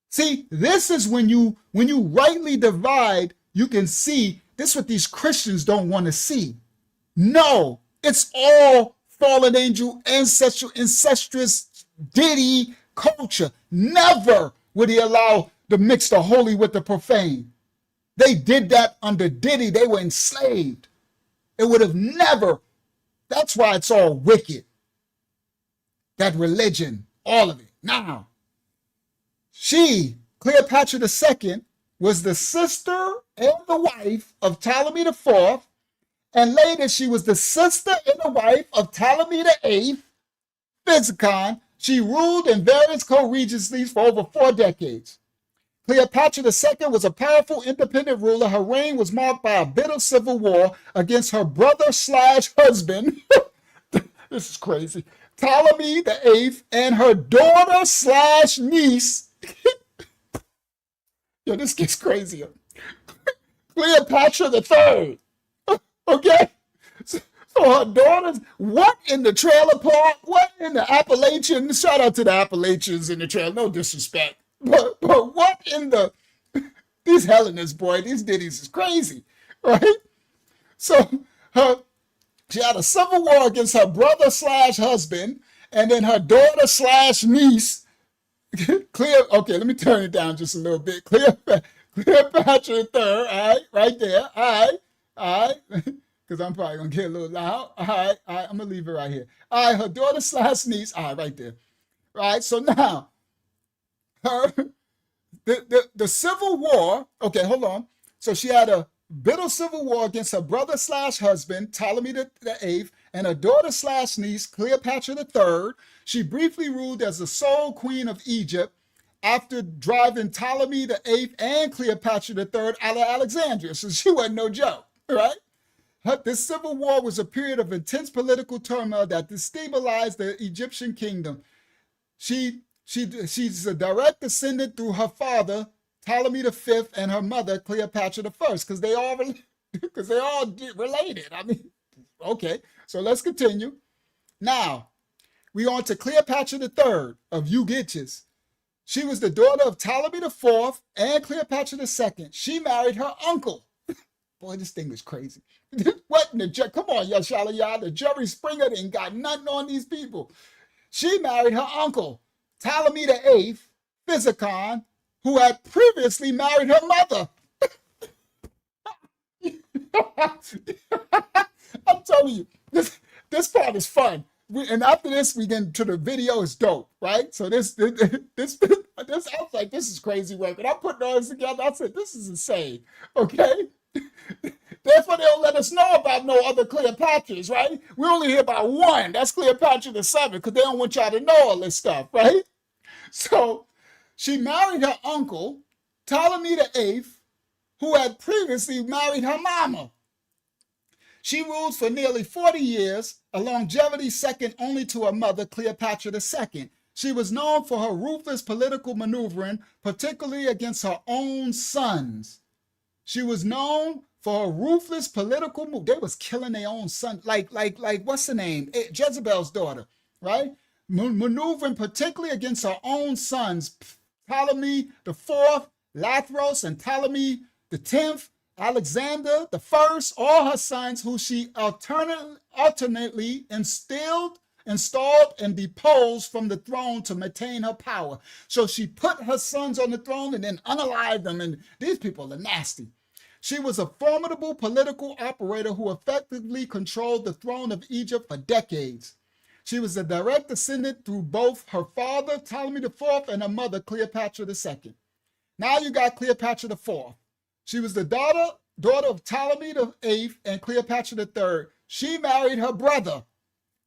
See, this is when you rightly divide, you can see this is what these Christians don't want to see. No, it's all fallen angel, ancestral, incestuous, Diddy culture. Never would he allow to mix the holy with the profane. They did that under Diddy. They were enslaved. It would have never. That's why it's all wicked. That religion, all of it. Now, Cleopatra II was the sister and the wife of Ptolemy IV, and later she was the sister and the wife of Ptolemy VIII, Physicon. She ruled in various co-regencies for over 4 decades. Cleopatra II was a powerful independent ruler. Her reign was marked by a bitter civil war against her brother/husband. This is crazy. Ptolemy VIII and her daughter/niece. Yo, this gets crazier. Cleopatra III. Okay? So her daughters, what in the trailer park? What in the Appalachians? Shout out to the Appalachians in the trailer. No disrespect. But what in the... These Hellenists, boy, these ditties is crazy. Right? So she had a civil war against her brother/husband, and then her daughter/niece. Okay, let me turn it down just a little bit. Cleopatra III, all right, right there, all right, because I'm probably gonna get a little loud. All right, I'm gonna leave it right here. All right, her daughter/niece, all right there. All right, so now her the Civil War. Okay, hold on. So she had a bitter civil war against her brother/husband, Ptolemy VIII, and her daughter/niece, Cleopatra III. She briefly ruled as the sole queen of Egypt after driving Ptolemy VIII and Cleopatra III out of Alexandria. So she wasn't no joke, right? This civil war was a period of intense political turmoil that destabilized the Egyptian kingdom. She's a direct descendant through her father, Ptolemy V, and her mother, Cleopatra I, because they all related. I mean, okay, so let's continue. Now, we on to Cleopatra III of Eutyches. She was the daughter of Ptolemy IV and Cleopatra II. She married her uncle. Boy, this thing is crazy. What in the come on, Yashala, the Jerry Springer ain't got nothing on these people. She married her uncle, Ptolemy VIII, Physicon, who had previously married her mother. I'm telling you, this part is fun. And after this, we get into the video. It's dope, right? So this I was like, this is crazy work. And I'm putting all this together. I said, this is insane. Okay. Therefore, they don't let us know about no other Cleopatras, right? We only hear about one. That's Cleopatra VII, because they don't want y'all to know all this stuff, right? So she married her uncle, Ptolemy VIII, who had previously married her mama. She ruled for nearly 40 years, a longevity second only to her mother, Cleopatra II. She was known for her ruthless political maneuvering, particularly against her own sons. She was known for her ruthless political move. They was killing their own son, like what's the name? Jezebel's daughter, right? Maneuvering particularly against her own sons, Ptolemy IV, Lathros, and Ptolemy X, Alexander I, all her sons, who she alternately installed and deposed from the throne to maintain her power. So she put her sons on the throne and then unalived them. And these people are nasty. She was a formidable political operator who effectively controlled the throne of Egypt for decades. She was a direct descendant through both her father, Ptolemy IV, and her mother, Cleopatra II. Now you got Cleopatra IV. She was the daughter of Ptolemy VIII and Cleopatra III. She married her brother,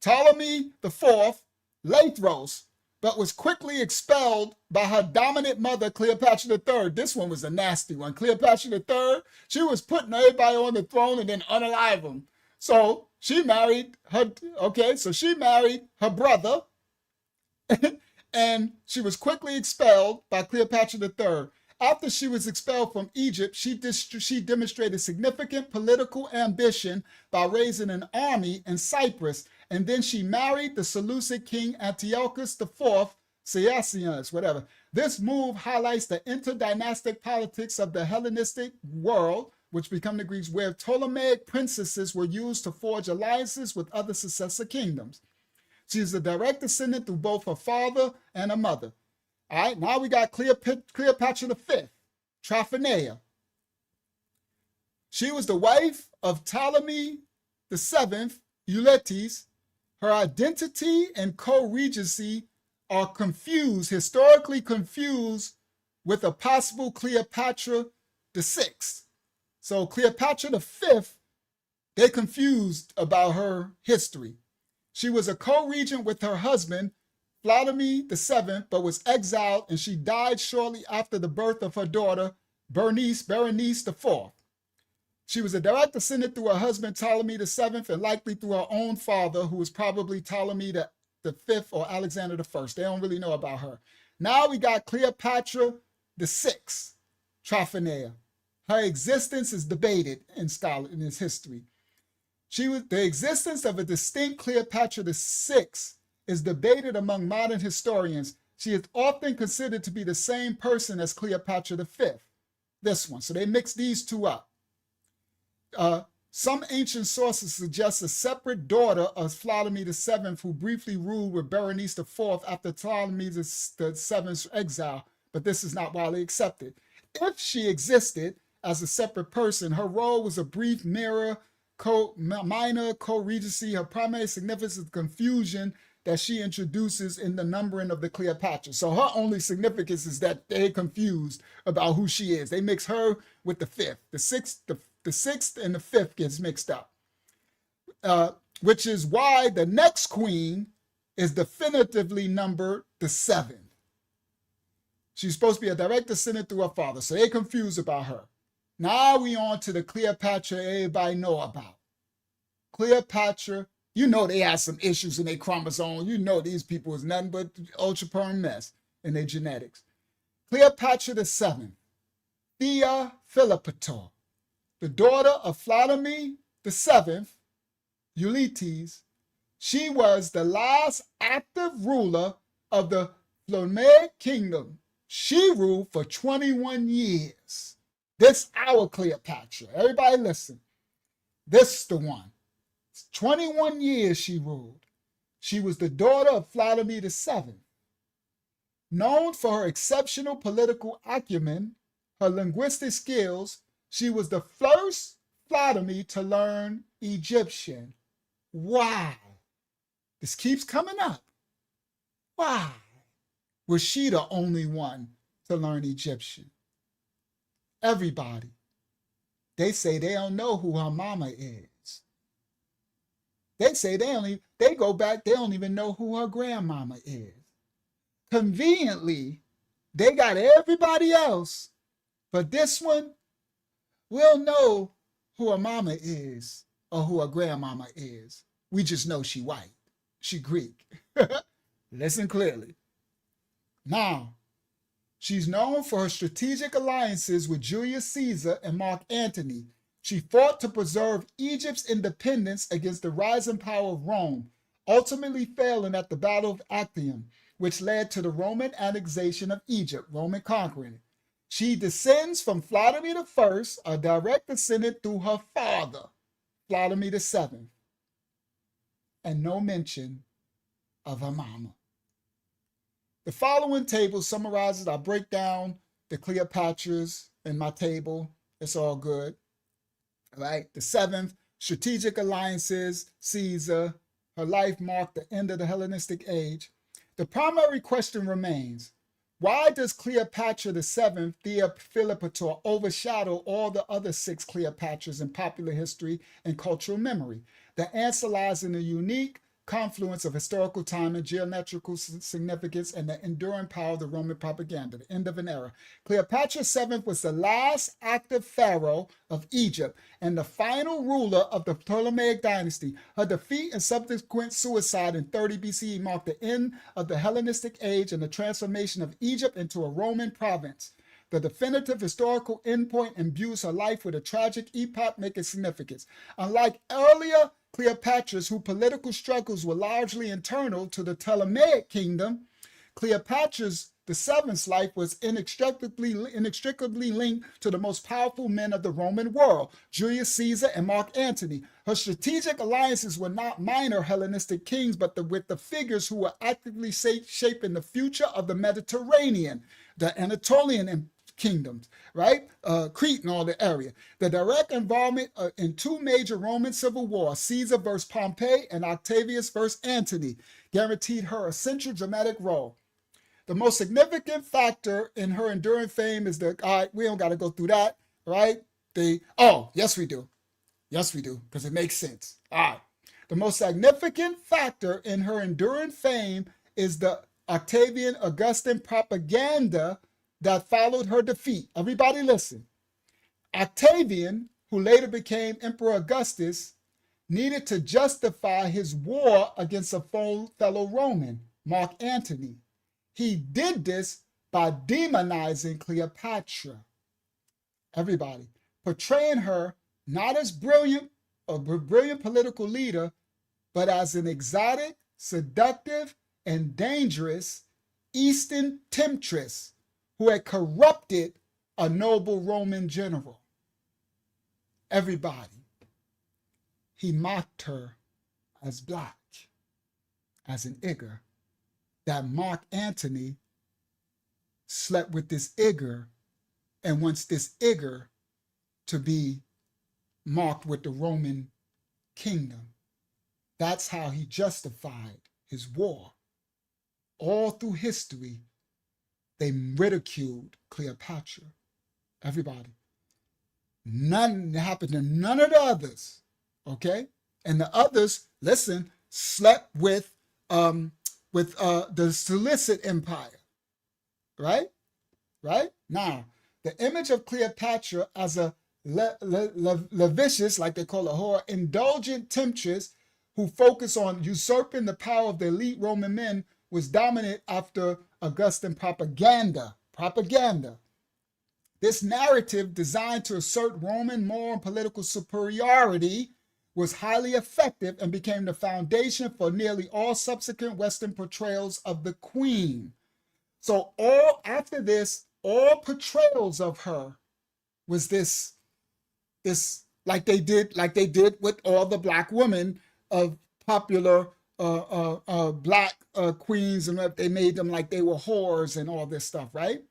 Ptolemy IV, Lathros, but was quickly expelled by her dominant mother, Cleopatra III. This one was a nasty one. Cleopatra III, she was putting everybody on the throne and then unalive them. So she married her brother, and she was quickly expelled by Cleopatra III. After she was expelled from Egypt, she demonstrated significant political ambition by raising an army in Cyprus, and then she married the Seleucid king Antiochus IV, Caesius, whatever. This move highlights the interdynastic politics of the Hellenistic world, which become the Greeks, where Ptolemaic princesses were used to forge alliances with other successor kingdoms. She is a direct descendant through both her father and her mother. All right, now we got Cleopatra V, Tryphonea. She was the wife of Ptolemy VII, Euletes. Her identity and co-regency are historically confused with a possible Cleopatra the sixth. So Cleopatra the fifth, they confused about her history. She was a co-regent with her husband, Ptolemy VII, but was exiled, and she died shortly after the birth of her daughter, Berenice IV. She was a direct descendant through her husband, Ptolemy VII, and likely through her own father, who was probably Ptolemy the fifth or Alexander the First. They don't really know about her. Now we got Cleopatra the sixth, Trophaena. Her existence is debated in its history. The existence of a distinct Cleopatra the sixth is debated among modern historians. She is often considered to be the same person as Cleopatra the fifth, this one. So they mix these two up. Some ancient sources suggest a separate daughter of Ptolemy VII who briefly ruled with Berenice IV after Ptolemy VII's exile, but this is not widely accepted. If she existed as a separate person, her role was a brief minor co-regency. Her primary significance is the confusion that she introduces in the numbering of the Cleopatra. So her only significance is that they're confused about who she is. They mix her with the fifth. The sixth and the fifth gets mixed up, which is why the next queen is definitively numbered the seventh. She's supposed to be a direct descendant through her father, so they're confused about her. Now we on to the Cleopatra everybody know about. Cleopatra, you know they had some issues in their chromosomes. You know these people is nothing but ultra-perm mess in their genetics. Cleopatra the seventh, Thea Philippator, the daughter of Ptolemy VII, Euletes. She was the last active ruler of the Ptolemaic kingdom. She ruled for 21 years. This our Cleopatra. Everybody listen. This is the one. 21 years she ruled. She was the daughter of Ptolemy VII. Known for her exceptional political acumen, her linguistic skills, she was the first Ptolemy to learn Egyptian. Why? This keeps coming up. Why was she the only one to learn Egyptian? Everybody. They say they don't know who her mama is. They say they go back, they don't even know who her grandmama is. Conveniently, they got everybody else, but this one, we'll know who her mama is or who her grandmama is. We just know she white. She Greek. Listen clearly. Now, she's known for her strategic alliances with Julius Caesar and Mark Antony. She fought to preserve Egypt's independence against the rising power of Rome, ultimately failing at the Battle of Actium, which led to the Roman annexation of Egypt, Roman conquering it. She descends from Ptolemy I, a direct descendant through her father, Ptolemy VII, and no mention of her mama. The following table summarizes, I break down the Cleopatras in my table. It's all good. All right. The seventh, strategic alliances, Caesar. Her life marked the end of the Hellenistic age. The primary question remains, why does Cleopatra VII, Thea Philippator, overshadow all the other six Cleopatras in popular history and cultural memory? The answer lies in the unique confluence of historical time and geometrical significance and the enduring power of the Roman propaganda, the end of an era. Cleopatra VII was the last active pharaoh of Egypt and the final ruler of the Ptolemaic dynasty. Her defeat and subsequent suicide in 30 BCE marked the end of the Hellenistic age and the transformation of Egypt into a Roman province. The definitive historical endpoint imbues her life with a tragic epoch-making significance. Unlike earlier Cleopatras, whose political struggles were largely internal to the Ptolemaic kingdom, Cleopatra's the seventh's life was inextricably linked to the most powerful men of the Roman world, Julius Caesar and Mark Antony. Her strategic alliances were not minor Hellenistic kings, but with the figures who were actively shaping the future of the Mediterranean, the Anatolian kingdoms, right? Crete and all the area. The direct involvement in two major Roman civil wars, Caesar versus Pompey and Octavius versus Antony, guaranteed her a central dramatic role. The most significant factor in her enduring fame is the, all right, we don't got to go through that, right? Yes, we do. Yes, we do, because it makes sense. All right. The most significant factor in her enduring fame is the Octavian Augustan propaganda that followed her defeat. Everybody listen. Octavian, who later became Emperor Augustus, needed to justify his war against a fellow Roman, Mark Antony. He did this by demonizing Cleopatra. Everybody, portraying her not as a brilliant political leader, but as an exotic, seductive, and dangerous Eastern temptress who had corrupted a noble Roman general. Everybody, he mocked her as black, as an Igor, that Mark Antony slept with this Igor and wants this Igor to be marked with the Roman kingdom. That's how he justified his war. All through history, they ridiculed Cleopatra. Everybody. None happened to none of the others. Okay? And the others, listen, slept with the Seleucid Empire. Right? Right? Now, the image of Cleopatra as a lascivious, like they call a whore, indulgent temptress who focused on usurping the power of the elite Roman men was dominant after Augustan propaganda. This narrative, designed to assert Roman moral and political superiority, was highly effective and became the foundation for nearly all subsequent Western portrayals of the queen. So after this, all portrayals of her was this like they did with all the black women of popular black queens, and they made them like they were whores and all this stuff, right?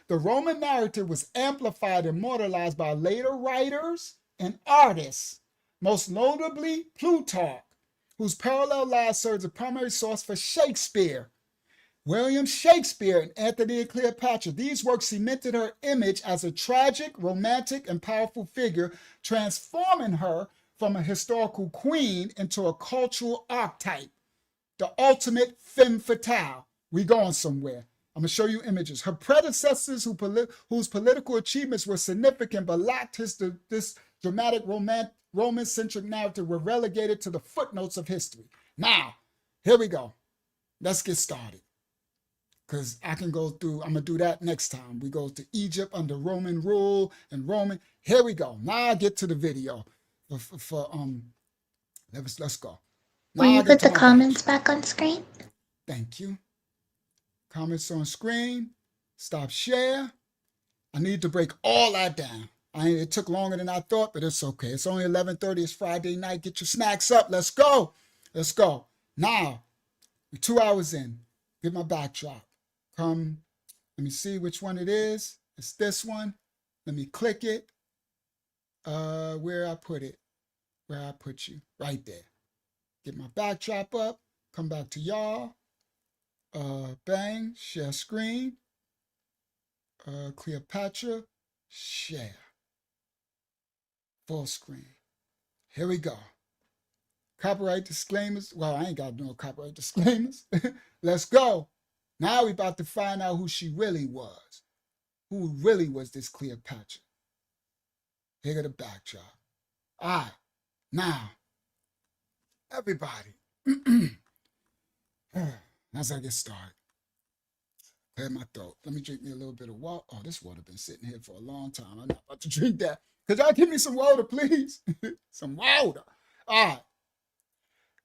The Roman narrative was amplified and immortalized by later writers and artists, most notably Plutarch, whose parallel lives serves as a primary source for Shakespeare. William Shakespeare and Antony and Cleopatra. These works cemented her image as a tragic, romantic, and powerful figure, transforming her from a historical queen into a cultural archetype, the ultimate femme fatale. We going somewhere. I'm going to show you images. Her predecessors, whose political achievements were significant but lacked this dramatic Roman-centric narrative, were relegated to the footnotes of history. Now, here we go. Let's get started. Because I can go through, I'm going to do that next time. We go to Egypt under Roman rule and Roman. Here we go. Now I get to the video. Let's go. Now Will you I get put to the my comments back. back on screen? Thank you. Comments on screen. Stop share. I need to break all that down. It took longer than I thought, but it's okay. It's only 11:30. It's Friday night. Get your snacks up. Let's go. Let's go. Now, we're 2 hours in. Get my backdrop. Let me see which one it is. It's this one. Let me click it. Where I put it. Where I put you. Right there. Get my backdrop up. Come back to y'all. Bang. Share screen. Cleopatra. Share. Full screen. Here we go. Copyright disclaimers. Well, I ain't got no copyright disclaimers. Let's go. Now we're about to find out who she really was. Who really was this Cleopatra? Here go the backdrop. All right. Now, everybody. As I get started. Clear my throat. Let me drink me a little bit of water. Oh, this water been sitting here for a long time. I'm not about to drink that. Could y'all give me some water, please? Some water. All right.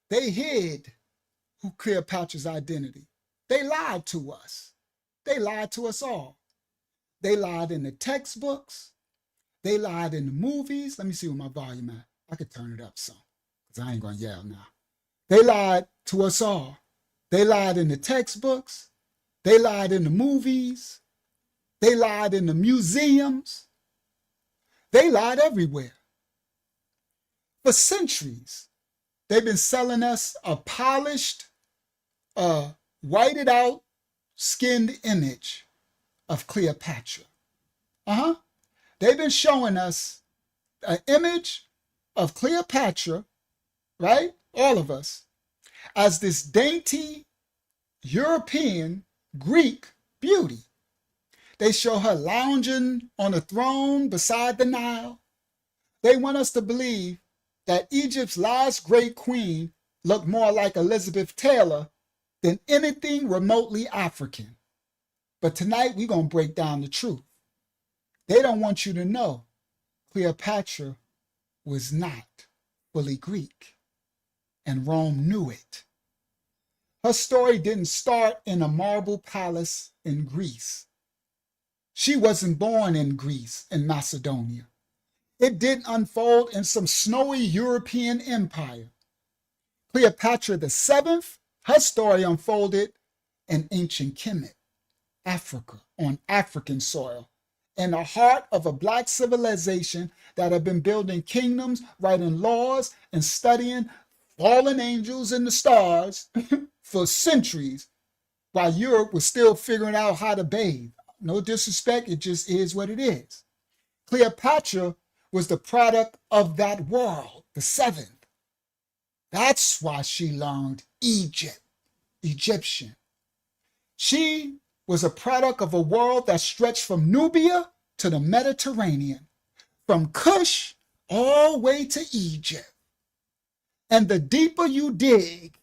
They hid Cleopatra's identity. They lied to us. They lied to us all. They lied in the textbooks. They lied in the movies. Let me see where my volume at. I could turn it up some, because I ain't going to yell now. They lied to us all. They lied in the textbooks. They lied in the movies. They lied in the museums. They lied everywhere. For centuries, they've been selling us a polished, whited out skinned image of Cleopatra. They've been showing us an image of Cleopatra, right? All of us, as this dainty European Greek beauty. They show her lounging on a throne beside the Nile. They want us to believe that Egypt's last great queen looked more like Elizabeth Taylor than anything remotely African. But tonight we're going to break down the truth. They don't want you to know Cleopatra was not fully Greek, and Rome knew it. Her story didn't start in a marble palace in Greece. She wasn't born in Greece and Macedonia. It didn't unfold in some snowy European empire. Cleopatra VII, her story unfolded in ancient Kemet, Africa, on African soil, in the heart of a Black civilization that had been building kingdoms, writing laws, and studying fallen angels and the stars for centuries, while Europe was still figuring out how to bathe. No disrespect, it just is what it is. Cleopatra was the product of that world, the seventh. That's why she learned Egyptian. She was a product of a world that stretched from Nubia to the Mediterranean, from Kush all the way to Egypt. And the deeper you dig,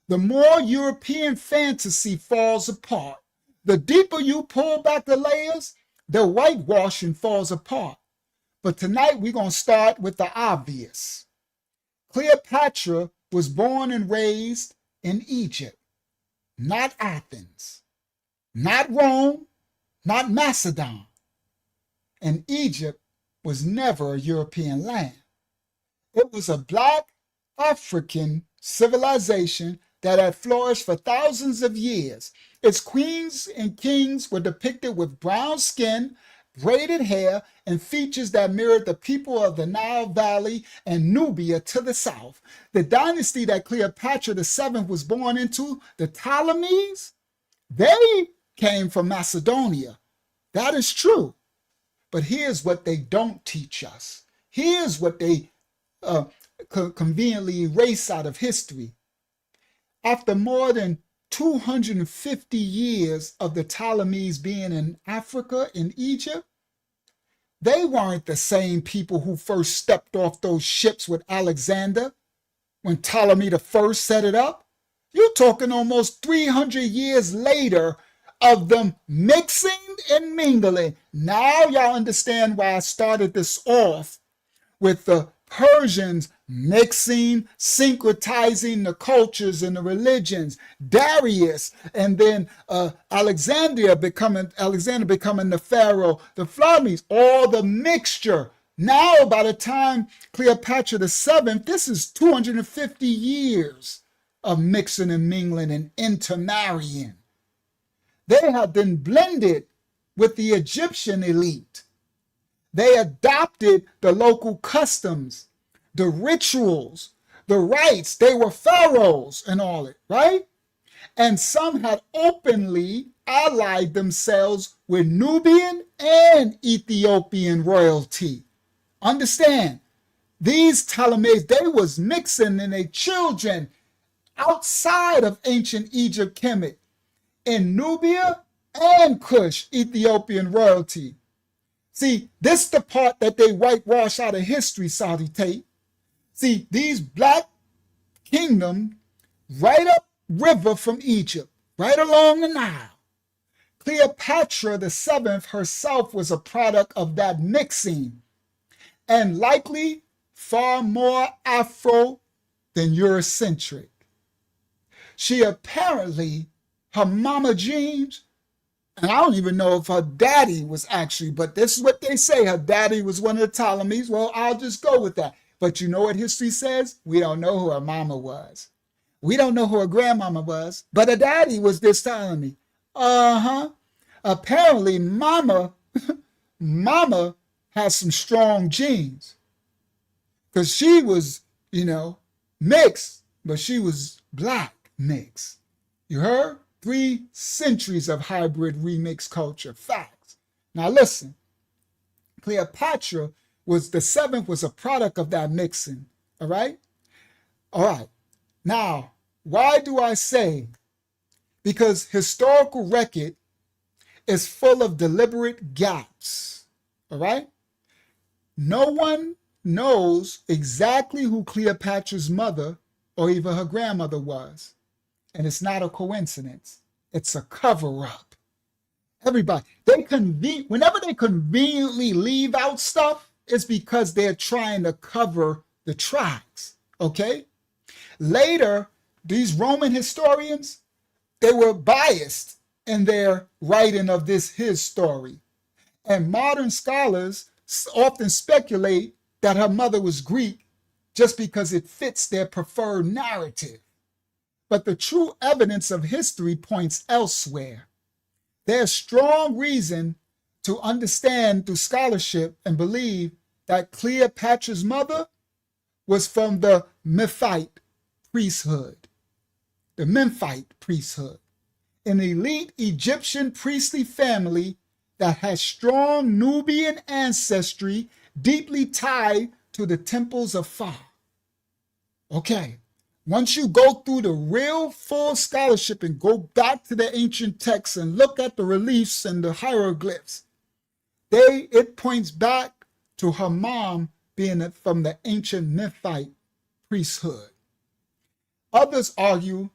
the more European fantasy falls apart. The deeper you pull back the layers, the whitewashing falls apart. But tonight we're going to start with the obvious. Cleopatra was born and raised in Egypt, not Athens, not Rome, not Macedon. And Egypt was never a European land. It was a Black African civilization that had flourished for thousands of years. Its queens and kings were depicted with brown skin, braided hair, and features that mirrored the people of the Nile Valley and Nubia to the south. The dynasty that Cleopatra VII was born into, the Ptolemies, they came from Macedonia. That is true. But here's what they don't teach us. Here's what they conveniently erase out of history. After more than 250 years of the Ptolemies being in Africa, in Egypt, they weren't the same people who first stepped off those ships with Alexander when Ptolemy I set it up. You're talking almost 300 years later of them mixing and mingling. Now y'all understand why I started this off with the Persians mixing, syncretizing the cultures and the religions, Darius, and then Alexander becoming the pharaoh, the Ptolemies, all the mixture. Now, by the time Cleopatra VII, this is 250 years of mixing and mingling and intermarrying. They had been blended with the Egyptian elite. They adopted the local customs, the rituals, the rites. They were pharaohs and all it, right? And some had openly allied themselves with Nubian and Ethiopian royalty. Understand, these Ptolemies, they was mixing in their children outside of ancient Egypt, Kemet, in Nubia and Kush, Ethiopian royalty. See, this is the part that they whitewash out of history, Saudi Tate. See, these Black kingdom right up river from Egypt, right along the Nile. Cleopatra VII herself was a product of that mixing, and likely far more Afro than Eurocentric. She apparently, her mama genes, and I don't even know if her daddy was actually, but this is what they say, her daddy was one of the Ptolemies. Well, I'll just go with that. But you know what history says? We don't know who her mama was. We don't know who her grandmama was, but her daddy was this Ptolemy. Apparently, mama has some strong genes. Because she was, mixed, but she was Black mixed. You heard? 3 centuries of hybrid remix culture. Facts. Now listen, Cleopatra was the seventh was a product of that mixing. All right? All right. Now, why do I say? Because historical record is full of deliberate gaps. All right? No one knows exactly who Cleopatra's mother or even her grandmother was. And it's not a coincidence. It's a cover-up. Everybody, whenever they conveniently leave out stuff, it's because they're trying to cover the tracks, okay? Later, these Roman historians, they were biased in their writing of his story. And modern scholars often speculate that her mother was Greek just because it fits their preferred narrative. But the true evidence of history points elsewhere. There's strong reason to understand through scholarship and believe that Cleopatra's mother was from the Memphite priesthood. The Memphite priesthood, an elite Egyptian priestly family that has strong Nubian ancestry deeply tied to the temples of Pharaoh. Okay, once you go through the real full scholarship and go back to the ancient texts and look at the reliefs and the hieroglyphs, it points back to her mom being from the ancient Memphite priesthood. Others argue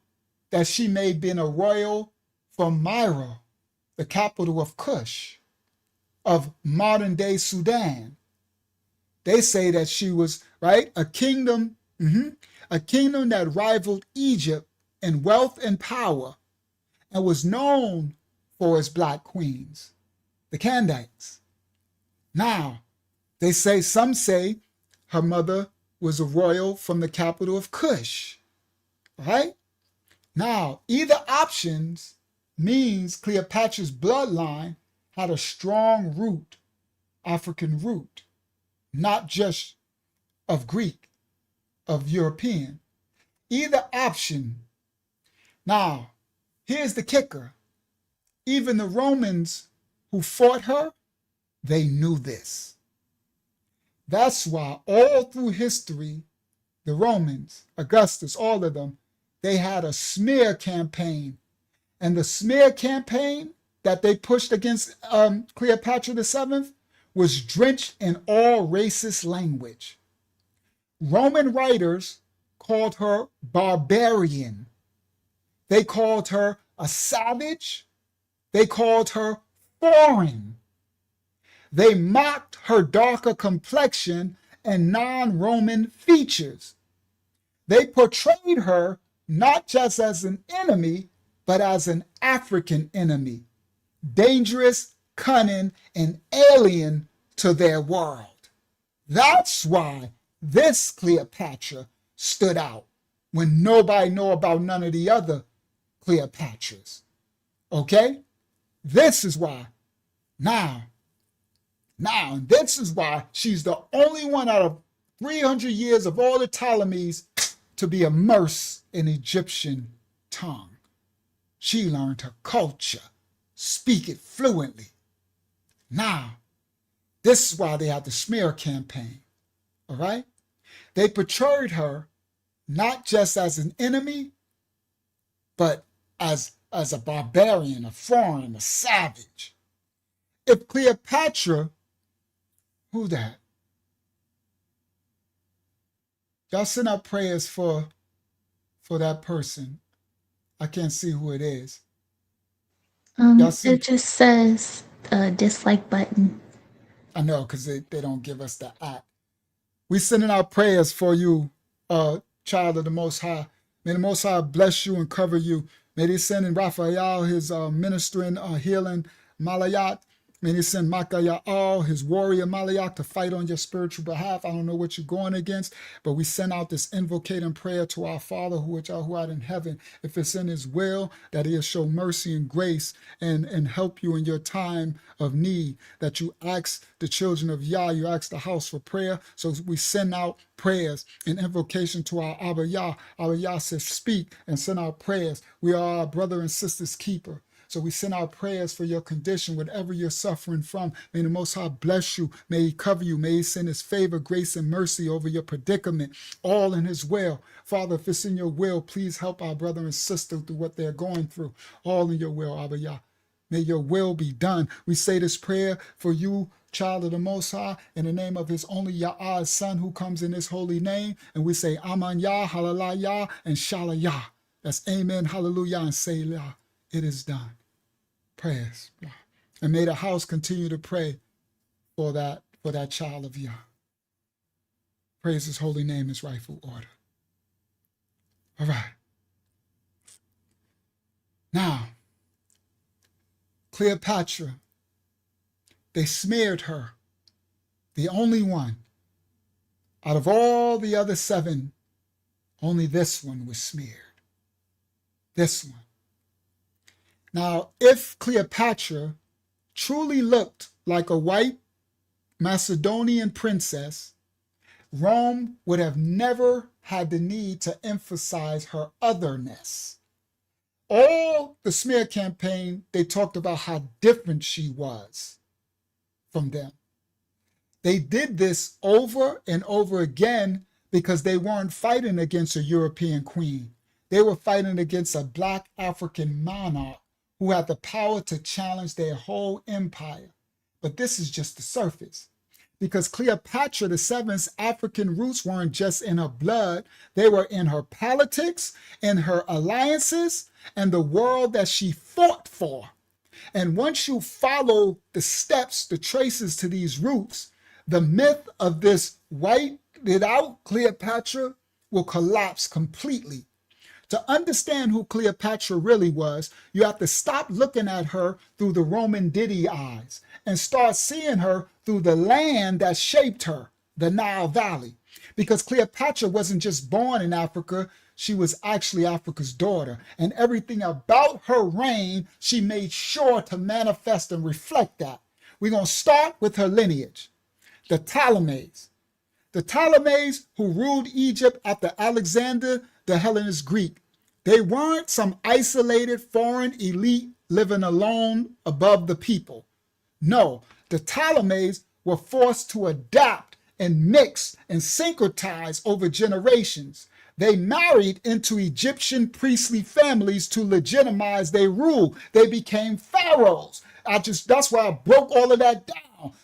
that she may have been a royal from Myra, the capital of Kush, of modern-day Sudan. They say that she was, right, a kingdom that rivaled Egypt in wealth and power and was known for its black queens, the Candaces. Now, some say her mother was a royal from the capital of Kush, right? Now, either options means Cleopatra's bloodline had a strong root, African root, not just of Greek, of European. Either option. Now, here's the kicker. Even the Romans who fought her, they knew this. That's why all through history, the Romans, Augustus, all of them, they had a smear campaign. And the smear campaign that they pushed against Cleopatra VII was drenched in all racist language. Roman writers called her barbarian. They called her a savage. They called her foreign. They mocked her darker complexion and non-Roman features. They portrayed her not just as an enemy, but as an African enemy, dangerous, cunning, and alien to their world. That's why this Cleopatra stood out when nobody knew about none of the other Cleopatras. Okay? This is why. Now, this is why she's the only one out of 300 years of all the Ptolemies to be immersed in Egyptian tongue. She learned her culture, speak it fluently. Now, this is why they had the smear campaign, all right? They portrayed her not just as an enemy, but as a barbarian, a foreign, a savage. If Cleopatra, who that? Y'all send out prayers for that person. I can't see who it is. It just says dislike button. I know, because they don't give us the app. We sending out prayers for you, child of the Most High. May the Most High bless you and cover you. May they send in Raphael his ministering, healing, Malayat, May he send Makaya'al, his warrior Malayak, to fight on your spiritual behalf. I don't know what you're going against, but we send out this invocating prayer to our Father who art in heaven. If it's in his will, that he'll show mercy and grace and help you in your time of need, that you ask the children of Yah, you ask the house for prayer. So we send out prayers and invocation to our Abba Yah. Abba Yah says, speak and send out prayers. We are our brother and sister's keeper. So we send our prayers for your condition, whatever you're suffering from. May the Most High bless you. May he cover you. May he send his favor, grace, and mercy over your predicament, all in his will. Father, if it's in your will, please help our brother and sister through what they're going through. All in your will, Abba Yah. May your will be done. We say this prayer for you, child of the Most High, in the name of his only Yah's son who comes in his holy name. And we say Aman Yah, Halallah Yah, and Shallah Yah. That's Amen, Hallelujah, and Selah. It is done. Prayers. And may the house continue to pray for that child of Yah. Praise his holy name, his rightful order. All right. Now, Cleopatra, they smeared her, the only one. Out of all the other 7, only this one was smeared. This one. Now, if Cleopatra truly looked like a white Macedonian princess, Rome would have never had the need to emphasize her otherness. All the smear campaign, they talked about how different she was from them. They did this over and over again because they weren't fighting against a European queen. They were fighting against a black African monarch who had the power to challenge their whole empire. But this is just the surface. Because Cleopatra VII's African roots weren't just in her blood, they were in her politics, in her alliances, and the world that she fought for. And once you follow the steps, the traces to these roots, the myth of this whited out Cleopatra will collapse completely. To understand who Cleopatra really was, you have to stop looking at her through the Roman ditty eyes and start seeing her through the land that shaped her, the Nile Valley. Because Cleopatra wasn't just born in Africa, she was actually Africa's daughter. And everything about her reign, she made sure to manifest and reflect that. We're going to start with her lineage, the Ptolemies. The Ptolemies who ruled Egypt after Alexander the Hellenistic Greek. They weren't some isolated foreign elite living alone above the people. No, the Ptolemies were forced to adapt and mix and syncretize over generations. They married into Egyptian priestly families to legitimize their rule. They became pharaohs. That's why I broke all of that down.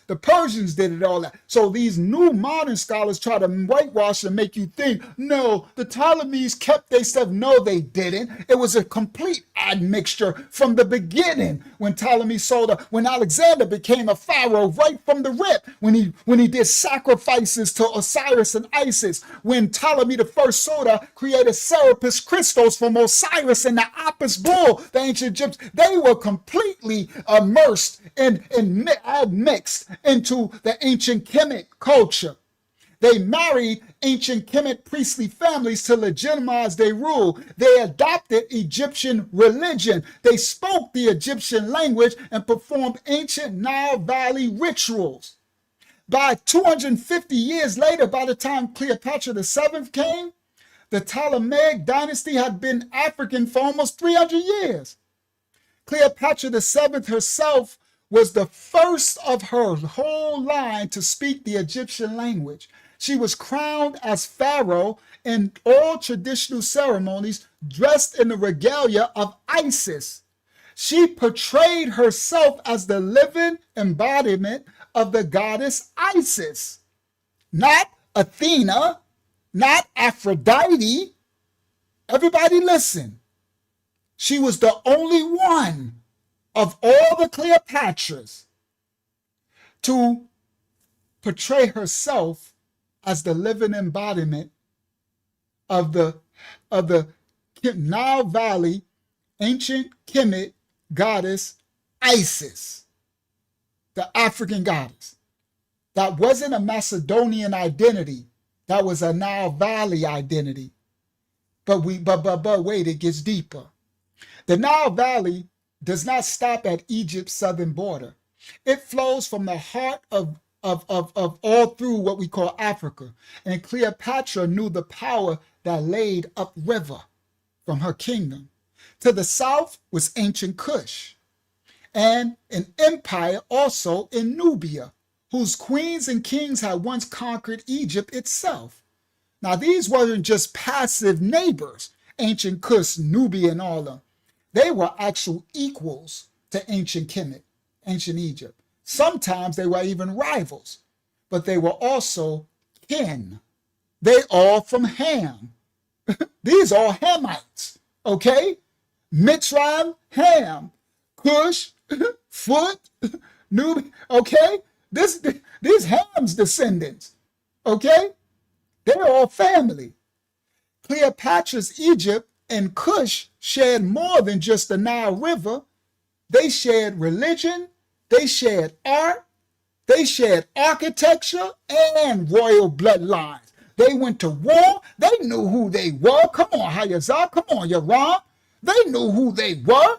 The Persians did it all that. So these new modern scholars try to whitewash and make you think, no, the Ptolemies kept their stuff. No, they didn't. It was a complete admixture from the beginning when when Alexander became a pharaoh right from the rip, when he did sacrifices to Osiris and Isis, when Ptolemy the First Soda created Serapis Christos from Osiris and the Apis bull, the ancient Egyptians. They were completely immersed and admixed into the ancient Kemet culture. They married ancient Kemet priestly families to legitimize their rule. They adopted Egyptian religion. They spoke the Egyptian language and performed ancient Nile Valley rituals. By 250 years later, by the time Cleopatra VII came, the Ptolemaic dynasty had been African for almost 300 years. Cleopatra VII herself was the first of her whole line to speak the Egyptian language. She was crowned as pharaoh in all traditional ceremonies, dressed in the regalia of Isis. She portrayed herself as the living embodiment of the goddess Isis, not Athena, not Aphrodite. Everybody listen. She was the only one of all the Cleopatras to portray herself as the living embodiment of the Nile Valley ancient Kemet goddess Isis. the African goddess. That wasn't a Macedonian identity. That was a Nile Valley identity. But wait, it gets deeper. The Nile Valley does not stop at Egypt's southern border. It flows from the heart of all through what we call Africa. And Cleopatra knew the power that laid upriver from her kingdom. To the south was ancient Kush, and an empire also in Nubia, whose queens and kings had once conquered Egypt itself. Now, these weren't just passive neighbors, ancient Kush, Nubia, and all of them. They were actual equals to ancient Kemet, ancient Egypt. Sometimes they were even rivals, but they were also kin. They all from Ham. These are Hamites, okay? Mitzrayim, Ham, Cush, Foot, Nubia, okay? These Ham's descendants, okay? They're all family. Cleopatra's Egypt and Cush shared more than just the Nile River. They shared religion, they shared art, they shared architecture and royal bloodlines. They went to war. They knew who they were. Come on, Hayazar. Come on, Yaram. They knew who they were.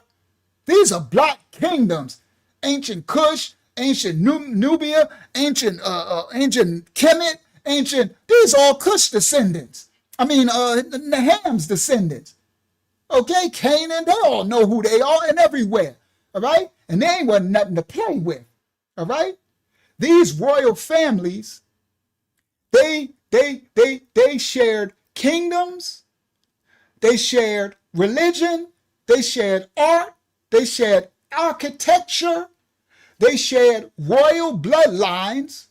These are black kingdoms. Ancient Kush, ancient Nubia, ancient Kemet, these all Kush descendants. I mean, Ham's descendants. Okay, Canaan, they all know who they are and everywhere. All right? And they ain't wasn't nothing to play with. All right? These royal families, they shared kingdoms, they shared religion, they shared art, they shared architecture, they shared royal bloodlines.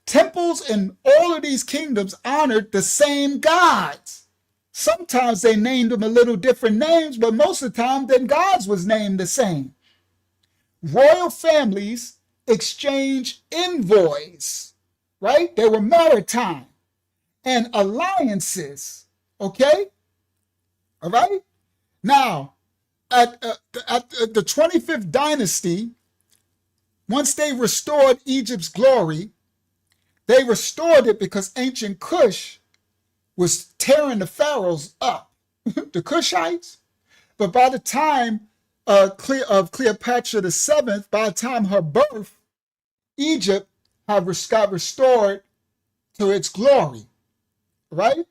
Temples in all of these kingdoms honored the same gods. Sometimes they named them a little different names, but most of the time, then gods was named the same. Royal families exchanged envoys, right? They were maritime, and alliances, okay? All right? Now, at the 25th dynasty, once they restored Egypt's glory, they restored it because ancient Kush was tearing the pharaohs up, the Kushites. But by the time of Cleopatra VII, by the time her birth, Egypt got restored to its glory, right?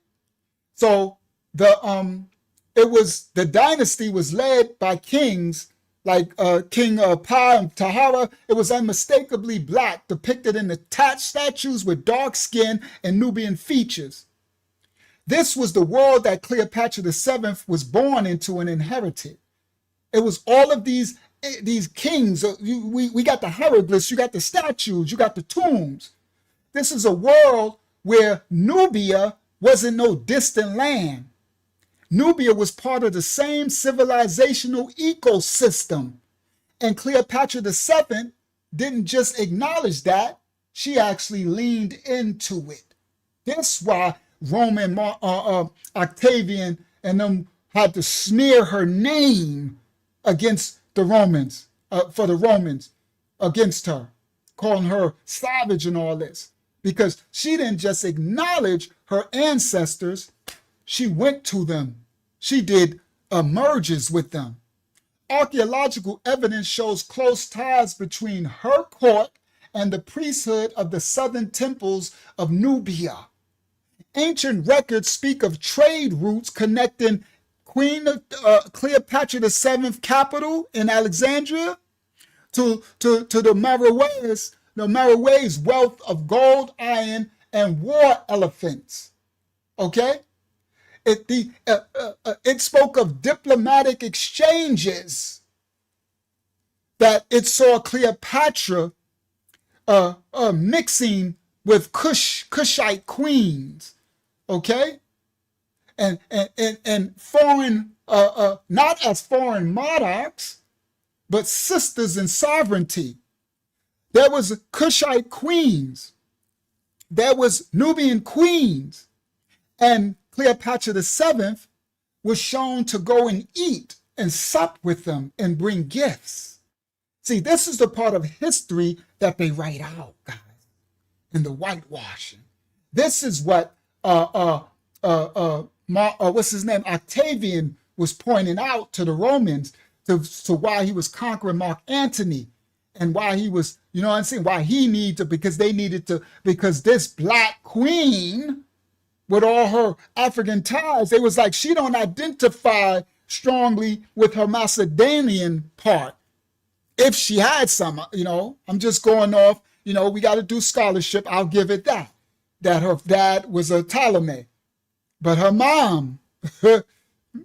So the dynasty was led by kings like King Pa and Tahara. It was unmistakably black, depicted in the statues with dark skin and Nubian features. This was the world that Cleopatra VII was born into and inherited. It was all of these kings. We got the hieroglyphs, you got the statues, you got the tombs. This is a world where Nubia wasn't no distant land. Nubia was part of the same civilizational ecosystem. And Cleopatra VII didn't just acknowledge that, she actually leaned into it. That's why Roman Octavian and them had to smear her name against the Romans, for the Romans, against her, calling her savage and all this. Because she didn't just acknowledge her ancestors, she went to them. She did merges with them. Archaeological evidence shows close ties between her court and the priesthood of the southern temples of Nubia. Ancient records speak of trade routes connecting Queen Cleopatra VII capital in Alexandria to the Merowe's wealth of gold, iron, and war elephants. Okay? It spoke of diplomatic exchanges that it saw Cleopatra mixing with Kushite queens, okay, and foreign, not as foreign monarchs, but sisters in sovereignty. There was Kushite queens, there was Nubian queens, and Cleopatra VII was shown to go and eat and sup with them and bring gifts. See, this is the part of history that they write out, guys, in the whitewashing. This is what what's his name, Octavian was pointing out to the Romans to why he was conquering Mark Antony, and why he was, you know what I'm saying, why he needed to, because they needed to, because this black queen with all her African ties, they was like, she don't identify strongly with her Macedonian part. If she had some, you know, I'm just going off, you know, we got to do scholarship. I'll give it that her dad was a Ptolemaic, but her mom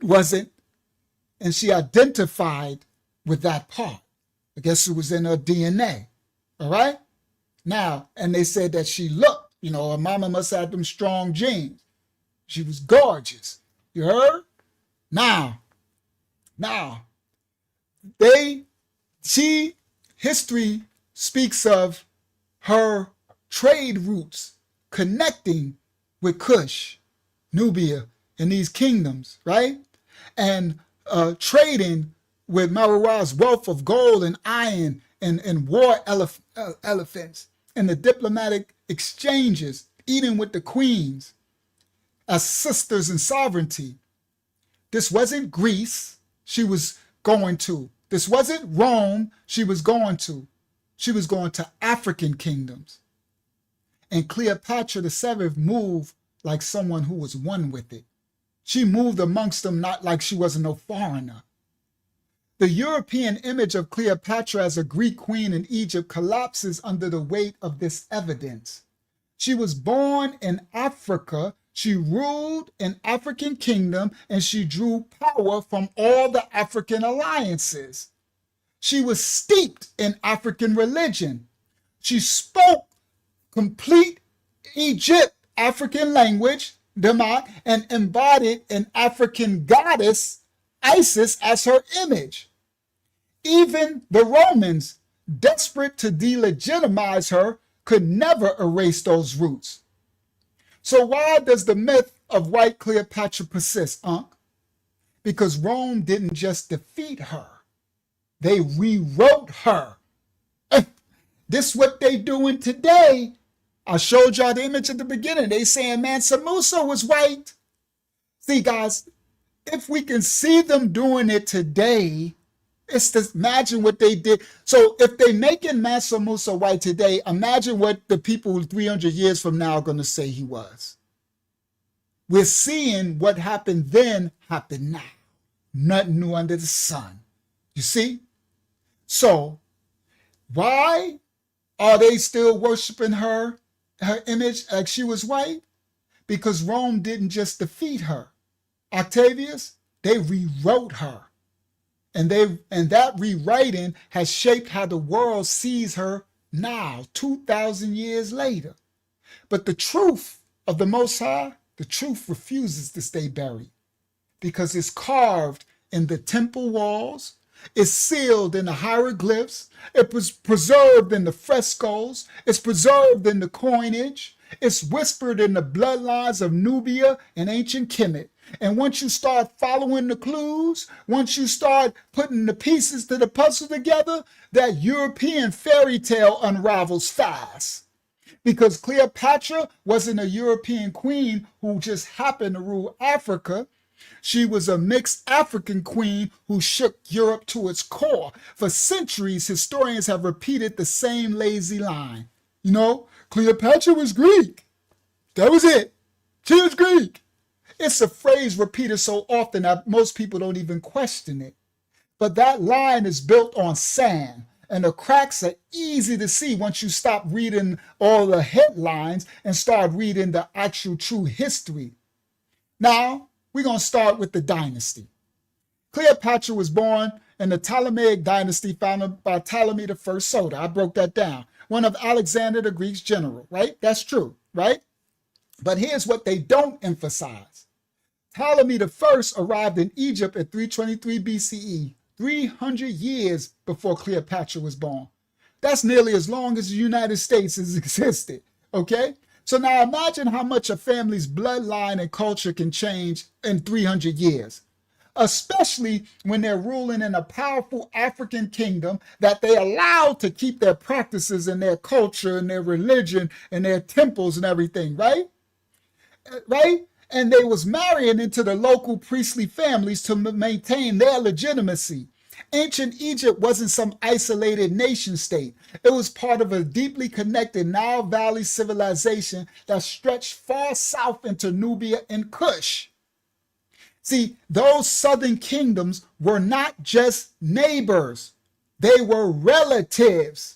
wasn't, and she identified with that part. I guess it was in her DNA. All right. Now, and they said that she looked, you know, her mama must have them strong genes. She was gorgeous. You heard? Now, history speaks of her trade routes connecting with Cush, Nubia, and these kingdoms, right? And trading with Marwar's wealth of gold and iron and war elephants, and the diplomatic exchanges, eating with the queens as sisters in sovereignty. This wasn't Greece she was going to. This wasn't Rome she was going to. She was going to African kingdoms. And Cleopatra VII moved like someone who was one with it. She moved amongst them not like she wasn't no foreigner. The European image of Cleopatra as a Greek queen in Egypt collapses under the weight of this evidence. She was born in Africa, she ruled an African kingdom, and she drew power from all the African alliances. She was steeped in African religion. She spoke complete Egypt African language, Demat, and embodied an African goddess, Isis, as her image. Even the Romans, desperate to delegitimize her, could never erase those roots. So why does the myth of white Cleopatra persist, Unc? Because Rome didn't just defeat her, they rewrote her. This what they doing today. I showed y'all the image at the beginning. They saying Mansa Musa was white. See, guys, if we can see them doing it today, it's just imagine what they did. So if they making Mansa Musa white today, imagine what the people 300 years from now are going to say he was. We're seeing what happened then happen now. Nothing new under the sun. You see? So why are they still worshiping her image like she was white? Because Rome didn't just defeat her. Octavius, they rewrote her. And that rewriting has shaped how the world sees her now, 2,000 years later. But the truth of the Most High, the truth refuses to stay buried, because it's carved in the temple walls, it's sealed in the hieroglyphs, it was preserved in the frescoes, it's preserved in the coinage, it's whispered in the bloodlines of Nubia and ancient Kemet. And once you start following the clues, once you start putting the pieces to the puzzle together, that European fairy tale unravels fast. Because Cleopatra wasn't a European queen who just happened to rule Africa. She was a mixed African queen who shook Europe to its core. For centuries, historians have repeated the same lazy line. You know, Cleopatra was Greek. That was it. She was Greek. It's a phrase repeated so often that most people don't even question it. But that line is built on sand, and the cracks are easy to see once you stop reading all the headlines and start reading the actual true history. Now, we're going to start with the dynasty. Cleopatra was born in the Ptolemaic dynasty founded by Ptolemy I Soter. I broke that down. One of Alexander the Greek's general, right? That's true, right? But here's what they don't emphasize. Ptolemy I arrived in Egypt at 323 BCE, 300 years before Cleopatra was born. That's nearly as long as the United States has existed, okay? So now imagine how much a family's bloodline and culture can change in 300 years. especially when they're ruling in a powerful African kingdom that they allowed to keep their practices and their culture and their religion and their temples and everything, right? Right? And they was marrying into the local priestly families to maintain their legitimacy. Ancient Egypt wasn't some isolated nation state. It was part of a deeply connected Nile Valley civilization that stretched far south into Nubia and Kush. See, those southern kingdoms were not just neighbors, they were relatives.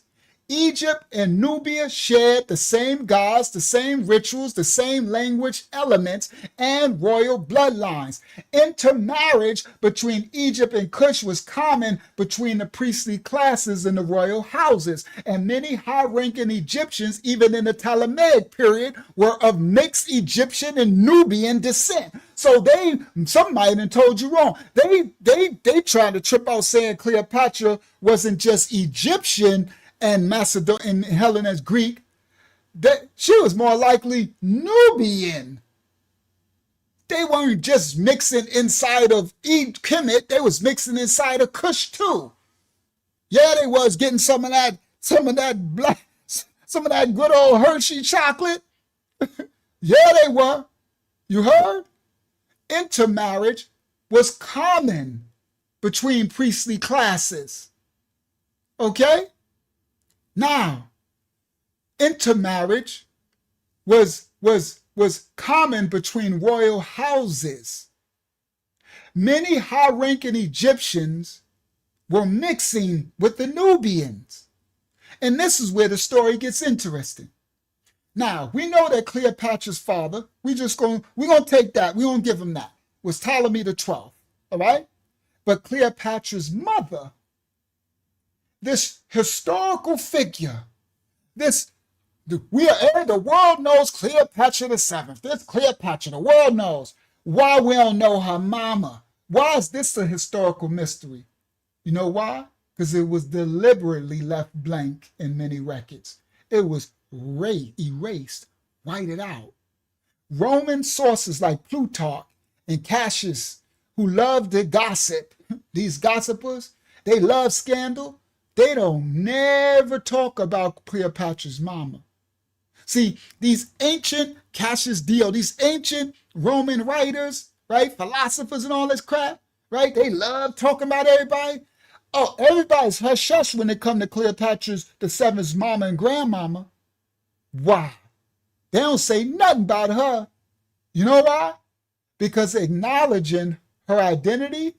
Egypt and Nubia shared the same gods, the same rituals, the same language elements, and royal bloodlines. Intermarriage between Egypt and Kush was common between the priestly classes in the royal houses, and many high-ranking Egyptians, even in the Ptolemaic period, were of mixed Egyptian and Nubian descent. So some might have told you wrong. They tried to trip out saying Cleopatra wasn't just Egyptian and Macedonian and Hellenistic Greek, that she was more likely Nubian. They weren't just mixing inside of Kemet, they was mixing inside of Kush too. Yeah, they was getting some of that good old Hershey chocolate. Yeah, they were. You heard? Intermarriage was common between priestly classes. Okay? Now, intermarriage was common between royal houses. Many high-ranking Egyptians were mixing with the Nubians. And this is where the story gets interesting. Now, we know that Cleopatra's father, we're going to take that, we're going to give him that, was Ptolemy the 12th, all right? But Cleopatra's mother, this historical figure, the world knows Cleopatra the 7th. This Cleopatra, the world knows. Why we don't know her mama? Why is this a historical mystery? You know why? Because it was deliberately left blank in many records. It was erased, whited out. Roman sources like Plutarch and Cassius, who loved to gossip, these gossipers, they love scandal. They don't never talk about Cleopatra's mama. See, these ancient Cassius Dio, these ancient Roman writers, right, philosophers and all this crap, right, they love talking about everybody. Oh, everybody's hush-hush when it comes to Cleopatra's the 7th's mama and grandmama. Why? They don't say nothing about her. You know why? Because acknowledging her identity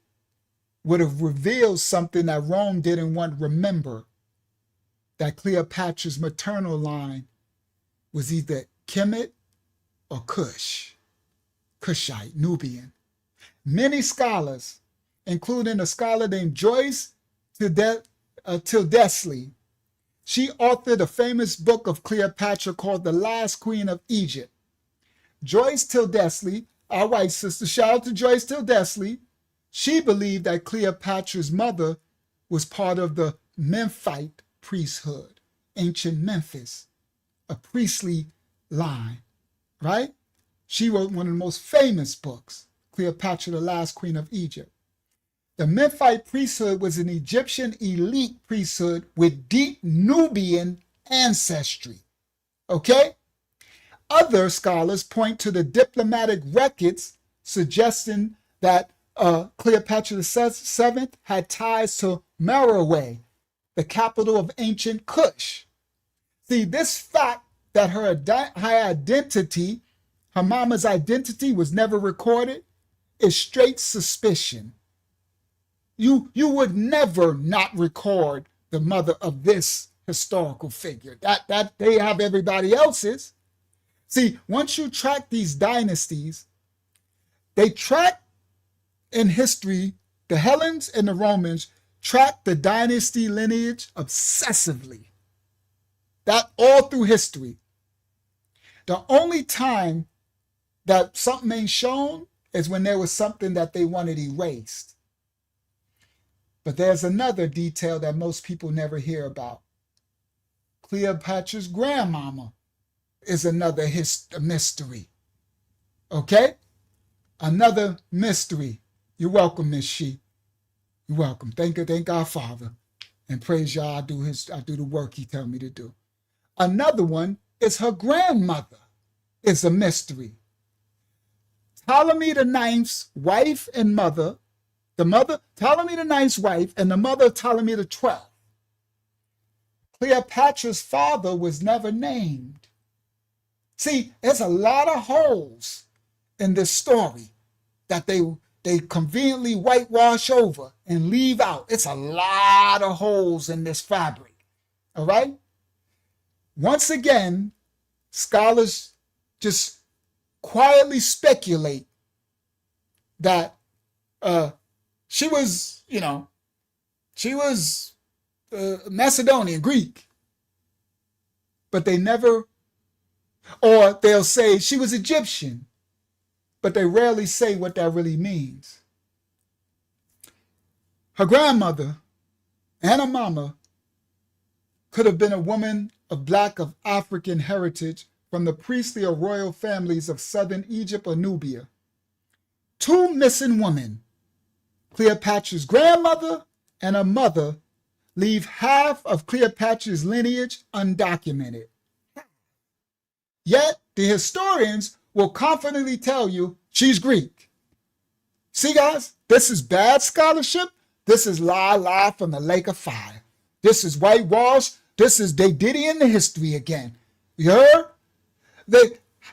would have revealed something that Rome didn't want to remember, that Cleopatra's maternal line was either Kemet or Kush, Kushite, Nubian. Many scholars, including a scholar named Joyce Tildesley, she authored a famous book of Cleopatra called The Last Queen of Egypt. Joyce Tildesley, our white sister, shout out to Joyce Tildesley, she believed that Cleopatra's mother was part of the Memphite priesthood, ancient Memphis, a priestly line, right? She wrote one of the most famous books, Cleopatra, the Last Queen of Egypt. The Memphite priesthood was an Egyptian elite priesthood with deep Nubian ancestry, okay? Other scholars point to the diplomatic records suggesting that Cleopatra the 7th had ties to Meroe, the capital of ancient Kush. See, this fact that her identity, her mama's identity, was never recorded is straight suspicion. You would never not record the mother of this historical figure. That they have everybody else's. See, once you track these dynasties, they track in history, the Hellenes and the Romans track the dynasty lineage obsessively. That all through history. The only time that something ain't shown is when there was something that they wanted erased. But there's another detail that most people never hear about. Cleopatra's grandmama is another mystery. Okay? Another mystery. You're welcome, Miss She. You're welcome. Thank our Father. And praise Yah, I do the work he tell me to do. Another one is her grandmother. It's a mystery. Ptolemy the Ninth's wife and mother, Ptolemy the Ninth's wife and the mother of Ptolemy the 12th. Cleopatra's father was never named. See, there's a lot of holes in this story that they conveniently whitewash over and leave out. It's a lot of holes in this fabric. All right? Once again, scholars just quietly speculate that she was Macedonian, Greek, but they never, or they'll say she was Egyptian, but they rarely say what that really means. Her grandmother and her mama could have been a woman of Black of African heritage from the priestly or royal families of southern Egypt or Nubia. Two missing women, Cleopatra's grandmother and her mother, leave half of Cleopatra's lineage undocumented. Yet the historians will confidently tell you she's Greek. See, guys, this is bad scholarship. This is lie from the lake of fire. This is whitewash. This is they diddy in the history again. You heard?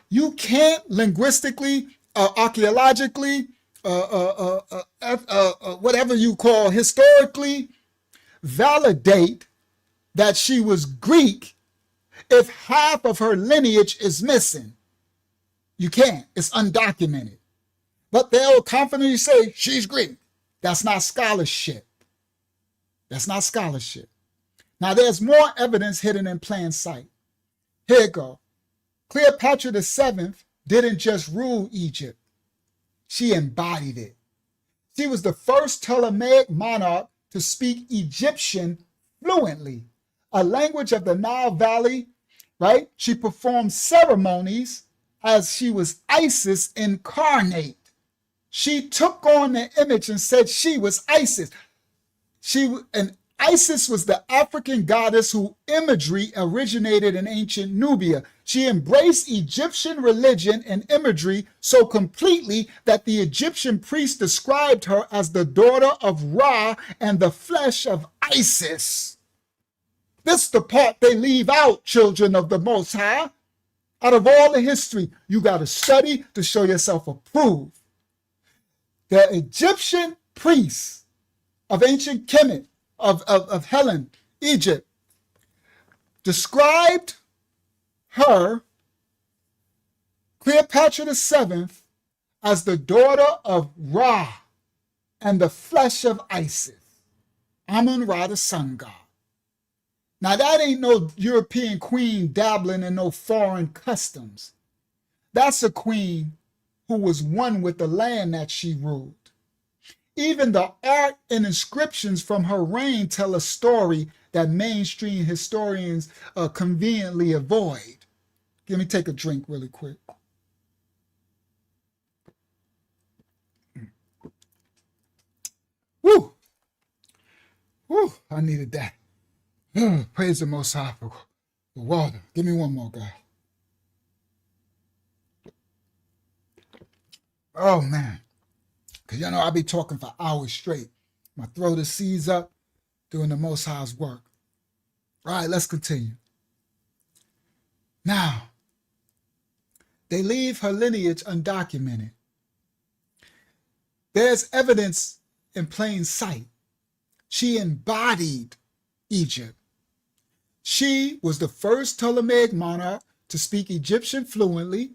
You can't linguistically, archaeologically, whatever you call historically, validate that she was Greek if half of her lineage is missing. You can't. It's undocumented. But they'll confidently say she's Greek. That's not scholarship. That's not scholarship. Now, there's more evidence hidden in plain sight. Here you go. Cleopatra VII didn't just rule Egypt. She embodied it. She was the first Ptolemaic monarch to speak Egyptian fluently, a language of the Nile Valley, right? She performed ceremonies as she was Isis incarnate. She took on the image and said she was Isis. Isis was the African goddess whose imagery originated in ancient Nubia. She embraced Egyptian religion and imagery so completely that the Egyptian priests described her as the daughter of Ra and the flesh of Isis. This is the part they leave out, children of the Most High. Out of all the history, you got to study to show yourself approved. The Egyptian priests of ancient Kemet, of Helen, Egypt, described her, Cleopatra VII, as the daughter of Ra and the flesh of Isis, Amun-Ra, the sun god. Now that ain't no European queen dabbling in no foreign customs. That's a queen who was one with the land that she ruled. Even the art and inscriptions from her reign tell a story that mainstream historians conveniently avoid. Let me take a drink really quick. Woo! Woo! I needed that. Praise the Most High for the water. Give me one more, guy. Oh, man. Because, I'll be talking for hours straight. My throat is seized up doing the Most High's work. All right, let's continue. Now, they leave her lineage undocumented. There's evidence in plain sight. She embodied Egypt. She was the first Ptolemaic monarch to speak Egyptian fluently.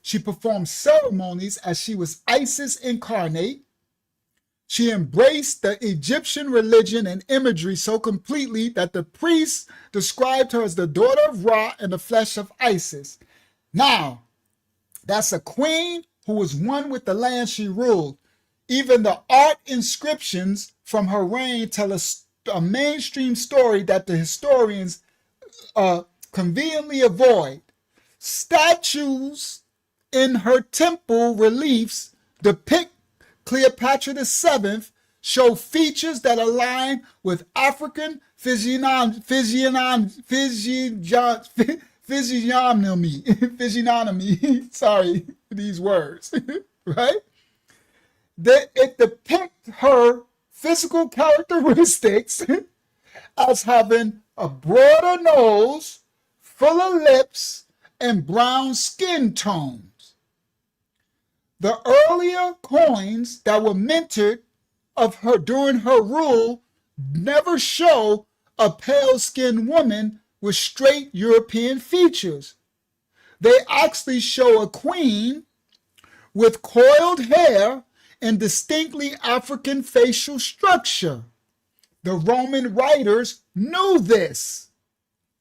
She performed ceremonies as she was Isis incarnate. She embraced the Egyptian religion and imagery so completely that the priests described her as the daughter of Ra and the flesh of Isis. Now, that's a queen who was one with the land she ruled. Even the art inscriptions from her reign tell a mainstream story that the historians conveniently avoid. Statues in her temple reliefs depict Cleopatra VII show features that align with African physiognomy, sorry, these words, right? That it depicts her physical characteristics as having a broader nose, fuller lips, and brown skin tones. The earlier coins that were minted of her during her rule never show a pale-skinned woman with straight European features. They actually show a queen with coiled hair and distinctly African facial structure. The Roman writers knew this.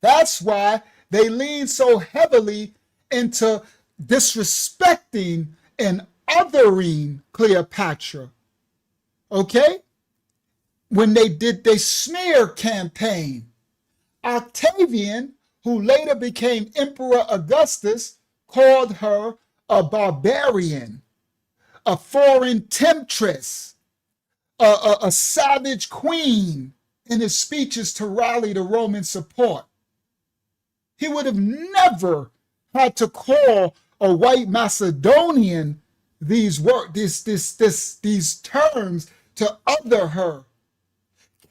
That's why they leaned so heavily into disrespecting and othering Cleopatra. Okay? When they did their smear campaign, Octavian, who later became Emperor Augustus, called her a barbarian, a foreign temptress, a savage queen in his speeches to rally the Roman support. He would have never had to call a white Macedonian these terms to other her.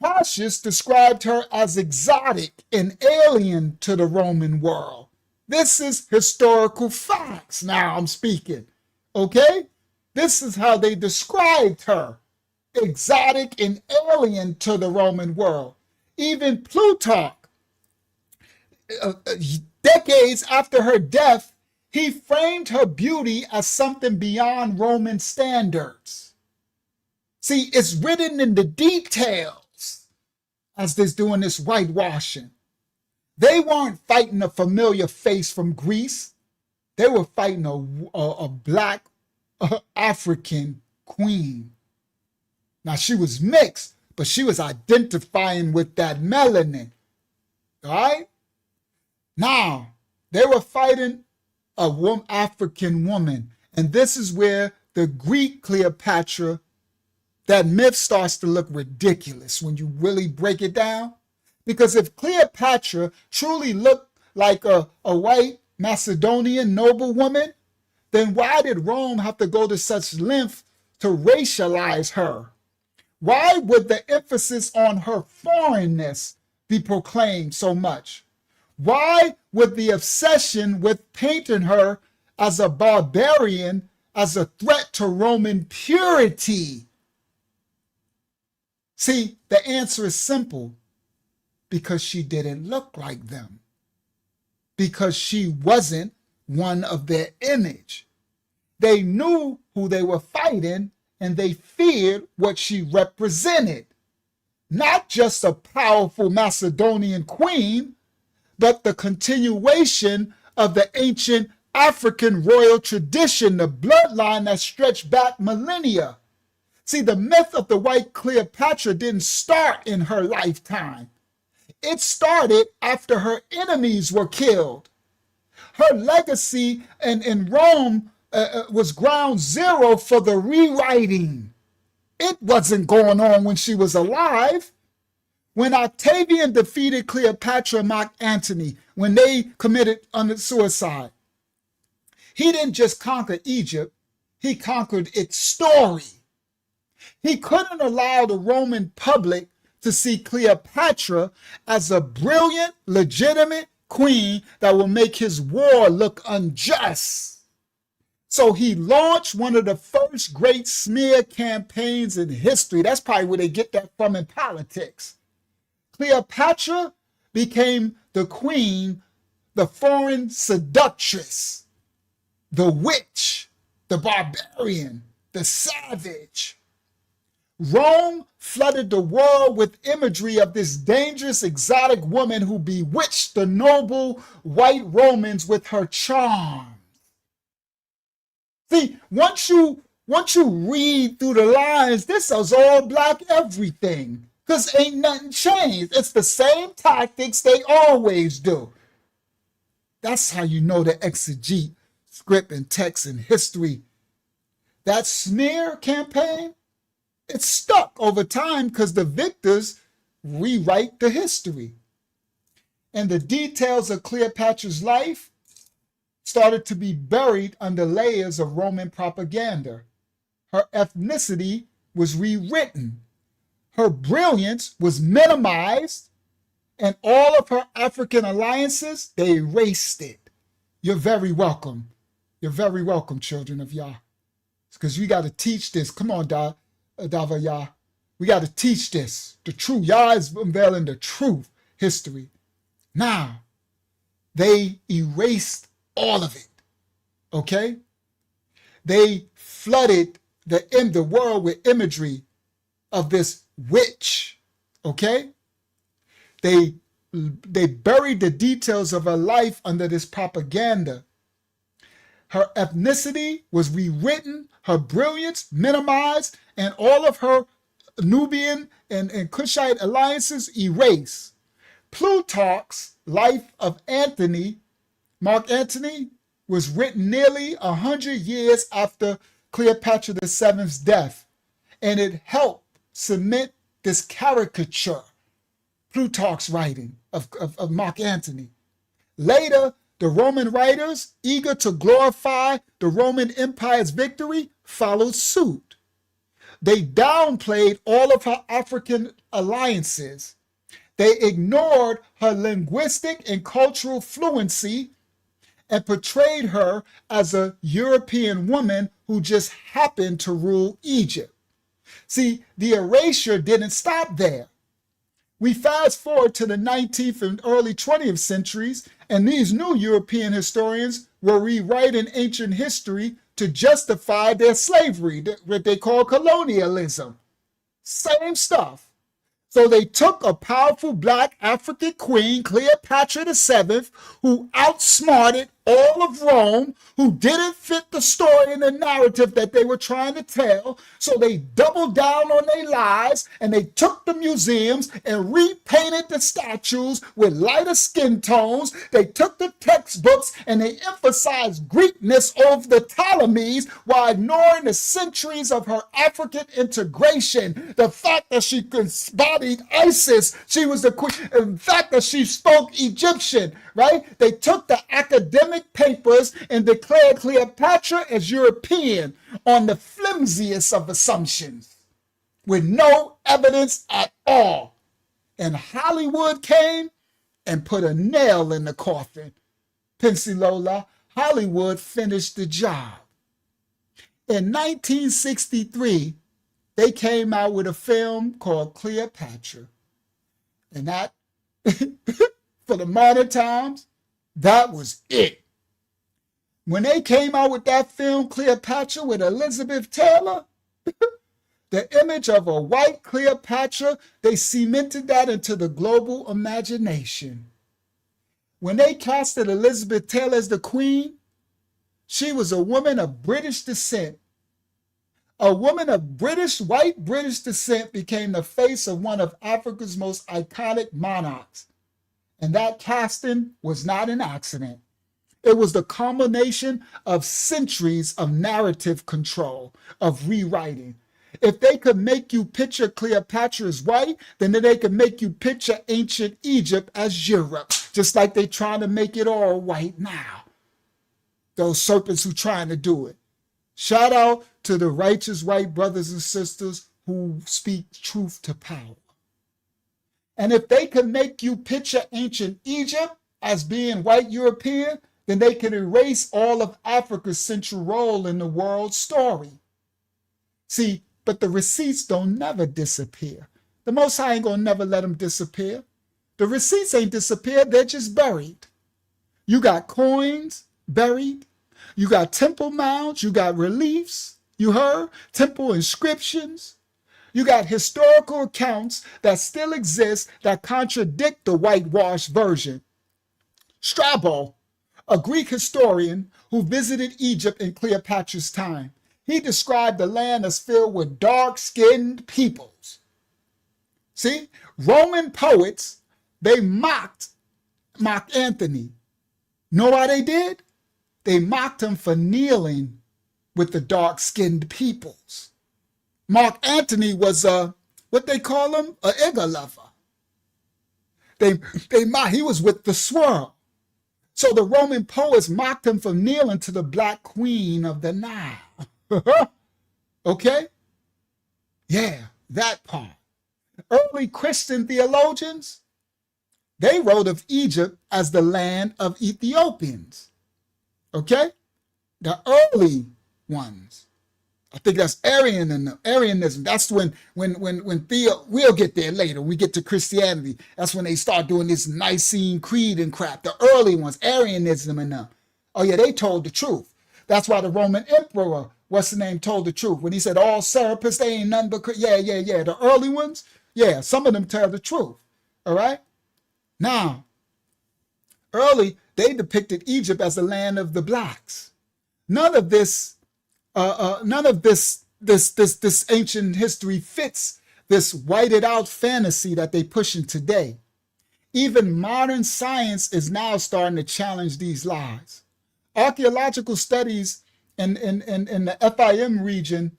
Cassius described her as exotic and alien to the Roman world. This is historical facts now I'm speaking, okay? This is how they described her, exotic and alien to the Roman world. Even Plutarch, decades after her death, he framed her beauty as something beyond Roman standards. See, it's written in the details as they're doing this whitewashing. They weren't fighting a familiar face from Greece. They were fighting a black African queen. Now, she was mixed, but she was identifying with that melanin. All right? Now, they were fighting a African woman. And this is where the Greek Cleopatra, that myth starts to look ridiculous when you really break it down. Because if Cleopatra truly looked like a white Macedonian noblewoman, then why did Rome have to go to such length to racialize her? Why would the emphasis on her foreignness be proclaimed so much? Why would the obsession with painting her as a barbarian, as a threat to Roman purity? See, the answer is simple. Because she didn't look like them. Because she wasn't one of their image. They knew who they were fighting, and they feared what she represented. Not just a powerful Macedonian queen, but the continuation of the ancient African royal tradition, the bloodline that stretched back millennia. See, the myth of the white Cleopatra didn't start in her lifetime. It started after her enemies were killed. Her legacy in Rome was ground zero for the rewriting. It wasn't going on when she was alive. When Octavian defeated Cleopatra and Mark Antony, when they committed suicide, he didn't just conquer Egypt, he conquered its story. He couldn't allow the Roman public to see Cleopatra as a brilliant, legitimate queen that will make his war look unjust. So he launched one of the first great smear campaigns in history. That's probably where they get that from in politics. Cleopatra became the queen, the foreign seductress, the witch, the barbarian, the savage. Rome flooded the world with imagery of this dangerous, exotic woman who bewitched the noble white Romans with her charm. See, once you read through the lines, this is all black everything, because ain't nothing changed. It's the same tactics they always do. That's how you know to exegete script and text and history. that smear campaign, it stuck over time because the victors rewrite the history. And the details of Cleopatra's life started to be buried under layers of Roman propaganda. Her ethnicity was rewritten. Her brilliance was minimized, and all of her African alliances, they erased it. You're very welcome. You're very welcome, children of Yah. Because we got to teach this. Come on, Dava Yah. We got to teach this. The truth. Yah is unveiling the truth history. Now, they erased all of it. Okay? They flooded the world with imagery of this witch. Okay? They buried the details of her life under this propaganda. Her ethnicity was rewritten, her brilliance minimized, and all of her Nubian and Kushite alliances erased. Plutarch's life of Mark Antony, was written nearly 100 years after Cleopatra VII's death, and it helped cement this caricature, Plutarch's writing of Mark Antony. Later, the Roman writers, eager to glorify the Roman Empire's victory, followed suit. They downplayed all of her African alliances. They ignored her linguistic and cultural fluency and portrayed her as a European woman who just happened to rule Egypt. See, the erasure didn't stop there. We fast forward to the 19th and early 20th centuries, and these new European historians were rewriting ancient history to justify their slavery, what they call colonialism. Same stuff. So they took a powerful black African queen, Cleopatra VII, who outsmarted all of Rome, who didn't fit the story and the narrative that they were trying to tell. So they doubled down on their lies, and they took the museums and repainted the statues with lighter skin tones. They took the textbooks and they emphasized Greekness over the Ptolemies while ignoring the centuries of her African integration. The fact that she embodied Isis, she was the queen. The fact that she spoke Egyptian, right? They took the academic papers and declared Cleopatra as European on the flimsiest of assumptions with no evidence at all. And Hollywood came and put a nail in the coffin. Pensilola, Hollywood finished the job. In 1963, they came out with a film called Cleopatra. And that, for the modern times, that was it. When they came out with that film, Cleopatra, with Elizabeth Taylor, the image of a white Cleopatra, they cemented that into the global imagination. When they casted Elizabeth Taylor as the queen, she was a woman of British descent. A woman of white British descent became the face of one of Africa's most iconic monarchs. And that casting was not an accident. It was the culmination of centuries of narrative control, of rewriting. If they could make you picture Cleopatra as white, then they could make you picture ancient Egypt as Europe, just like they're trying to make it all white now. Those serpents who trying to do it. Shout out to the righteous white brothers and sisters who speak truth to power. And if they could make you picture ancient Egypt as being white European, then they could erase all of Africa's central role in the world story. See, but the receipts don't never disappear. The Most High ain't gonna never let them disappear. The receipts ain't disappeared, they're just buried. You got coins buried. You got temple mounds, you got reliefs, you heard? Temple inscriptions. You got historical accounts that still exist that contradict the whitewashed version. Strabo, a Greek historian who visited Egypt in Cleopatra's time, he described the land as filled with dark-skinned peoples. See, Roman poets, they mocked Mark Antony. Know why they did? They mocked him for kneeling with the dark-skinned peoples. Mark Antony was what they call him, a Igor lover. He was with the swirl. So the Roman poets mocked him for kneeling to the black queen of the Nile. Okay? Yeah, that part. Early Christian theologians, they wrote of Egypt as the land of Ethiopians. Okay? The early ones. I think that's Arianism. That's when we'll get there later. When we get to Christianity, that's when they start doing this Nicene Creed and crap. The early ones, Arianism and them. Oh yeah, they told the truth. That's why the Roman emperor, what's the name, told the truth. When he said all Serapists, they ain't nothing but, yeah. The early ones, yeah, some of them tell the truth. All right? Now, early, they depicted Egypt as the land of the blacks. None of this ancient history fits this whited out fantasy that they pushing today. Even modern science is now starting to challenge these lies. Archaeological studies in the FIM region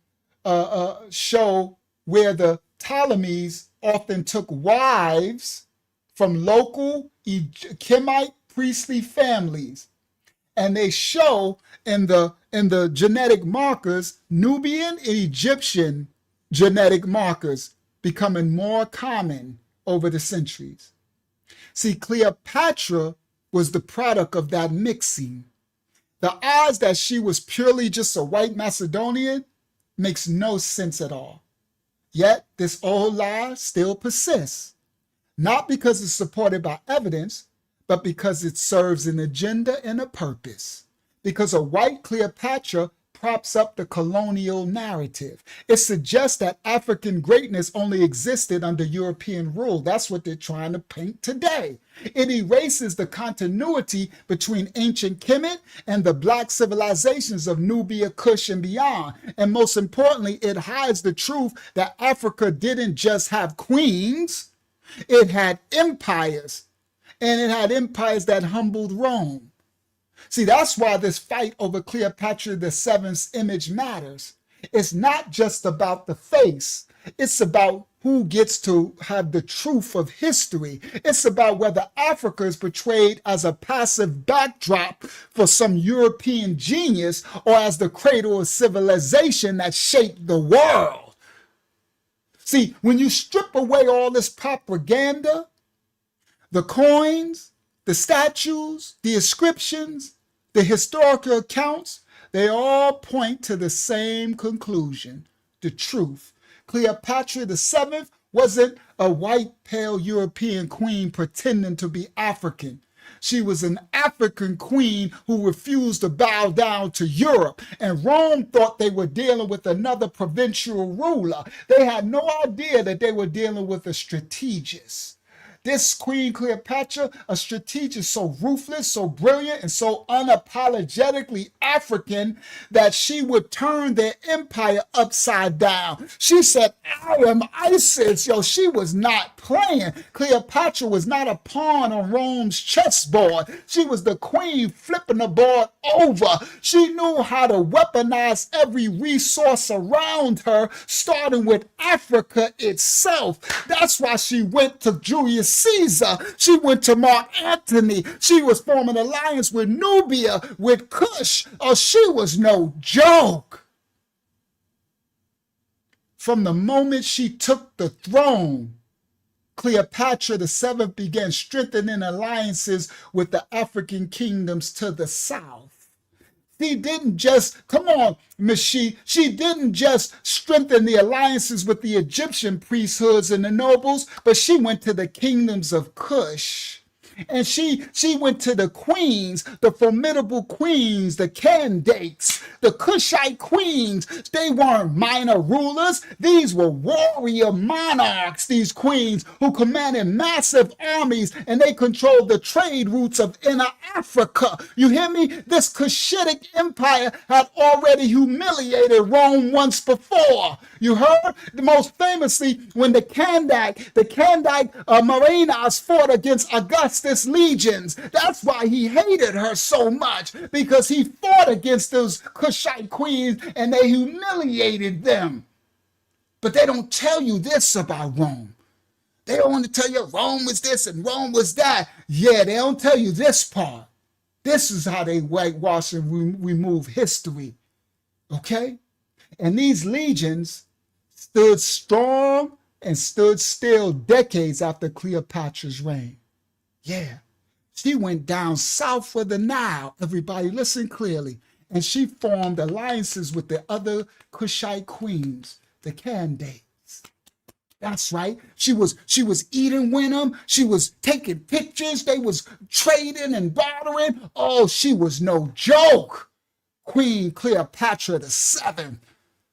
show where the Ptolemies often took wives from local Kemet priestly families, and they show in the genetic markers, Nubian and Egyptian genetic markers becoming more common over the centuries. See, Cleopatra was the product of that mixing. The odds that she was purely just a white Macedonian makes no sense at all. Yet this old lie still persists, not because it's supported by evidence, but because it serves an agenda and a purpose. Because a white Cleopatra props up the colonial narrative. It suggests that African greatness only existed under European rule. That's what they're trying to paint today. It erases the continuity between ancient Kemet and the black civilizations of Nubia, Kush, and beyond. And most importantly, it hides the truth that Africa didn't just have queens, it had empires. And it had empires that humbled Rome. See, that's why this fight over Cleopatra VII's image matters. It's not just about the face. It's about who gets to have the truth of history. It's about whether Africa is portrayed as a passive backdrop for some European genius or as the cradle of civilization that shaped the world. See, when you strip away all this propaganda, the coins, the statues, the inscriptions, the historical accounts, they all point to the same conclusion, the truth. Cleopatra VII wasn't a white, pale European queen pretending to be African. She was an African queen who refused to bow down to Europe, and Rome thought they were dealing with another provincial ruler. They had no idea that they were dealing with a strategist. This Queen Cleopatra, a strategist so ruthless, so brilliant, and so unapologetically African that she would turn their empire upside down. She said, I am Isis. Yo, she was not playing. Cleopatra was not a pawn on Rome's chessboard. She was the queen flipping the board over. She knew how to weaponize every resource around her, starting with Africa itself. That's why she went to Julius Caesar. She went to Mark Antony. She was forming an alliance with Nubia, with Kush. Oh, she was no joke. From the moment she took the throne, Cleopatra VII began strengthening alliances with the African kingdoms to the south. She didn't just, come on, Miss she didn't just strengthen the alliances with the Egyptian priesthoods and the nobles, but she went to the kingdoms of Kush. And she went to the queens, the formidable queens, the Candates, the Kushite queens. They weren't minor rulers. These were warrior monarchs, these queens who commanded massive armies, and they controlled the trade routes of inner Africa. You hear me? This Cushitic empire had already humiliated Rome once before. You heard? Most famously, when the Candide Marinas fought against Augustus countless legions. That's why he hated her so much, because he fought against those Cushite queens and they humiliated them. But they don't tell you this about Rome. They don't want to tell you Rome was this and Rome was that. Yeah, they don't tell you this part. This is how they whitewash and remove history. Okay? And these legions stood strong and stood still decades after Cleopatra's reign. Yeah. She went down south of the Nile. Everybody listen clearly. And she formed alliances with the other Kushite queens, the Candaces. That's right. She was eating with them. She was taking pictures. They was trading and bartering. Oh, she was no joke. Queen Cleopatra the Seventh.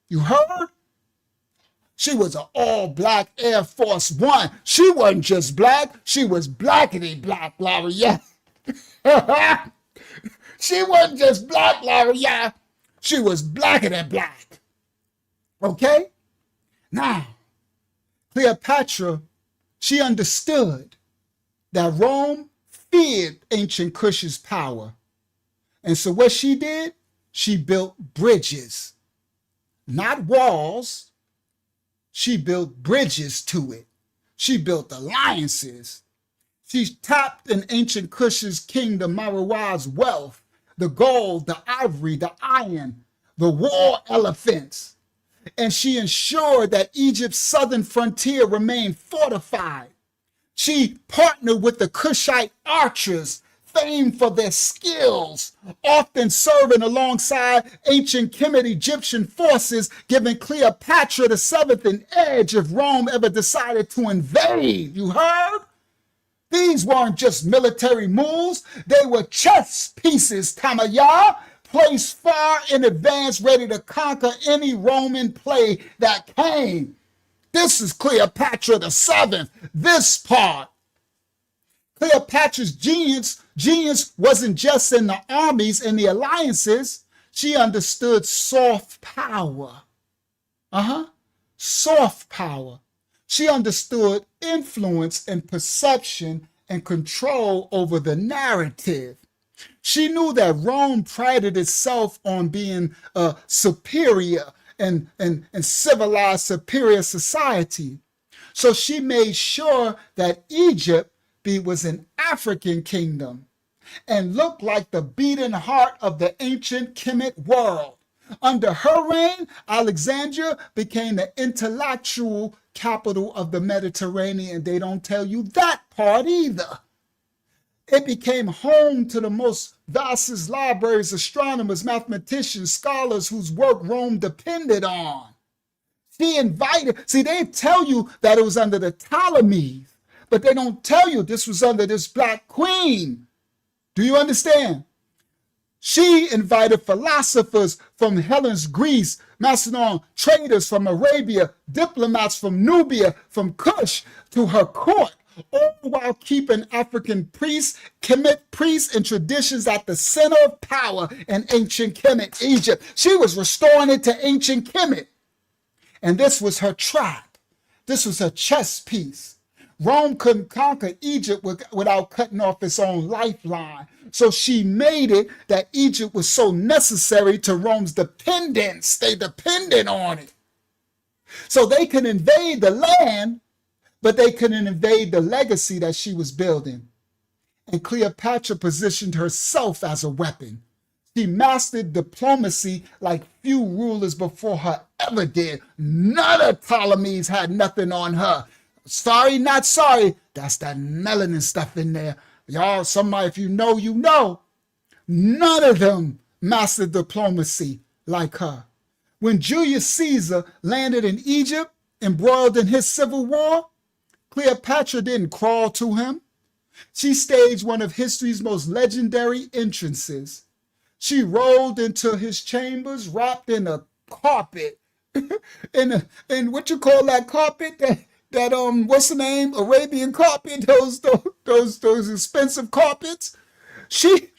You heard? She was an all-black Air Force One. She wasn't just black. She was blackity black, Larry. Yeah. She wasn't just black, Larry. Yeah. She was blackity black. Okay? Now, Cleopatra, she understood that Rome feared ancient Kush's power. And so what she did, she built bridges, not walls. She built bridges to it. She built alliances. She tapped in ancient Kush's king, the Marwaz's wealth, the gold, the ivory, the iron, the war elephants. And she ensured that Egypt's southern frontier remained fortified. She partnered with the Kushite archers, famed for their skills, often serving alongside ancient Kemet Egyptian forces, giving Cleopatra the Seventh an edge if Rome ever decided to invade. You heard? These weren't just military moves. They were chess pieces, Tamaya, placed far in advance, ready to conquer any Roman play that came. This is Cleopatra the Seventh, this part. Cleopatra's genius wasn't just in the armies and the alliances. She understood soft power. Soft power. She understood influence and perception and control over the narrative. She knew that Rome prided itself on being a superior and civilized superior society. So she made sure that Egypt was an African kingdom and looked like the beating heart of the ancient Kemet world. Under her reign, Alexandria became the intellectual capital of the Mediterranean. They don't tell you that part either. It became home to the most vast libraries, astronomers, mathematicians, scholars whose work Rome depended on. They tell you that it was under the Ptolemies, but they don't tell you this was under this black queen. Do you understand? She invited philosophers from Hellenistic Greece, Macedon, traders from Arabia, diplomats from Nubia, from Kush to her court, all while keeping African priests, Kemet priests, and traditions at the center of power in ancient Kemet, Egypt. She was restoring it to ancient Kemet. And this was her trap. This was her chess piece. Rome couldn't conquer Egypt without cutting off its own lifeline. So she made it that Egypt was so necessary to Rome's dependence. They depended on it. So they could invade the land, but they couldn't invade the legacy that she was building. And Cleopatra positioned herself as a weapon. She mastered diplomacy like few rulers before her ever did. None of Ptolemies had nothing on her. Sorry, not sorry. That's that melanin stuff in there. Y'all, somebody, if you know, you know. None of them mastered diplomacy like her. When Julius Caesar landed in Egypt, embroiled in his civil war, Cleopatra didn't crawl to him. She staged one of history's most legendary entrances. She rolled into his chambers wrapped in a carpet. in what you call that carpet? That what's the name? Arabian carpet, those expensive carpets. She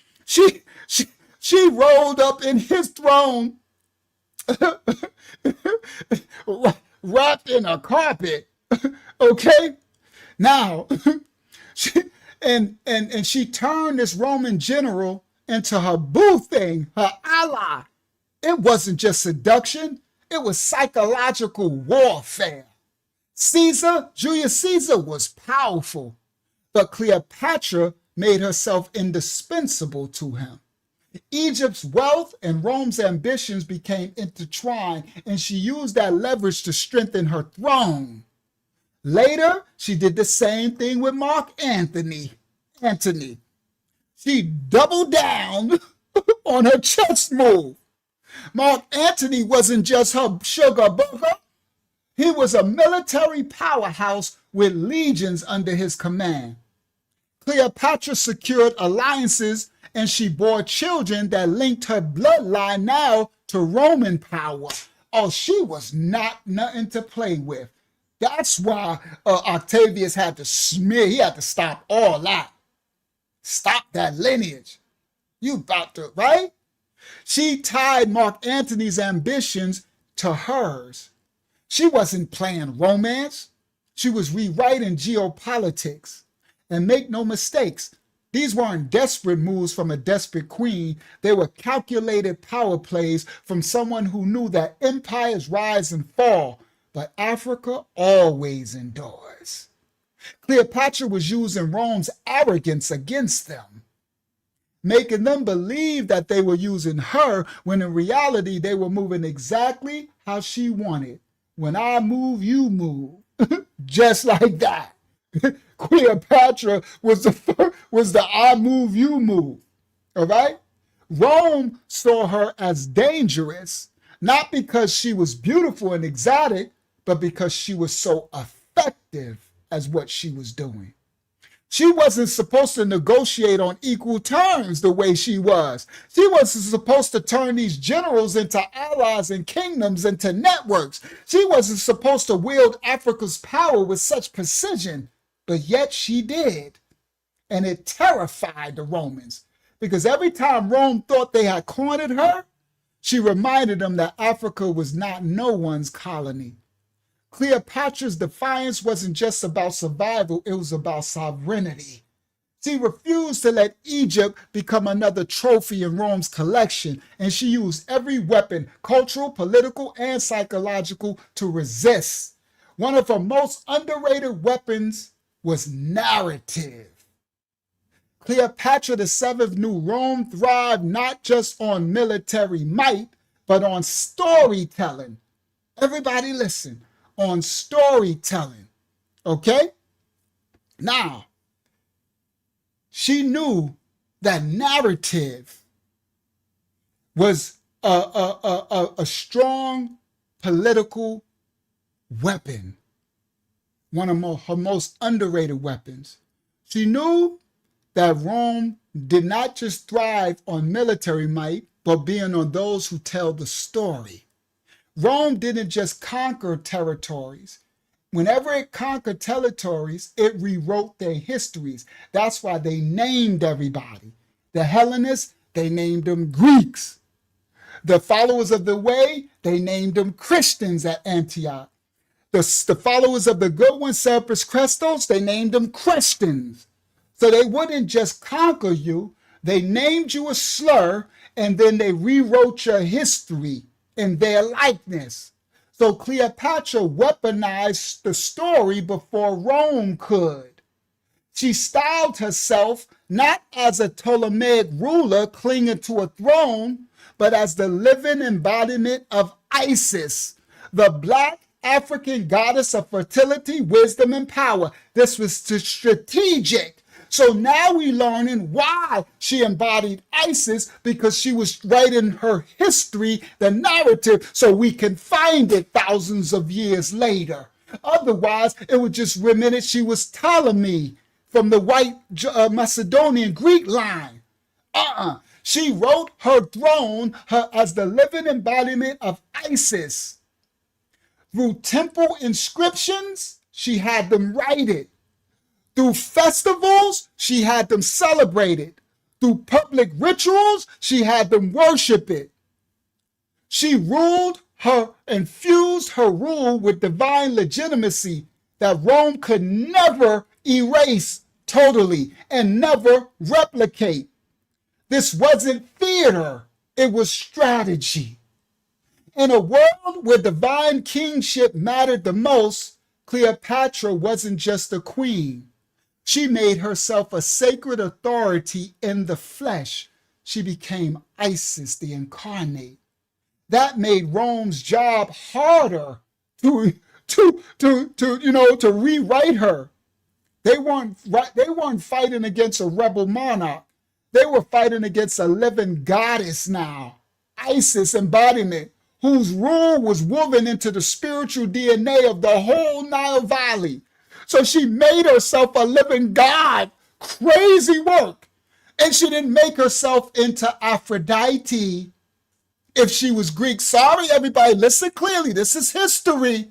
rolled up in his throne, wrapped in a carpet. Okay, now And she turned this Roman general into her boo thing, her ally. It wasn't just seduction, it was psychological warfare. Julius Caesar was powerful, but Cleopatra made herself indispensable to him. Egypt's wealth and Rome's ambitions became intertwined, and she used that leverage to strengthen her throne. Later, she did the same thing with Mark Antony. She doubled down on her chess move. Mark Antony wasn't just her sugar booger. He was a military powerhouse with legions under his command. Cleopatra secured alliances, and she bore children that linked her bloodline now to Roman power. Oh, she was nothing to play with. That's why Octavius had to smear. He had to stop all that. Stop that lineage. You about to, right? She tied Mark Antony's ambitions to hers. She wasn't playing romance. She was rewriting geopolitics. And make no mistakes, these weren't desperate moves from a desperate queen. They were calculated power plays from someone who knew that empires rise and fall, but Africa always endures. Cleopatra was using Rome's arrogance against them, making them believe that they were using her when in reality they were moving exactly how she wanted. When I move, you move. Just like that. Cleopatra was the I move, you move. All right? Rome saw her as dangerous, not because she was beautiful and exotic, but because she was so effective as what she was doing. She wasn't supposed to negotiate on equal terms the way she was. She wasn't supposed to turn these generals into allies and kingdoms into networks. She wasn't supposed to wield Africa's power with such precision, but yet she did. And it terrified the Romans, because every time Rome thought they had cornered her, she reminded them that Africa was not no one's colony. Cleopatra's defiance wasn't just about survival, it was about sovereignty. She refused to let Egypt become another trophy in Rome's collection, and she used every weapon, cultural, political, and psychological, to resist. One of her most underrated weapons was narrative. Cleopatra VII knew Rome thrived not just on military might, but on storytelling. Everybody listen. On storytelling, okay? Now, she knew that narrative was a strong political weapon, one of her most underrated weapons. She knew that Rome did not just thrive on military might, but being on those who tell the story. Rome didn't just conquer territories. Whenever it conquered territories, it rewrote their histories. That's why they named everybody. The Hellenists, they named them Greeks. The followers of the way, they named them Christians at Antioch. The followers of the good one, Seppus Christos, they named them Christians. So they wouldn't just conquer you, they named you a slur, and then they rewrote your history in their likeness. So Cleopatra weaponized the story before Rome could. She styled herself not as a Ptolemaic ruler clinging to a throne, but as the living embodiment of Isis, the Black African goddess of fertility, wisdom, and power. This was strategic. So now we're learning why she embodied Isis, because she was writing her history, the narrative, so we can find it thousands of years later. Otherwise, it would just remain that she was Ptolemy from the white Macedonian Greek line. She wrote her throne as the living embodiment of Isis. Through temple inscriptions, she had them write it. Through festivals, she had them celebrate it. Through public rituals, she had them worship it. She infused her rule with divine legitimacy that Rome could never erase totally and never replicate. This wasn't theater, it was strategy. In a world where divine kingship mattered the most, Cleopatra wasn't just a queen. She made herself a sacred authority in the flesh. She became Isis, the incarnate. That made Rome's job harder to rewrite her. They weren't fighting against a rebel monarch. They were fighting against a living goddess now, Isis embodiment, whose rule was woven into the spiritual DNA of the whole Nile Valley. So she made herself a living god. Crazy work. And she didn't make herself into Aphrodite if she was Greek. Sorry, everybody, listen clearly. This is history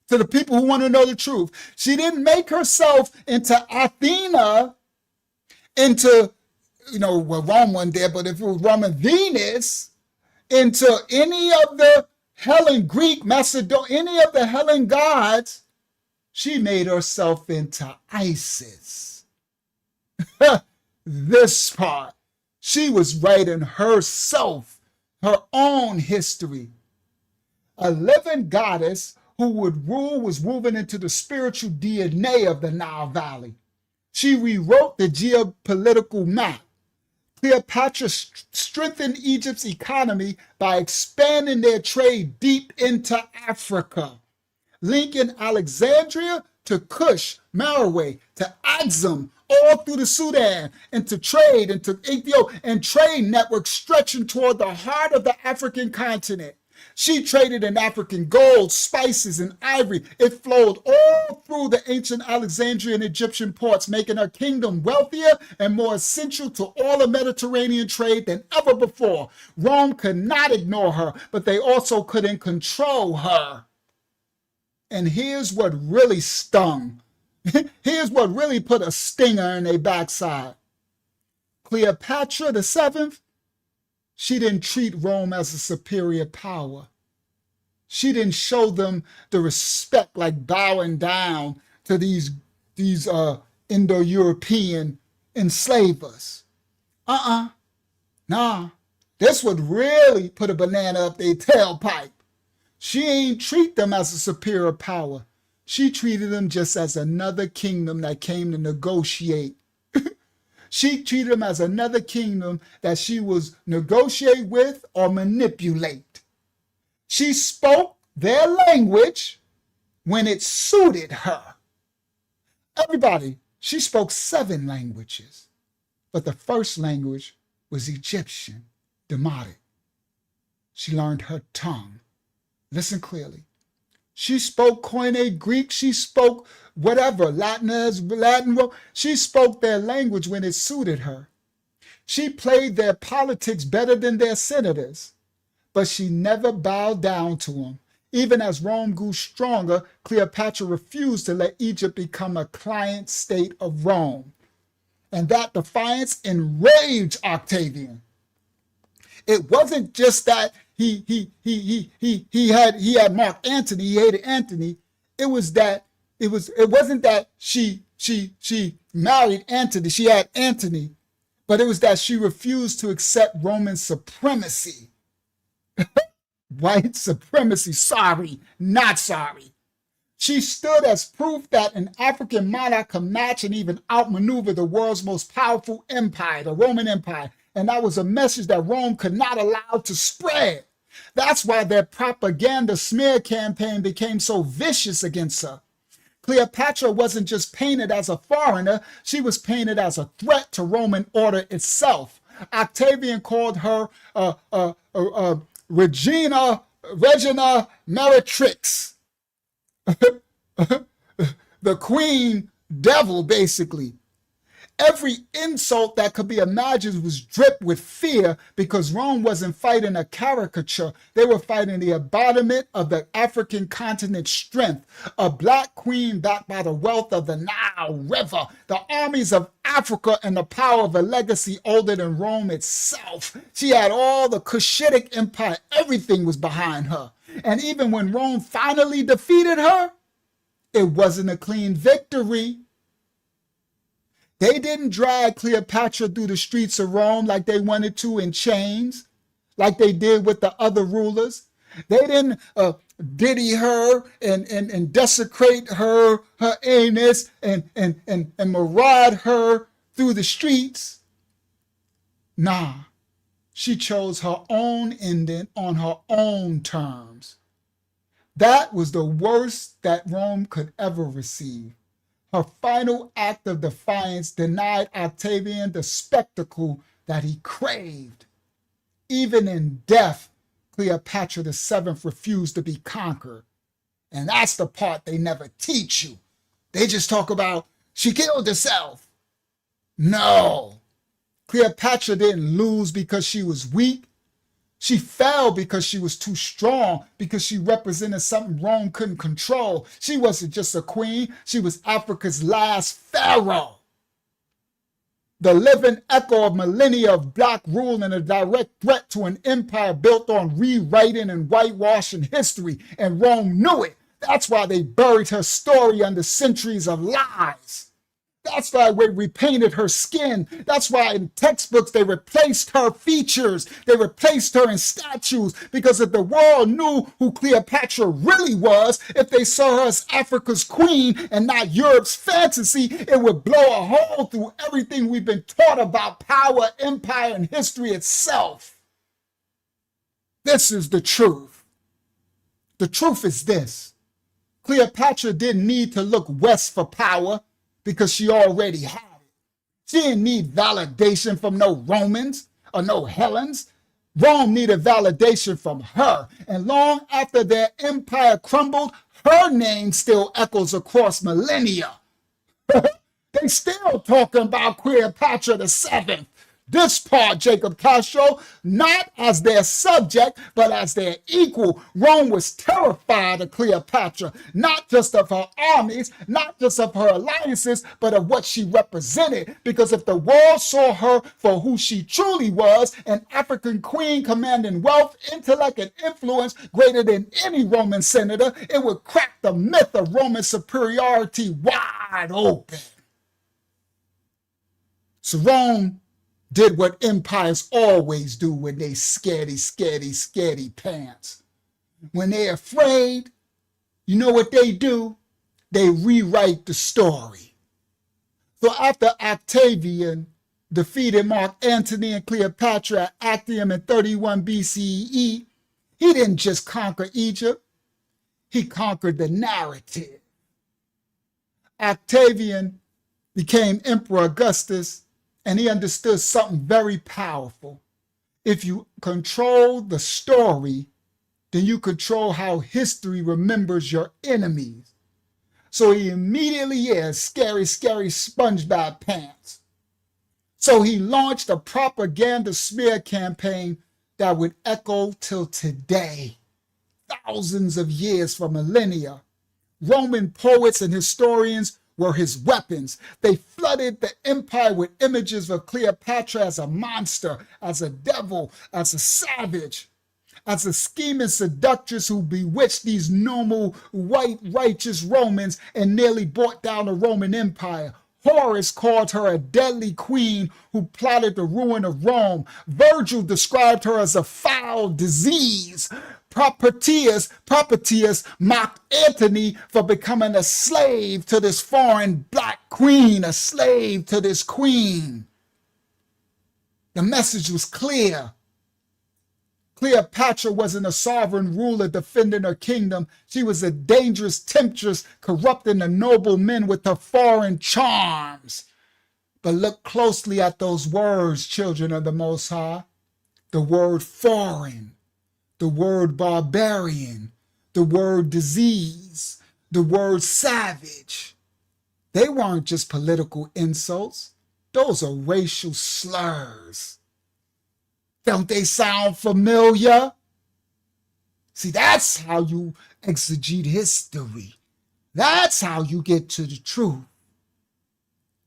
to the people who want to know the truth. She didn't make herself into Athena, into, Rome wasn't there, but if it was Roman Venus, into any of the Hellen Greek, Macedonian, any of the Hellen gods. She made herself into Isis. This part. She was writing herself, her own history. A living goddess who would rule was woven into the spiritual DNA of the Nile Valley. She rewrote the geopolitical map. Cleopatra strengthened Egypt's economy by expanding their trade deep into Africa, linking Alexandria to Kush, Meroe, to Axum, all through the Sudan, into trade, into Ethiopia, and trade networks stretching toward the heart of the African continent. She traded in African gold, spices, and ivory. It flowed all through the ancient Alexandrian Egyptian ports, making her kingdom wealthier and more essential to all the Mediterranean trade than ever before. Rome could not ignore her, but they also couldn't control her. And here's what really stung. Here's what really put a stinger in their backside. Cleopatra the Seventh, she didn't treat Rome as a superior power. She didn't show them the respect like bowing down to these Indo-European enslavers. Nah. This would really put a banana up their tailpipe. She ain't treat them as a superior power. She treated them just as another kingdom that came to negotiate. She treated them as another kingdom that she was negotiate with or manipulate. She spoke their language when it suited her. Everybody, she spoke 7 languages, but the first language was Egyptian, Demotic. She learned her tongue. Listen clearly. She spoke Koine Greek. She spoke whatever, Latin. She spoke their language when it suited her. She played their politics better than their senators, but she never bowed down to them. Even as Rome grew stronger, Cleopatra refused to let Egypt become a client state of Rome. And that defiance enraged Octavian. It wasn't just that he had Mark Antony, he hated Antony. It wasn't that she married Antony, she had Antony, but it was that she refused to accept Roman supremacy. White supremacy, sorry, not sorry. She stood as proof that an African monarch could match and even outmaneuver the world's most powerful empire, the Roman Empire. And that was a message that Rome could not allow to spread. That's why their propaganda smear campaign became so vicious against her. Cleopatra wasn't just painted as a foreigner, she was painted as a threat to Roman order itself. Octavian called her Regina Meretrix, the queen devil, basically. Every insult that could be imagined was dripped with fear because Rome wasn't fighting a caricature. They were fighting the embodiment of the African continent's strength, a black queen backed by the wealth of the Nile River, the armies of Africa, and the power of a legacy older than Rome itself. She had all the Cushitic Empire. Everything was behind her. And even when Rome finally defeated her, it wasn't a clean victory. They didn't drag Cleopatra through the streets of Rome like they wanted to in chains, like they did with the other rulers. They didn't diddy her and desecrate her anus and maraud her through the streets. Nah, she chose her own ending on her own terms. That was the worst that Rome could ever receive. Her final act of defiance denied Octavian the spectacle that he craved. Even in death, Cleopatra VII refused to be conquered. And that's the part they never teach you. They just talk about she killed herself. No, Cleopatra didn't lose because she was weak. She fell because she was too strong, because she represented something Rome couldn't control. She wasn't just a queen, she was Africa's last pharaoh. The living echo of millennia of black rule and a direct threat to an empire built on rewriting and whitewashing history, and Rome knew it. That's why they buried her story under centuries of lies. That's why they repainted her skin. That's why in textbooks they replaced her features. They replaced her in statues, because if the world knew who Cleopatra really was, if they saw her as Africa's queen and not Europe's fantasy, it would blow a hole through everything we've been taught about power, empire, and history itself. This is the truth. The truth is this. Cleopatra didn't need to look west for power, because she already had it. She didn't need validation from no Romans or no Hellenes. Rome needed validation from her. And long after their empire crumbled, her name still echoes across millennia. They still talking about Cleopatra VII. This part, Jacob Castro, not as their subject, but as their equal. Rome was terrified of Cleopatra, not just of her armies, not just of her alliances, but of what she represented. Because if the world saw her for who she truly was, an African queen commanding wealth, intellect, and influence greater than any Roman senator, it would crack the myth of Roman superiority wide open. So Rome did what empires always do when they scaredy pants. When they're afraid, you know what they do? They rewrite the story. So after Octavian defeated Mark Antony and Cleopatra at Actium in 31 BCE, he didn't just conquer Egypt, he conquered the narrative. Octavian became Emperor Augustus, and he understood something very powerful. If you control the story, then you control how history remembers your enemies. So he immediately is scary SpongeBob pants. So he launched a propaganda smear campaign that would echo till today, thousands of years for millennia. Roman poets and historians were his weapons. They flooded the empire with images of Cleopatra as a monster, as a devil, as a savage, as a scheming seductress who bewitched these normal, white, righteous Romans and nearly brought down the Roman Empire. Horace called her a deadly queen who plotted the ruin of Rome. Virgil described her as a foul disease. Propertius mocked Antony for becoming a slave to this foreign black queen, a slave to this queen. The message was clear. Cleopatra wasn't a sovereign ruler defending her kingdom. She was a dangerous temptress, corrupting the noble men with her foreign charms. But look closely at those words, children of the Most High. The word foreign, the word barbarian, the word disease, the word savage. They weren't just political insults. Those are racial slurs. Don't they sound familiar? See, that's how you exegete history. That's how you get to the truth.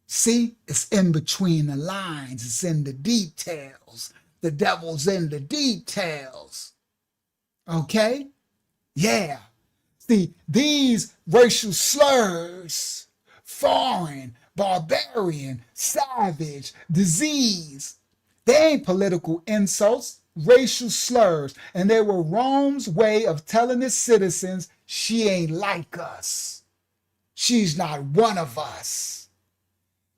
See, it's in between the lines. It's in the details. The devil's in the details. Okay? Yeah. See, these racial slurs, foreign, barbarian, savage, disease. They ain't political insults, racial slurs, and they were Rome's way of telling its citizens she ain't like us. She's not one of us.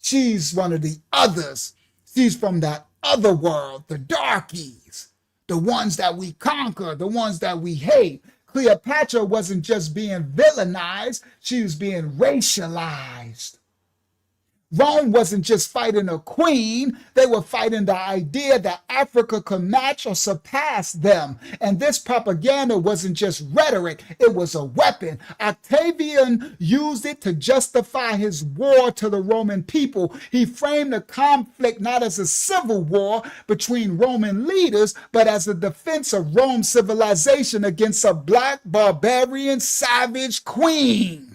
She's one of the others. She's from that other world, the darkies, the ones that we conquer, the ones that we hate. Cleopatra wasn't just being villainized, she was being racialized. Rome wasn't just fighting a queen, they were fighting the idea that Africa could match or surpass them. And this propaganda wasn't just rhetoric, it was a weapon. Octavian used it to justify his war to the Roman people. He framed the conflict not as a civil war between Roman leaders, but as a defense of Rome's civilization against a black, barbarian, savage queen.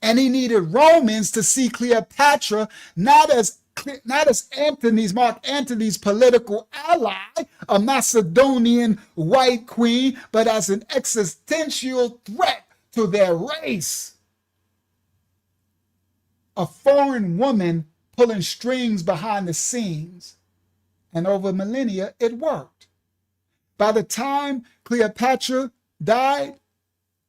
And he needed Romans to see Cleopatra not as Mark Antony's political ally, a Macedonian white queen, but as an existential threat to their race. A foreign woman pulling strings behind the scenes. And over millennia, it worked. By the time Cleopatra died,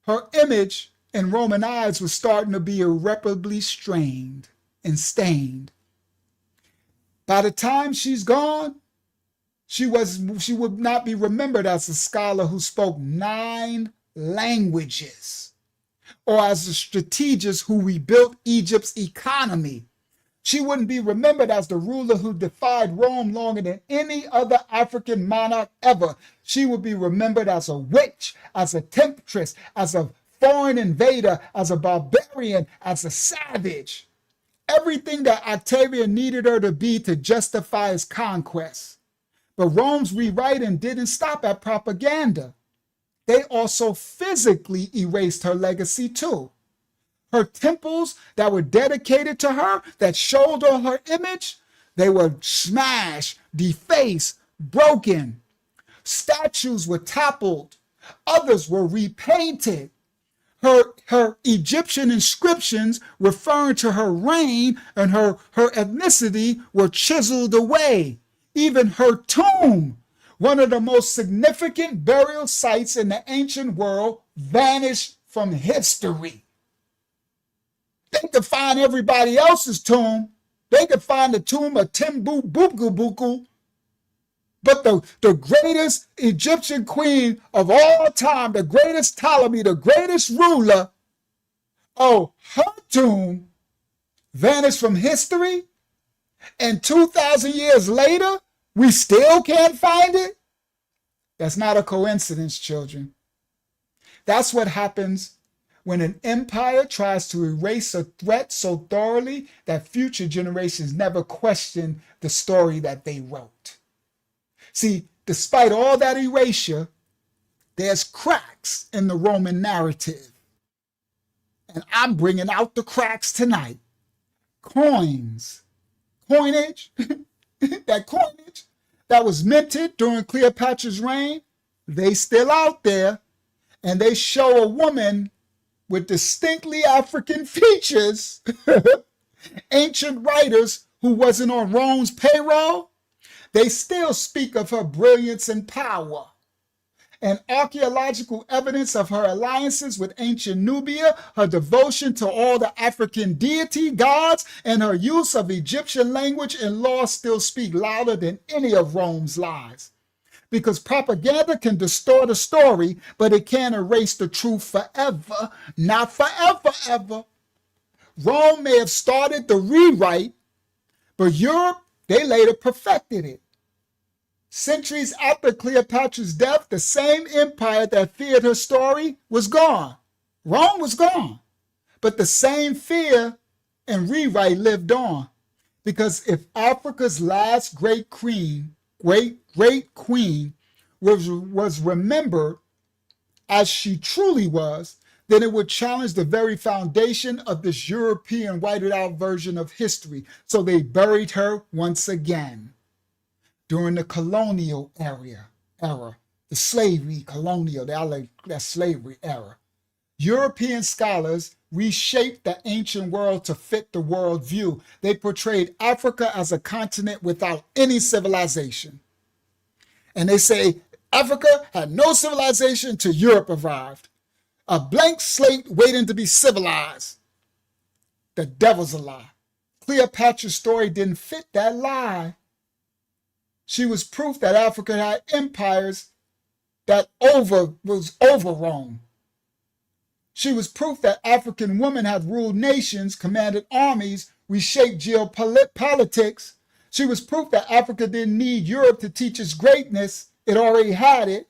her image in Roman eyes was starting to be irreparably strained and stained. By the time she's gone, she would not be remembered as a scholar who spoke 9 languages or as a strategist who rebuilt Egypt's economy. She wouldn't be remembered as the ruler who defied Rome longer than any other African monarch ever. She would be remembered as a witch, as a temptress, as a foreign invader, as a barbarian, as a savage. Everything that Octavian needed her to be to justify his conquest. But Rome's rewriting didn't stop at propaganda. They also physically erased her legacy too. Her temples that were dedicated to her, that showed all her image, they were smashed, defaced, broken. Statues were toppled. Others were repainted. Her Egyptian inscriptions referring to her reign and her ethnicity were chiseled away. Even her tomb, one of the most significant burial sites in the ancient world, vanished from history. They could find everybody else's tomb. They could find the tomb of Timbuktu, but the greatest Egyptian queen of all time, the greatest Ptolemy, the greatest ruler, her tomb vanished from history, and 2,000 years later, we still can't find it? That's not a coincidence, children. That's what happens when an empire tries to erase a threat so thoroughly that future generations never question the story that they wrote. See, despite all that erasure, there's cracks in the Roman narrative. And I'm bringing out the cracks tonight. Coinage, that coinage that was minted during Cleopatra's reign, they still out there, and they show a woman with distinctly African features. Ancient writers who wasn't on Rome's payroll, they still speak of her brilliance and power. And archaeological evidence of her alliances with ancient Nubia, her devotion to all the African deity gods, and her use of Egyptian language and law still speak louder than any of Rome's lies. Because propaganda can distort a story, but it can't erase the truth forever. Not forever, ever. Rome may have started the rewrite, but Europe, they later perfected it. Centuries after Cleopatra's death, the same empire that feared her story was gone. Rome was gone. But the same fear and rewrite lived on. Because if Africa's last great queen was remembered as she truly was, then it would challenge the very foundation of this European whited out version of history. So they buried her once again. During the colonial era, the slavery colonial, that slavery era, European scholars reshaped the ancient world to fit the world view. They portrayed Africa as a continent without any civilization. And they say Africa had no civilization until Europe arrived. A blank slate waiting to be civilized. The devil's a lie. Cleopatra's story didn't fit that lie. She was proof that Africa had empires that was over Rome. She was proof that African women had ruled nations, commanded armies, reshaped geopolitics. She was proof that Africa didn't need Europe to teach its greatness. It already had it.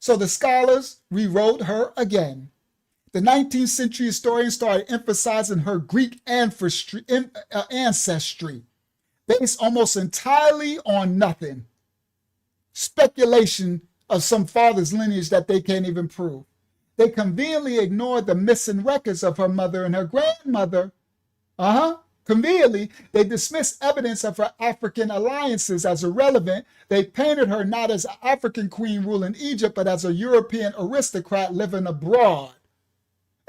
So the scholars rewrote her again. The 19th century historians started emphasizing her Greek ancestry, based almost entirely on nothing. Speculation of some father's lineage that they can't even prove. They conveniently ignored the missing records of her mother and her grandmother. Conveniently, they dismissed evidence of her African alliances as irrelevant. They painted her not as an African queen ruling Egypt, but as a European aristocrat living abroad.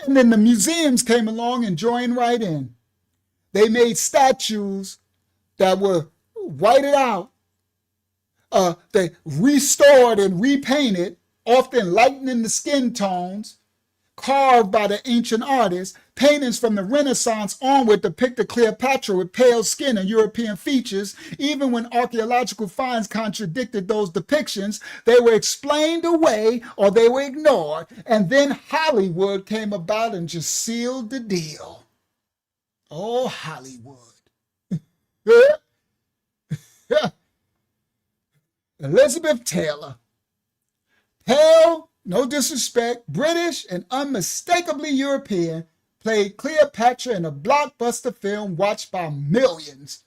And then the museums came along and joined right in. They made statues that were whited out. They restored and repainted, often lightening the skin tones, carved by the ancient artists. Paintings from the Renaissance onward depicted Cleopatra with pale skin and European features. Even when archaeological finds contradicted those depictions, they were explained away or they were ignored. And then Hollywood came about and just sealed the deal. Oh, Hollywood. Elizabeth Taylor, pale, no disrespect, British and unmistakably European, played Cleopatra in a blockbuster film watched by millions.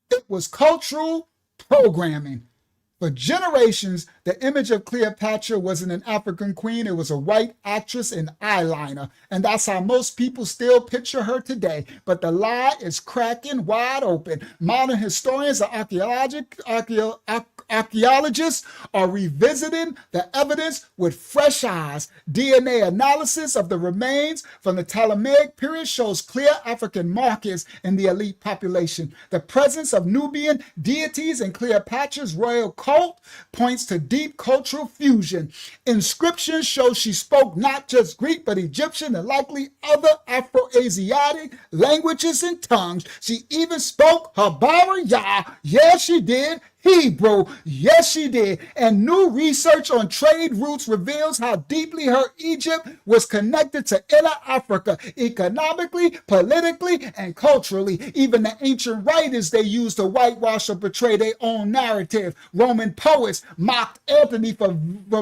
It was cultural programming. For generations, the image of Cleopatra wasn't an African queen, it was a white actress in eyeliner. And that's how most people still picture her today. But the lie is cracking wide open. Modern historians and archaeologists are revisiting the evidence with fresh eyes. DNA analysis of the remains from the Ptolemaic period shows clear African markers in the elite population. The presence of Nubian deities in Cleopatra's royal cult points to deep cultural fusion. Inscriptions show she spoke not just Greek, but Egyptian and likely other Afro-Asiatic languages and tongues. She even spoke Habariya. Yes, she did. Hebrew, yes she did. And new research on trade routes reveals how deeply her Egypt was connected to inner Africa, economically, politically, and culturally. Even the ancient writers they used to whitewash or portray their own narrative. Roman poets mocked Antony for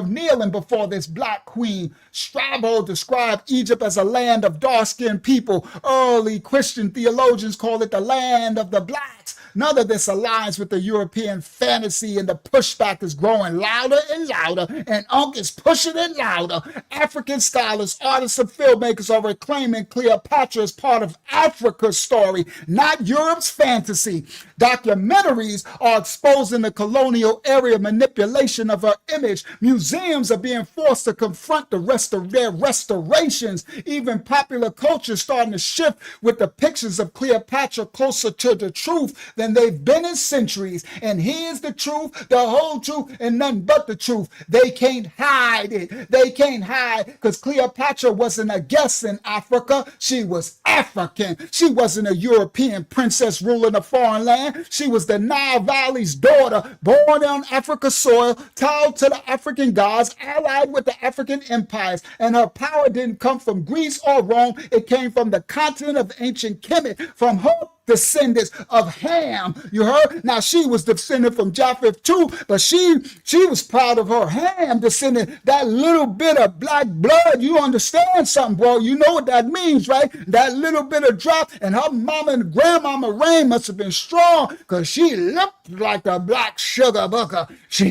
kneeling before this black queen. Strabo described Egypt as a land of dark-skinned people. Early Christian theologians call it the land of the blacks. None of this aligns with the European fantasy, and the pushback is growing louder and louder, and Unk is pushing it louder. African scholars, artists, and filmmakers are reclaiming Cleopatra as part of Africa's story, not Europe's fantasy. Documentaries are exposing the colonial era manipulation of her image. Museums are being forced to confront their restorations. Even popular culture is starting to shift with depictions of Cleopatra closer to the truth than they've been in centuries. And here's the truth, the whole truth, and nothing but the truth. They can't hide it. They can't hide, because Cleopatra wasn't a guest in Africa. She was African. She wasn't a European princess ruling a foreign land. She was the Nile Valley's daughter, born on Africa's soil, tied to the African gods, allied with the African empires. And her power didn't come from Greece or Rome. It came from the continent of ancient Kemet, from her descendants of Ham. You heard? Now she was descended from Japheth too, but she was proud of her Ham descendant. That little bit of black blood, you understand something, bro? You know what that means, right? That little bit of drop, and her mama and grandmama Rain must have been strong, because she looked like a black sugar booker. She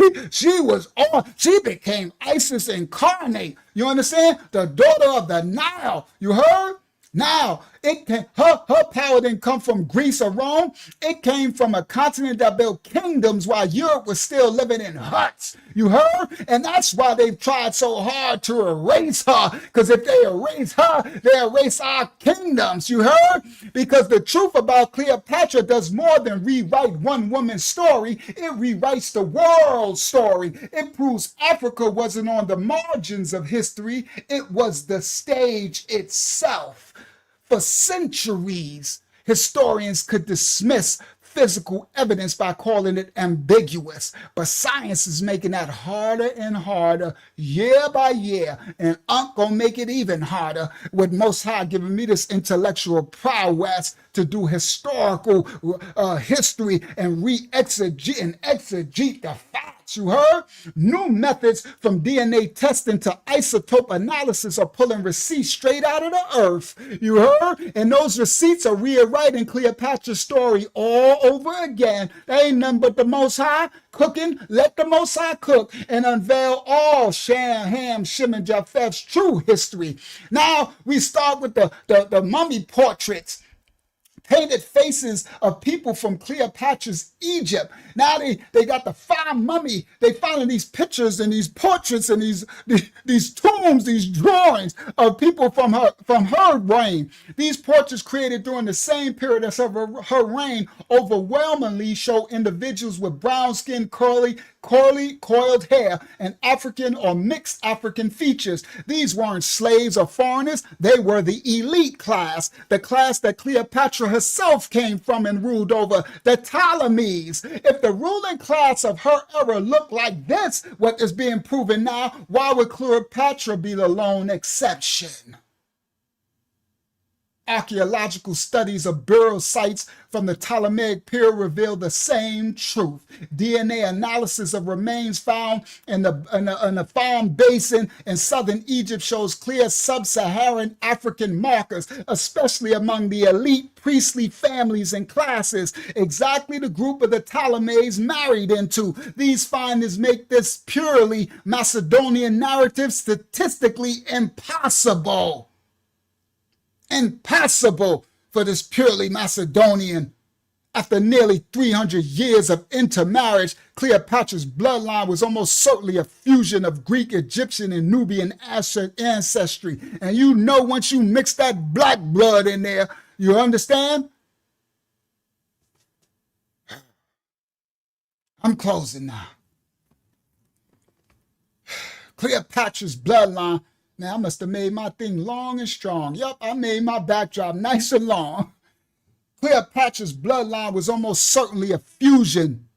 was on. She became Isis incarnate. You understand? The daughter of the Nile. You heard? Now, Her power didn't come from Greece or Rome. It came from a continent that built kingdoms while Europe was still living in huts. You heard? And that's why they've tried so hard to erase her. Because if they erase her, they erase our kingdoms. You heard? Because the truth about Cleopatra does more than rewrite one woman's story. It rewrites the world's story. It proves Africa wasn't on the margins of history. It was the stage itself. For centuries, historians could dismiss physical evidence by calling it ambiguous, but science is making that harder and harder year by year, and gonna make it even harder with Most High giving me this intellectual prowess to do historical history and re-exegete and exegete the facts. You heard? New methods from DNA testing to isotope analysis are pulling receipts straight out of the earth. You heard? And those receipts are rewriting Cleopatra's story all over again. They ain't nothing but the Most High cooking. Let the Most High cook and unveil all Shem, Ham, Shem, and Japheth's true history. Now we start with the mummy portraits. Painted faces of people from Cleopatra's Egypt. Now they got the fire mummy. They finding these pictures and these portraits and these tombs, these drawings of people from her reign. These portraits created during the same period as her reign overwhelmingly show individuals with brown skin, curly, coiled hair, and African or mixed African features. These weren't slaves or foreigners. They were the elite class, the class that Cleopatra herself came from and ruled over, the Ptolemies. If the ruling class of her era looked like this, what is being proven now, why would Cleopatra be the lone exception? Archaeological studies of burial sites from the Ptolemaic period reveal the same truth. DNA analysis of remains found in the Farm Basin in southern Egypt shows clear sub-Saharan African markers, especially among the elite priestly families and classes, exactly the group of the Ptolemies married into. These findings make this purely Macedonian narrative statistically impossible. Impossible for this purely Macedonian. After nearly 300 years of intermarriage, Cleopatra's bloodline was almost certainly a fusion of Greek, Egyptian, and Nubian ancestry. And you know, once you mix that black blood in there, you understand? I'm closing now. Cleopatra's bloodline. Now, I must have made my thing long and strong. Yup, I made my backdrop nice and long. Cleopatra's bloodline was almost certainly a fusion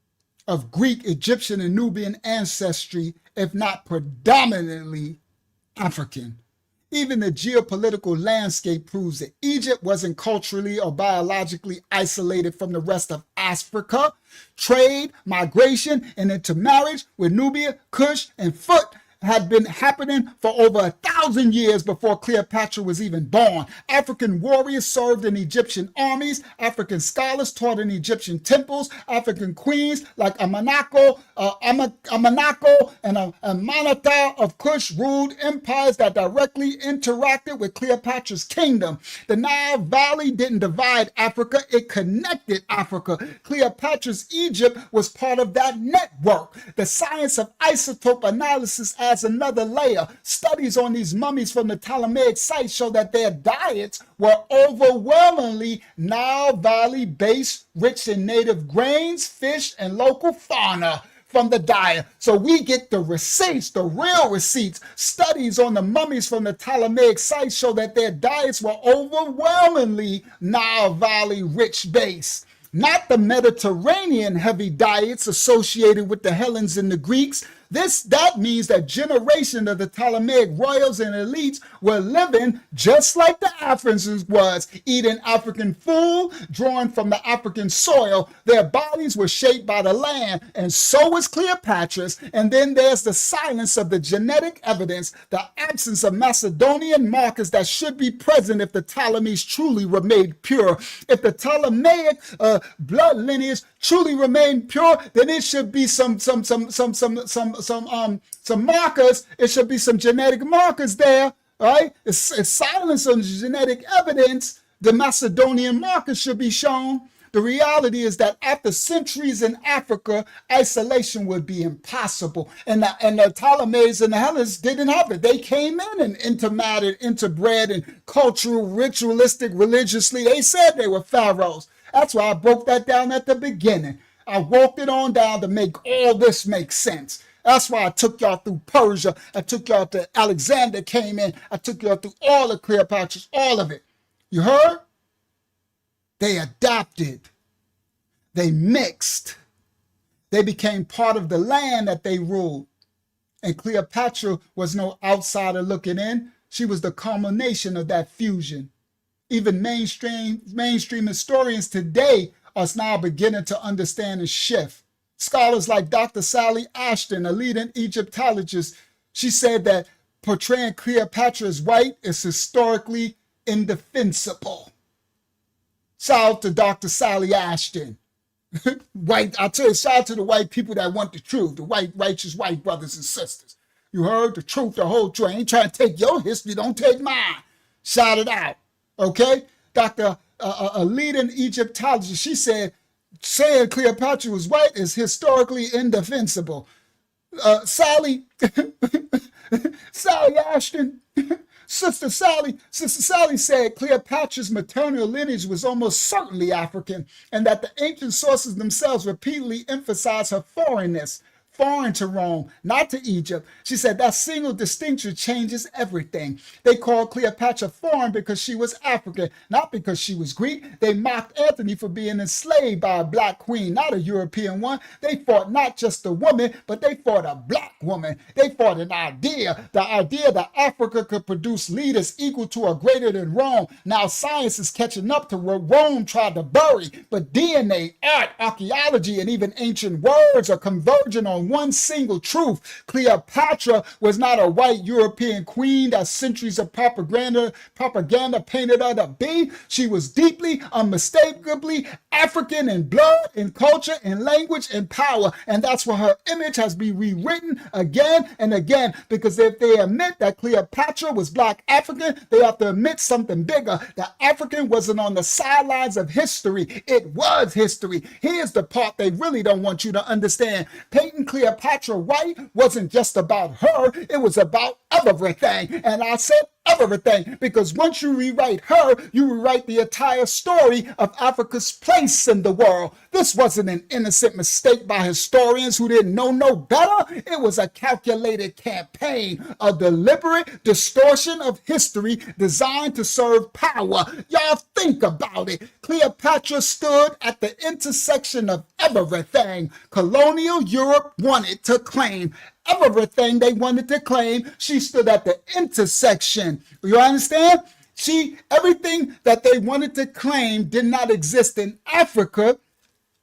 of Greek, Egyptian, and Nubian ancestry, if not predominantly African. Even the geopolitical landscape proves that Egypt wasn't culturally or biologically isolated from the rest of Africa. Trade, migration, and intermarriage with Nubia, Kush, and Phut had been happening for over 1,000 years before Cleopatra was even born. African warriors served in Egyptian armies. African scholars taught in Egyptian temples. African queens like Amanako and Amanata of Kush ruled empires that directly interacted with Cleopatra's kingdom. The Nile Valley didn't divide Africa, it connected Africa. Cleopatra's Egypt was part of that network. The science of isotope analysis adds another layer. Studies on these mummies from the Ptolemaic sites show that their diets were overwhelmingly Nile Valley based, rich in native grains, fish, and local fauna from the diet. So we get the receipts, the real receipts. Studies on the mummies from the Ptolemaic sites show that their diets were overwhelmingly Nile Valley rich based. Not the Mediterranean heavy diets associated with the Hellenes and the Greeks. That means that generation of the Ptolemaic royals and elites were living just like the Africans was, eating African food drawn from the African soil. Their bodies were shaped by the land, and so was Cleopatra's. And then there's the silence of the genetic evidence, the absence of Macedonian markers that should be present if the Ptolemies truly remained pure. If the Ptolemaic blood lineage truly remained pure, then it should be some markers. It should be some genetic markers there, right? It's silence on genetic evidence, the Macedonian marker should be shown. The reality is that after centuries in Africa, isolation would be impossible. And the Ptolemaics and the Hellenes didn't have it. They came in and interbred and cultural, ritualistic, religiously. They said they were pharaohs. That's why I broke that down at the beginning. I walked it on down to make all this make sense. That's why I took y'all through Persia. I took y'all to Alexander came in. I took y'all through all of Cleopatra's, all of it. You heard? They adopted. They mixed. They became part of the land that they ruled. And Cleopatra was no outsider looking in. She was the culmination of that fusion. Even mainstream historians today are now beginning to understand and shift. Scholars like Dr. Sally Ashton, a leading Egyptologist, she said that portraying Cleopatra as white is historically indefensible. Shout out to Dr. Sally Ashton. White, I tell you, shout out to the white people that want the truth, the white, righteous white brothers and sisters. You heard the truth, the whole truth. I ain't trying to take your history, don't take mine. Shout it out, okay? A leading Egyptologist, she said, saying Cleopatra was white is historically indefensible. Sally Ashton, Sister Sally said Cleopatra's maternal lineage was almost certainly African, and that the ancient sources themselves repeatedly emphasize her foreignness, foreign to Rome, not to Egypt. She said that single distinction changes everything. They called Cleopatra foreign because she was African, not because she was Greek. They mocked Antony for being enslaved by a black queen, not a European one. They fought not just a woman, but they fought a black woman. They fought an idea, the idea that Africa could produce leaders equal to or greater than Rome. Now science is catching up to what Rome tried to bury, but DNA, art, archaeology, and even ancient words are converging on one single truth. Cleopatra was not a white European queen that centuries of propaganda painted her to be. She was deeply, unmistakably African in blood, in culture, in language, in power. And that's why her image has been rewritten again and again. Because if they admit that Cleopatra was black African, they have to admit something bigger. That African wasn't on the sidelines of history. It was history. Here's the part they really don't want you to understand. Painting Cleopatra white wasn't just about her, it was about everything. And I said everything because once you rewrite her, you rewrite the entire story of Africa's place in the world. This wasn't an innocent mistake by historians who didn't know no better. It was a calculated campaign, a deliberate distortion of history designed to serve power. Y'all think about it. Cleopatra stood at the intersection of everything colonial Europe wanted to claim. Everything they wanted to claim, she stood at the intersection. You understand? Everything that they wanted to claim did not exist in Africa.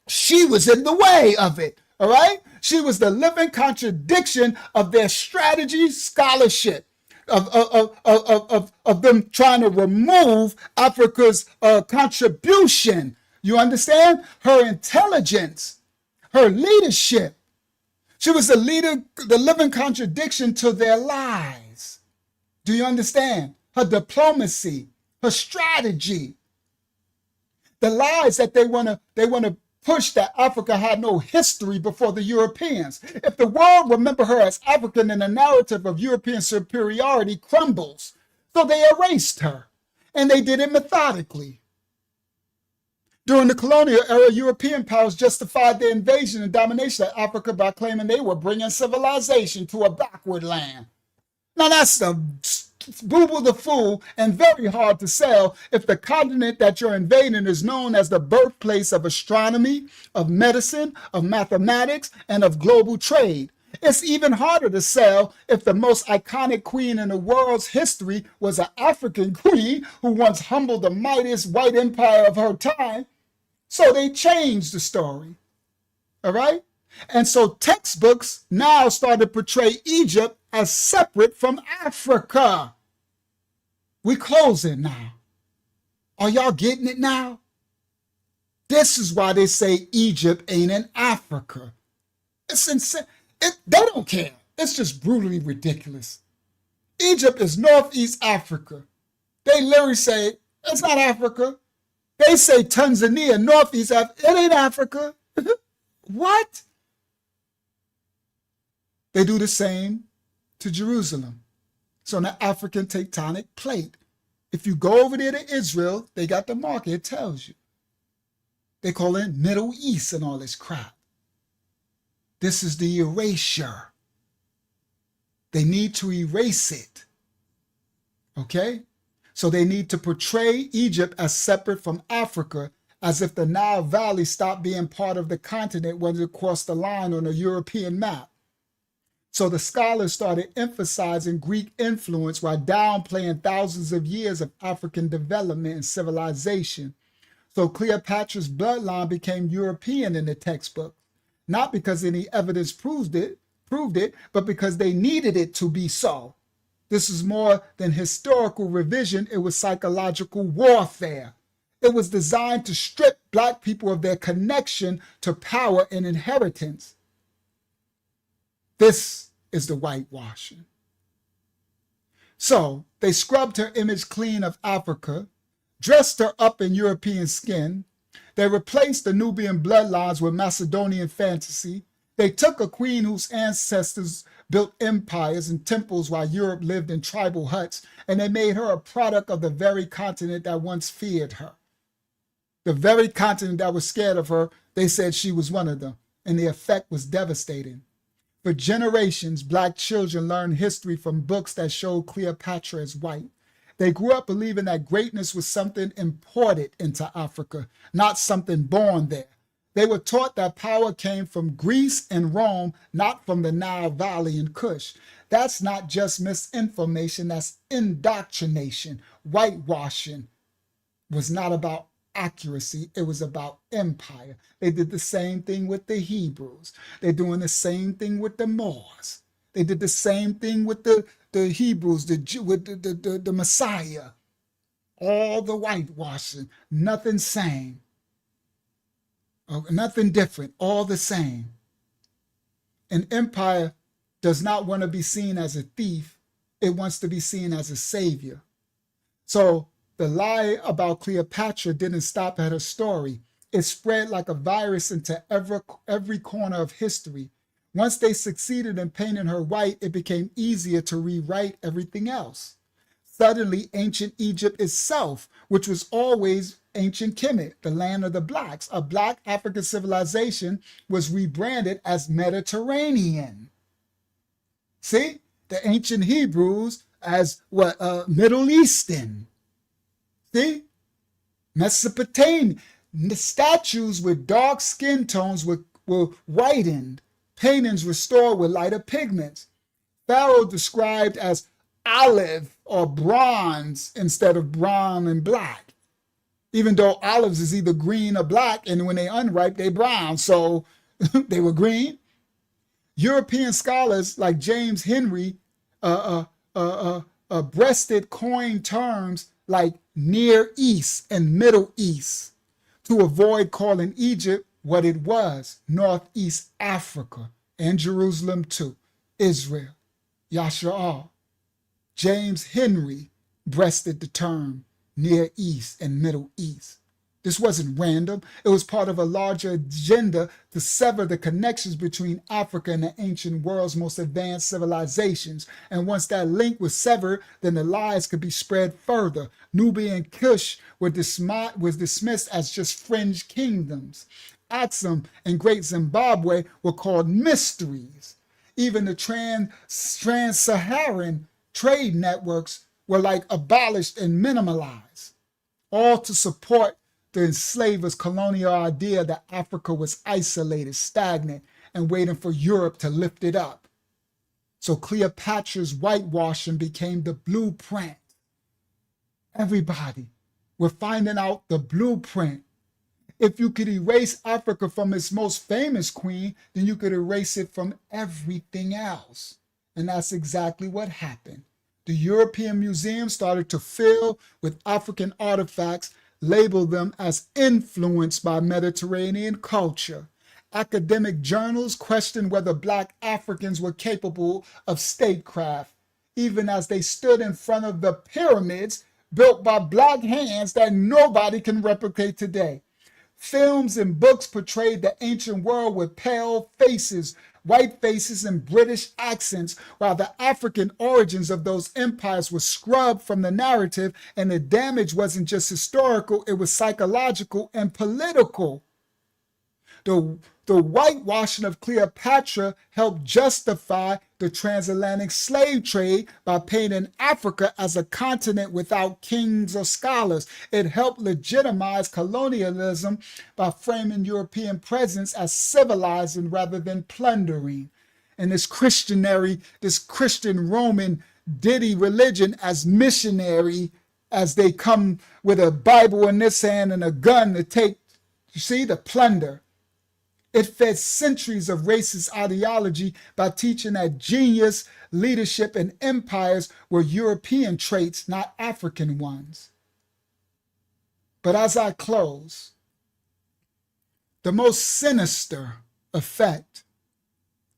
She was in the way of it. All right? She was the living contradiction of their strategy, scholarship, of them trying to remove Africa's contribution. You understand? Her intelligence, her leadership. She was the leader, the living contradiction to their lies. Do you understand? Her diplomacy, her strategy, the lies that they want to push that Africa had no history before the Europeans. If the world remember her as African, then the narrative of European superiority crumbles. So they erased her, and they did it methodically. During the colonial era, European powers justified their invasion and domination of Africa by claiming they were bringing civilization to a backward land. Now that's the boo-boo the fool and very hard to sell if the continent that you're invading is known as the birthplace of astronomy, of medicine, of mathematics, and of global trade. It's even harder to sell if the most iconic queen in the world's history was an African queen who once humbled the mightiest white empire of her time. So they changed the story, all right? And so textbooks now start to portray Egypt as separate from Africa. We closing now. Are y'all getting it now? This is why they say Egypt ain't in Africa. It's insane. They don't care. It's just brutally ridiculous. Egypt is Northeast Africa. They literally say, It's not Africa. They say Tanzania, Northeast Africa. It ain't Africa. What? They do the same to Jerusalem. It's on the African tectonic plate. If you go over there to Israel, they got the marker. It tells you. They call it Middle East and all this crap. This is the erasure. They need to erase it. Okay? So they need to portray Egypt as separate from Africa, as if the Nile Valley stopped being part of the continent when it crossed the line on a European map. So the scholars started emphasizing Greek influence while downplaying thousands of years of African development and civilization. So Cleopatra's bloodline became European in the textbook, not because any evidence proved it, but because they needed it to be so. This is more than historical revision. It was psychological warfare. It was designed to strip Black people of their connection to power and inheritance. This is the whitewashing. So they scrubbed her image clean of Africa, dressed her up in European skin. They replaced the Nubian bloodlines with Macedonian fantasy. They took a queen whose ancestors built empires and temples while Europe lived in tribal huts, and they made her a product of the very continent that once feared her. The very continent that was scared of her, they said she was one of them, and the effect was devastating. For generations, Black children learned history from books that showed Cleopatra as white. They grew up believing that greatness was something imported into Africa, not something born there. They were taught that power came from Greece and Rome, not from the Nile Valley and Kush. That's not just misinformation, that's indoctrination. Whitewashing was not about accuracy, it was about empire. They did the same thing with the Hebrews. They're doing the same thing with the Moors. They did the same thing with the Hebrews, with the Messiah. All the whitewashing, nothing same. Nothing different, all the same. An empire does not want to be seen as a thief. It wants to be seen as a savior. So the lie about Cleopatra didn't stop at her story. It spread like a virus into every corner of history. Once they succeeded in painting her white, it became easier to rewrite everything else. Suddenly, ancient Egypt itself, which was always ancient Kemet, the land of the Blacks, a Black African civilization, was rebranded as Mediterranean. See, the ancient Hebrews as Middle Eastern. See, Mesopotamia. The statues with dark skin tones were whitened, paintings restored with lighter pigments. Pharaoh described as olive or bronze instead of brown and black, even though olives is either green or black, and when they unripe, they brown, so they were green. European scholars like James Henry breasted coined terms like Near East and Middle East to avoid calling Egypt what it was, Northeast Africa, and Jerusalem too, Israel, Yasha'al. James Henry breasted the term Near East and Middle East. This wasn't random. It was part of a larger agenda to sever the connections between Africa and the ancient world's most advanced civilizations. And once that link was severed, then the lies could be spread further. Nubia and Kush was dismissed as just fringe kingdoms. Axum and Great Zimbabwe were called mysteries. Even the trans-Saharan trade networks were like abolished and minimalized, all to support the enslavers' colonial idea that Africa was isolated, stagnant, and waiting for Europe to lift it up. So Cleopatra's whitewashing became the blueprint. Everybody, we're finding out the blueprint. If you could erase Africa from its most famous queen, then you could erase it from everything else. And that's exactly what happened. The European museums started to fill with African artifacts, labeled them as influenced by Mediterranean culture. Academic journals questioned whether Black Africans were capable of statecraft. Even as they stood in front of the pyramids, built by black hands that nobody can replicate today. Films and books portrayed the ancient world with pale faces, white faces, and British accents, while the African origins of those empires were scrubbed from the narrative, and the damage wasn't just historical, it was psychological and political. The whitewashing of Cleopatra helped justify the transatlantic slave trade by painting Africa as a continent without kings or scholars. It helped legitimize colonialism by framing European presence as civilizing rather than plundering. And this Christian Roman ditty religion as missionary, as they come with a Bible in this hand and a gun to take, you see, the plunder. It fed centuries of racist ideology by teaching that genius, leadership, and empires were European traits, not African ones. But as I close, the most sinister effect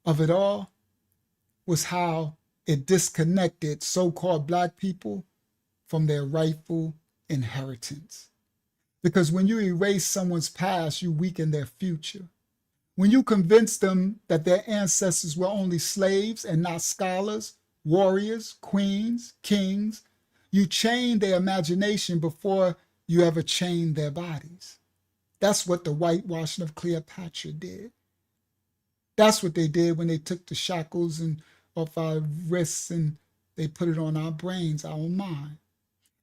of it all was how it disconnected so-called black people from their rightful inheritance. Because when you erase someone's past, you weaken their future. When you convince them that their ancestors were only slaves and not scholars, warriors, queens, kings, you chain their imagination before you ever chain their bodies. That's what the whitewashing of Cleopatra did. That's what they did when they took the shackles off our wrists and they put it on our brains, our mind.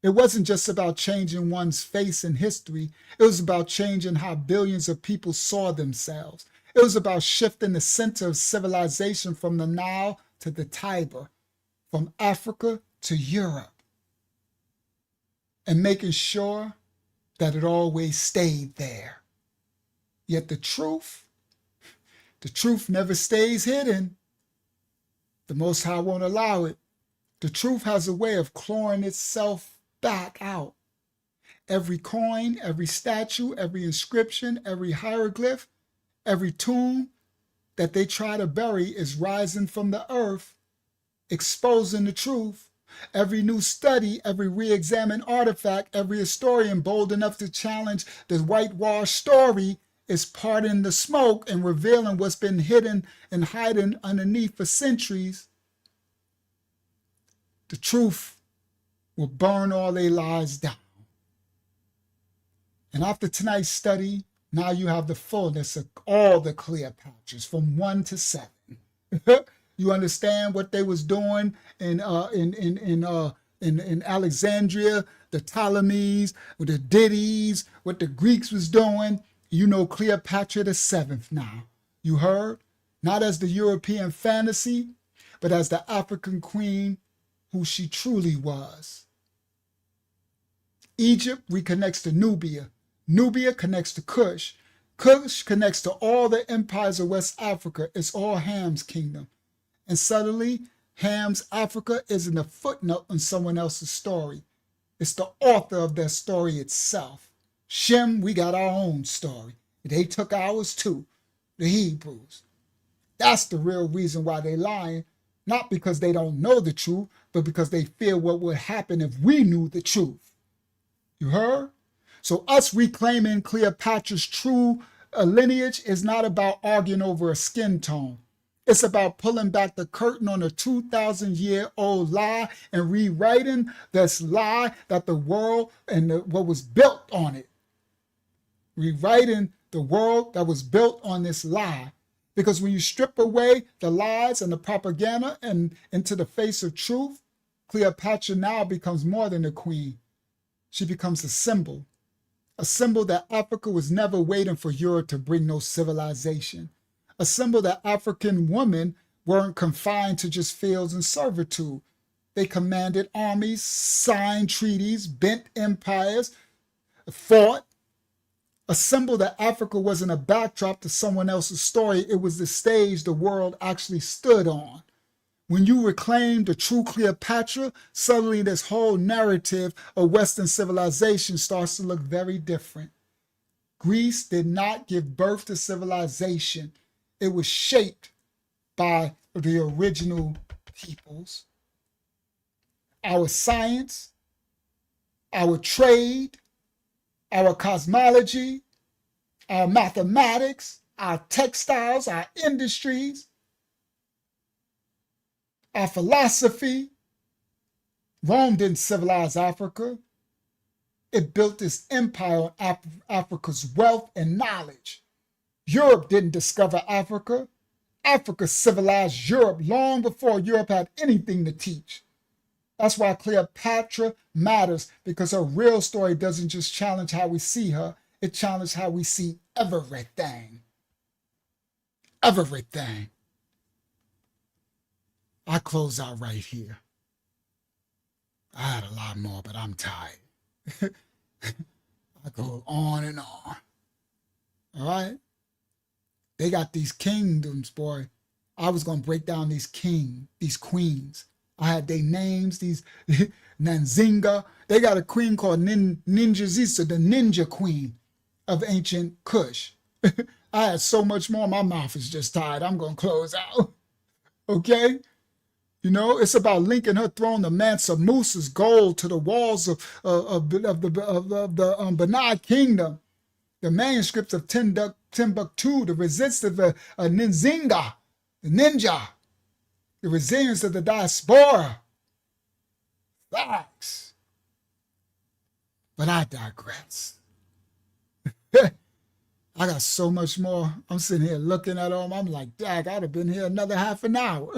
It wasn't just about changing one's face in history. It was about changing how billions of people saw themselves. It was about shifting the center of civilization from the Nile to the Tiber, from Africa to Europe, and making sure that it always stayed there. Yet the truth never stays hidden. The Most High won't allow it. The truth has a way of clawing itself back out. Every coin, every statue, every inscription, every hieroglyph, every tomb that they try to bury is rising from the earth, exposing the truth. Every new study, every re-examined artifact, every historian bold enough to challenge the whitewashed story is parting the smoke and revealing what's been hidden and hiding underneath for centuries. The truth will burn all their lies down. And after tonight's study, now you have the fullness of all the Cleopatras from 1 to 7. You understand what they was doing in Alexandria, the Ptolemies, with the ditties, what the Greeks was doing. You know Cleopatra the 7th now. You heard? Not as the European fantasy, but as the African queen who she truly was. Egypt reconnects to Nubia. Nubia connects to Kush. Kush connects to all the empires of West Africa. It's all Ham's kingdom. And suddenly, Ham's Africa isn't a footnote in someone else's story. It's the author of their story itself. Shem, we got our own story. They took ours too, the Hebrews. That's the real reason why they're lying. Not because they don't know the truth, but because they fear what would happen if we knew the truth. You heard? So us reclaiming Cleopatra's true lineage is not about arguing over a skin tone. It's about pulling back the curtain on a 2,000-year-old lie and rewriting this lie that the world and what was built on it. Rewriting the world that was built on this lie. Because when you strip away the lies and the propaganda and into the face of truth, Cleopatra now becomes more than a queen. She becomes a symbol that Africa was never waiting for Europe to bring no civilization. A symbol that African women weren't confined to just fields and servitude. They commanded armies, signed treaties, bent empires, fought. A symbol that Africa wasn't a backdrop to someone else's story. It was the stage the world actually stood on. When you reclaim the true Cleopatra, suddenly this whole narrative of Western civilization starts to look very different. Greece did not give birth to civilization. It was shaped by the original peoples. Our science, our trade, our cosmology, our mathematics, our textiles, our industries, our philosophy. Rome didn't civilize Africa. It built its empire on Africa's wealth and knowledge. Europe didn't discover Africa. Africa civilized Europe long before Europe had anything to teach. That's why Cleopatra matters, because her real story doesn't just challenge how we see her, it challenges how we see everything. Everything. I close out right here. I had a lot more, but I'm tired. I go on and on. All right? They got these kingdoms, boy. I was going to break down these queens. I had their names, these Nanzinga. They got a queen called Ninjazisa, the ninja queen of ancient Kush. I had so much more. My mouth is just tired. I'm going to close out. Okay? You know, it's about linking her throne to Mansa Musa's gold to the walls of the Benai kingdom. The manuscripts of Timbuktu, the resistance of Nzinga, the ninja, the resilience of the diaspora. Facts. But I digress. I got so much more. I'm sitting here looking at them. I'm like, dag, I'd have been here another half an hour.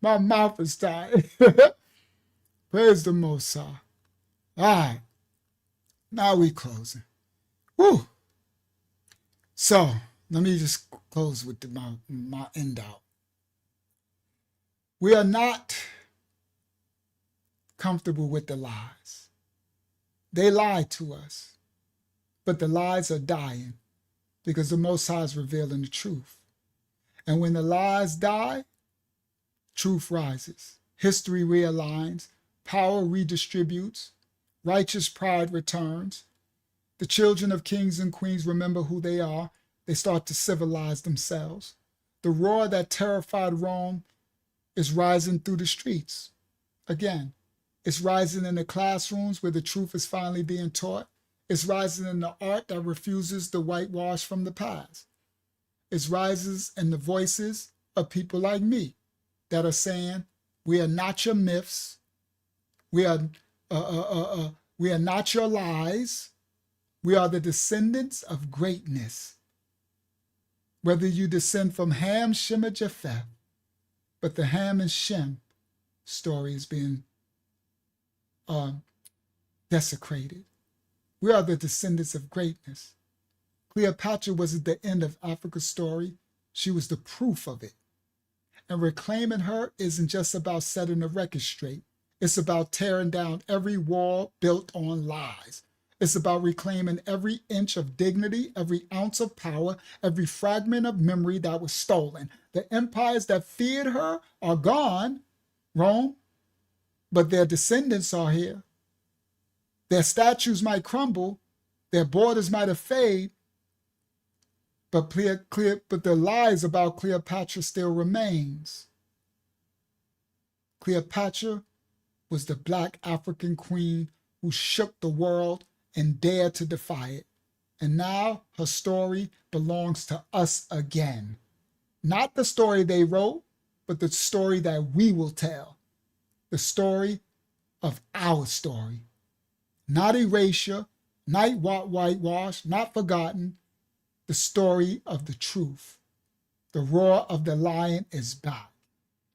My mouth is tired. Praise the Most High. All right. Now we closing. Woo. So let me just close with my end out. We are not comfortable with the lies. They lie to us, but the lies are dying because the Most High is revealing the truth. And when the lies die, truth rises, history realigns, power redistributes, righteous pride returns. The children of kings and queens remember who they are. They start to civilize themselves. The roar that terrified Rome is rising through the streets. Again, it's rising in the classrooms where the truth is finally being taught. It's rising in the art that refuses the whitewash from the past. It rises in the voices of people like me that are saying, we are not your myths. We are not your lies. We are the descendants of greatness. Whether you descend from Ham, Shem, or Japheth, but the Ham and Shem story is being desecrated. We are the descendants of greatness. Cleopatra wasn't the end of Africa's story. She was the proof of it. And reclaiming her isn't just about setting the record straight. It's about tearing down every wall built on lies. It's about reclaiming every inch of dignity, every ounce of power, every fragment of memory that was stolen. The empires that feared her are gone, Rome, but their descendants are here. Their statues might crumble, their borders might have faded, but the lies about Cleopatra still remains. Cleopatra was the Black African queen who shook the world and dared to defy it. And now her story belongs to us again. Not the story they wrote, but the story that we will tell. The story of our story. Not erasure, not whitewash, not forgotten. The story of the truth. The roar of the lion is back.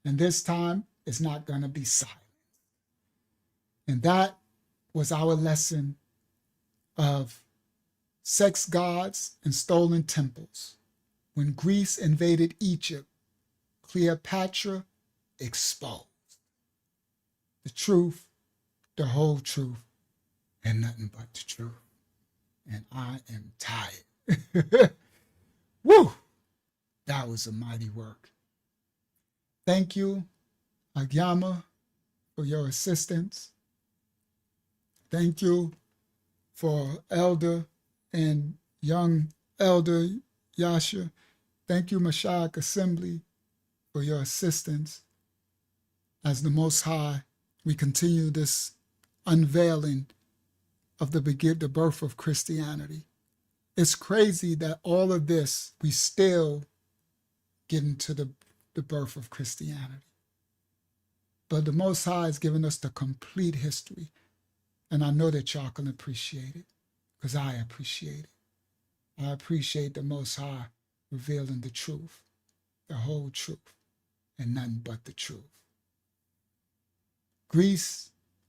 And this time, it's not going to be silent. And that was our lesson of sex gods and stolen temples. When Greece invaded Egypt, Cleopatra exposed the truth, the whole truth, and nothing but the truth. And I am tired. Woo! That was a mighty work. Thank you, Agyama, for your assistance. Thank you for Elder and young Elder Yasha. Thank you, Mashiach Assembly, for your assistance. As the Most High, we continue this unveiling of the birth of Christianity. It's crazy that all of this, we still get into the birth of Christianity. But the Most High has given us the complete history. And I know that y'all can appreciate it, because I appreciate it. I appreciate the Most High revealing the truth, the whole truth, and nothing but the truth.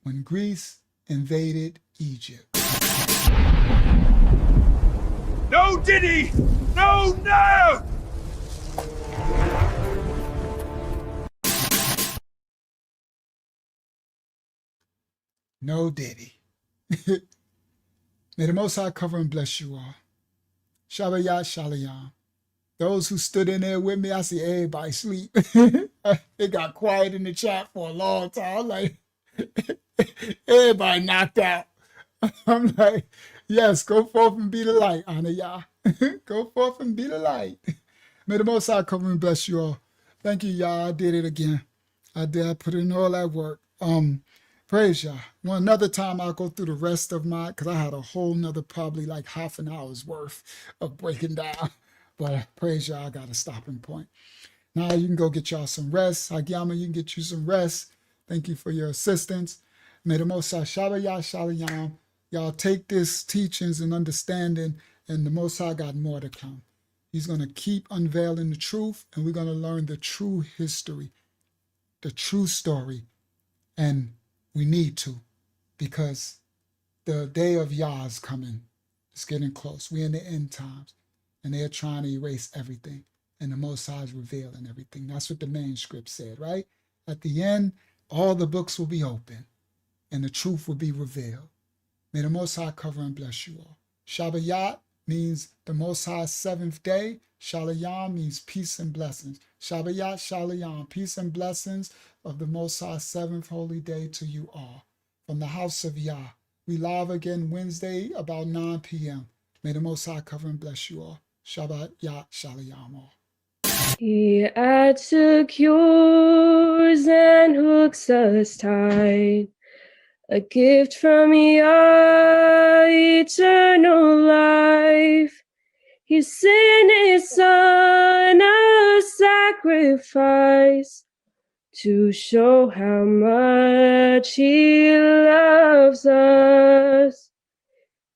When Greece invaded Egypt. No, Diddy! No, no! No Diddy. May the Most High cover and bless you all. Shabbat Shalom. Those who stood in there with me, I see everybody sleep. It got quiet in the chat for a long time. I'm like, everybody knocked out. I'm like, yes, go forth and be the light, Anna Yah. Go forth and be the light. May the Most High cover and bless you all. Thank you, Yah. I did it again. I put in all that work. Praise Yah. Well, another time I'll go through the rest of my, because I had a whole nother probably like half an hour's worth of breaking down. But praise Yah, I got a stopping point. Now you can go get y'all some rest. Hagyama, you can get you some rest. Thank you for your assistance. May the Most High Shabbat Shalom. Y'all take this teachings and understanding, and the Most High got more to come. He's going to keep unveiling the truth, and we're going to learn the true history, the true story. And we need to, because the day of Yah is coming. It's getting close. We're in the end times, and they're trying to erase everything, and the Most High is revealing everything. That's what the manuscript said, right? At the end, all the books will be open, and the truth will be revealed. May the Most High cover and bless you all. Shabbat means the Most High's seventh day. Shalom means peace and blessings. Shabbat Shalom, peace and blessings of the Most High's seventh holy day to you all. From the house of Yah. We live again Wednesday about 9 p.m. May the Most High cover and bless you all. Shabbat Shalom all. He adds secures and hooks us tight. A gift from Yah, eternal life. He sent his son a sacrifice to show how much he loves us.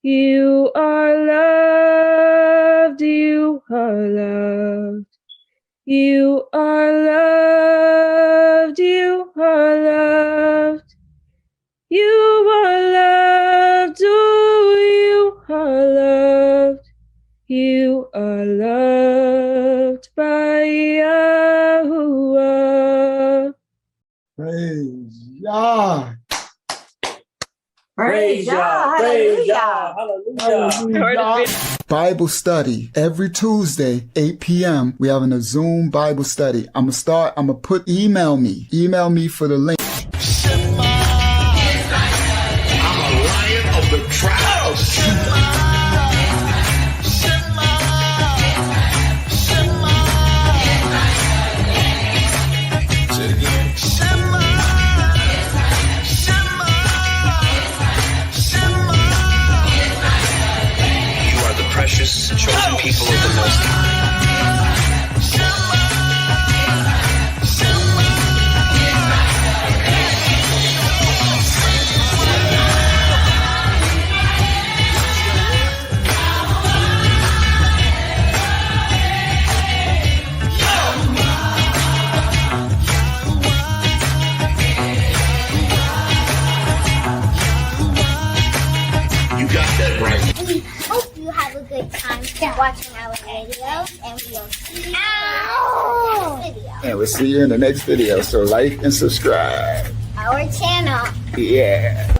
You are loved, you are loved. You are loved, you are loved. You are loved, oh, you are loved. You are loved by Yahuwah. Praise Yah. Praise Yah. Hallelujah. Hallelujah. Bible study every Tuesday, 8 p.m. We're having a Zoom Bible study. I'm gonna put email me for the link. I'm a lion of the tribe of Judah. Say it again. You are the precious chosen people of the Most High. We hope you have a good time watching our videos, and we'll see you in the next video. And we'll see you in the next video. So like and subscribe. Our channel. Yeah.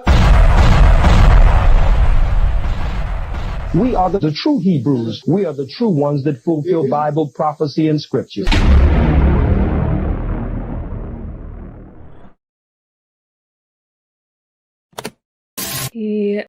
We are the true Hebrews. We are the true ones that fulfill Bible prophecy and scripture.